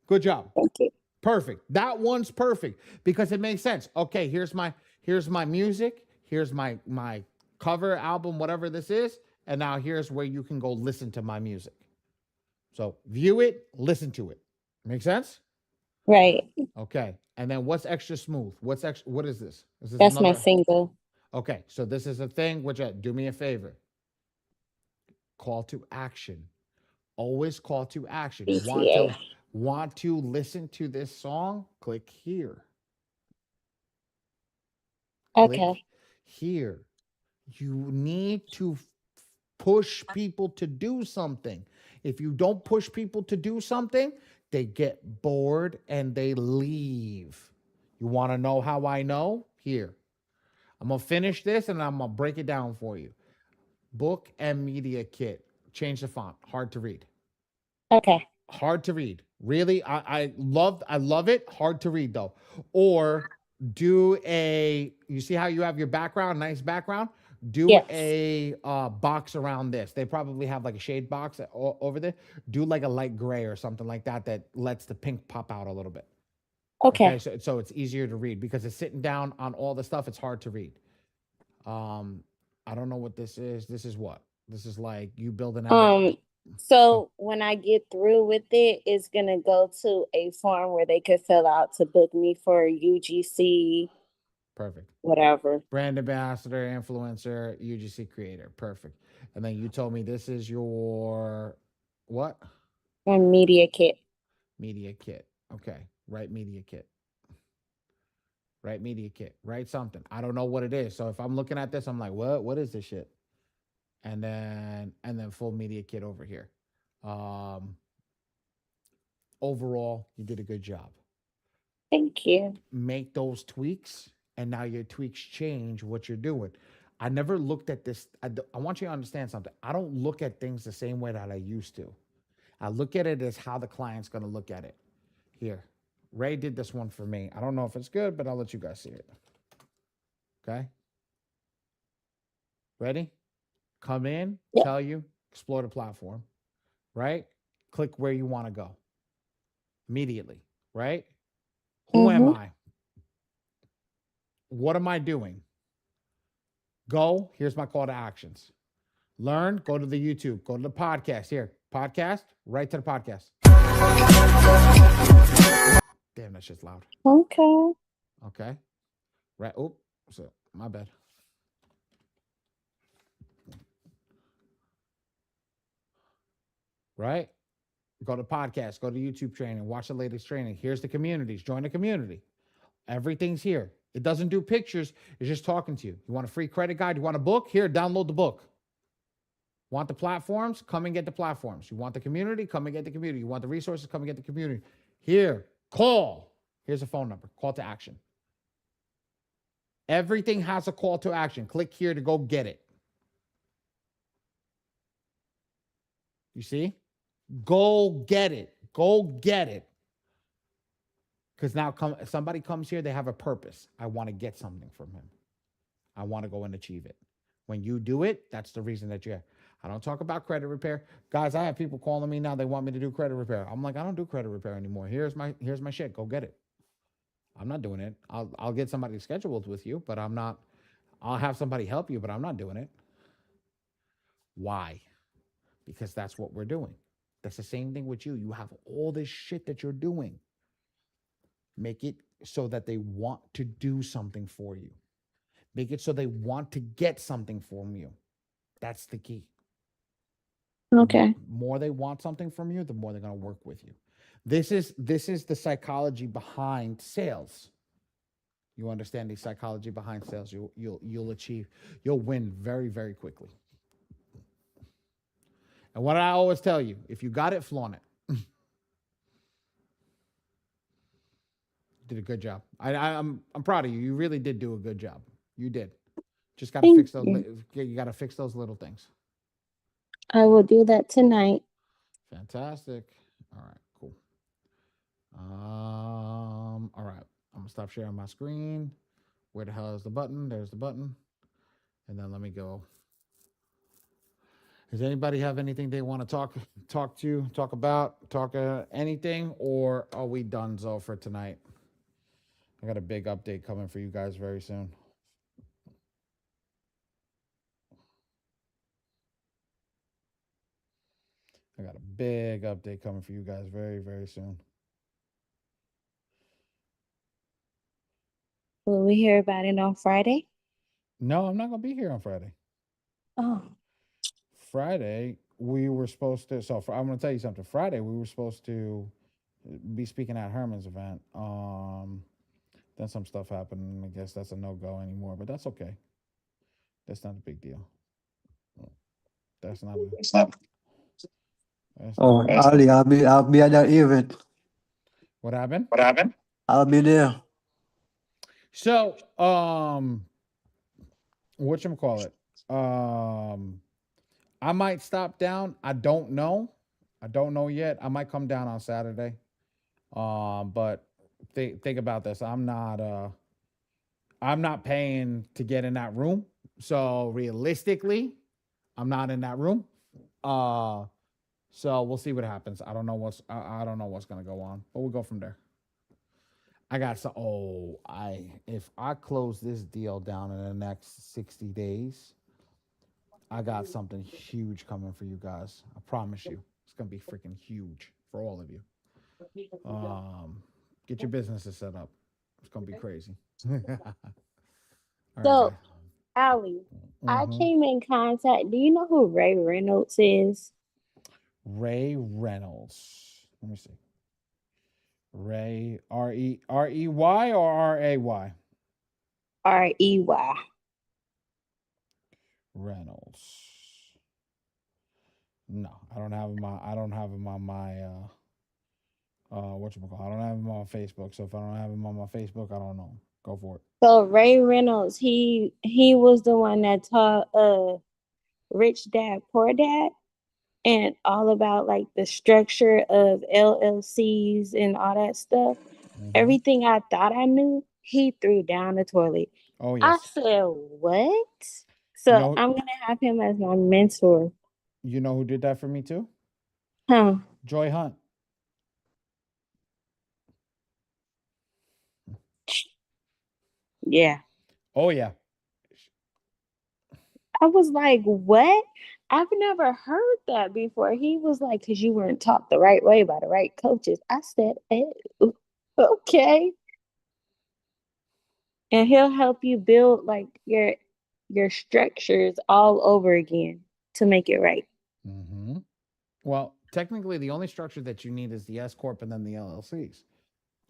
Good job. Thank you. Perfect. That one's perfect because it makes sense. Okay, here's my music. Here's my cover album, whatever this is, and now here's where you can go listen to my music. So view it, listen to it. Make sense? Right. Okay. And then what's extra smooth? What is this? Is this That's my single. Okay, so this is a thing which do me a favor. Call to action. Always call to action. BTA. Want to listen to this song? Click here. Okay. Click here. You need to push people to do something. If you don't push people to do something, they get bored and they leave. You want to know how I know? Here. I'm going to finish this and I'm going to break it down for you. Book and media kit. Change the font. Hard to read. Okay. Hard to read. Really, I love it. Hard to read though. Or do you see how you have your background, nice background? Do yes. a box around this. They probably have like a shade box over there. Do like a light gray or something like that that lets the pink pop out a little bit. Okay. So it's easier to read because it's sitting down on all the stuff. It's hard to read. I don't know what this is. This is what? This is like you building out. So when I get through with it, it's gonna go to a form where they could fill out to book me for UGC Perfect. whatever. Brand ambassador, influencer, UGC creator. Perfect. And then you told me this is your what? And media kit. Media kit. Okay. Write media kit. Write media kit. Write something. I don't know what it is. So if I'm looking at this, I'm like, what? What is this shit? And then full media kit over here. Overall, you did a good job. Thank you. Make those tweaks, and now your tweaks change what you're doing. I never looked at this. I want you to understand something. I don't look at things the same way that I used to. I look at it as how the client's going to look at it. Here, Ray did this one for me. I don't know if it's good, but I'll let you guys see it. Okay. Ready? Come in, Yep. tell you, explore the platform, right? Click where you want to go immediately, right? Who am I? What am I doing? Go. Here's my call to actions. Learn. Go to the YouTube. Go to the podcast. Here, podcast. Right to the podcast. Damn, that shit's loud. Okay. Okay. Right. Oh, so my bad. Right. Go to podcast. Go to YouTube training. Watch the latest training. Here's the communities. Join the community. Everything's here. It doesn't do pictures. It's just talking to you. You want a free credit guide? You want a book? Here, download the book. Want the platforms? Come and get the platforms. You want the community? Come and get the community. You want the resources? Come and get the community. Here, call. Here's a phone number. Call to action. Everything has a call to action. Click here to go get it. You see? Go get it. Go get it. Because now somebody comes here, they have a purpose. I want to get something from him. I want to go and achieve it. When you do it, that's the reason that you're here. I don't talk about credit repair. Guys, I have people calling me now. They want me to do credit repair. I'm like, I don't do credit repair anymore. Here's my shit. Go get it. I'm not doing it. I'll get somebody scheduled with you, but I'm not. I'll have somebody help you, but I'm not doing it. Why? Because that's what we're doing. That's the same thing with you. You have all this shit that you're doing. Make it so that they want to do something for you. Make it so they want to get something from you. That's the key. Okay. The more they want something from you, the more they're going to work with you. This is the psychology behind sales. You understand the psychology behind sales, you'll win very, very quickly. And what I always tell you, if you got it, flaunt it. Did a good job. I'm proud of you. You really did do a good job. You did. Just got to fix those. You got to fix those little things. I will do that tonight. Fantastic. All right, cool. All right. I'm gonna stop sharing my screen. Where the hell is the button? There's the button. And then let me go. Does anybody have anything they want to talk about anything, or are we done, Zo, for tonight? I got a big update coming for you guys very soon. I got a big update coming for you guys very, very soon. Will we hear about it on Friday? No, I'm not going to be here on Friday. Oh. Friday, we were supposed to. I'm going to tell you something. Friday, we were supposed to be speaking at Herman's event. Then some stuff happened. I guess that's a no-go anymore, but that's okay. That's not a big deal. That's not. Ali, I'll be at that event. What happened? I'll be there. So, whatchamacallit? I might stop down. I don't know yet. I might come down on Saturday. But think about this. I'm not paying to get in that room. So realistically, I'm not in that room. So we'll see what happens. I don't know what's gonna go on, but we'll go from there. If I close this deal down in the next 60 days, I got something huge coming for you guys. I promise you. It's gonna be freaking huge for all of you. Get your businesses set up. It's gonna be crazy. All right, So, guys. Allie, I Mhm. came in contact. Do you know who Ray Reynolds is? Ray Reynolds. Let me see. Ray Rey or Ray Rey. Reynolds. No, I don't have him on. I don't have him on my whatchamacallit. I don't have him on Facebook. So if I don't have him on my Facebook, I don't know. Go for it. So Ray Reynolds, he was the one that taught Rich Dad Poor Dad and all about like the structure of LLCs and all that stuff. Mhm. Everything I thought I knew, he threw down the toilet. Oh I yes. said, "What?" You So know I'm gonna have him as my mentor. you know who did that for me too? Huh? Joy Hunt. Yeah. Oh yeah. I was like, "What?" I've never heard that before. He was like, "Because you weren't taught the right way by the right coaches." I said, okay." And he'll help you build like your structures all over again to make it right. Mm-hmm. Well, technically, the only structure that you need is the S corp and then the LLCs.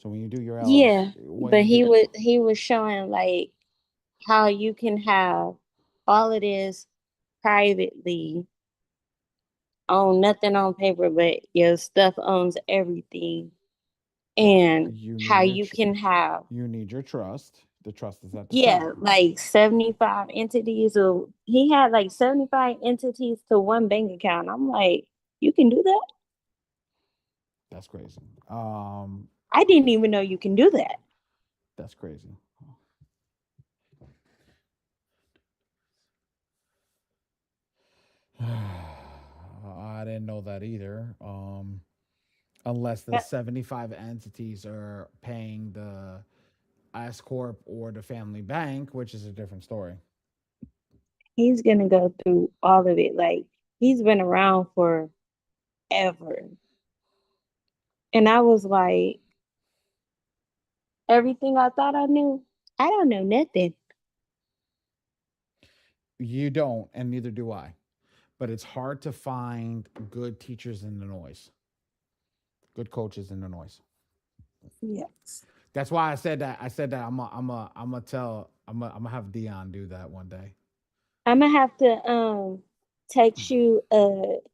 So when you do your Yeah, LLC, when but you do, he was showing like how you can have all of this privately, own nothing on paper, but your stuff owns everything, and you how need you can have, you need your trust. The trust is at the yeah, top. like 75 entities, or he had like 75 entities to one bank account. I'm like, you can do that? That's crazy. I didn't even know you can do that. That's crazy. I didn't know that either. Unless the Yeah. 75 entities are paying the S corp or the family bank, which is a different story. He's gonna go through all of it. Like, he's been around for ever. And I was like, everything I thought I knew, I don't know nothing. You don't, and neither do I. But it's hard to find good teachers in the noise, good coaches in the noise. Yes. That's why I said that. I said that I'm gonna have Dion do that one day. I'm gonna have to text you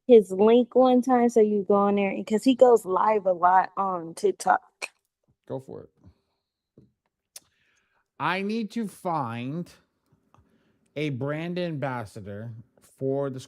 his link one time so you go on there, because he goes live a lot on TikTok. Go for it. I need to find a brand ambassador for the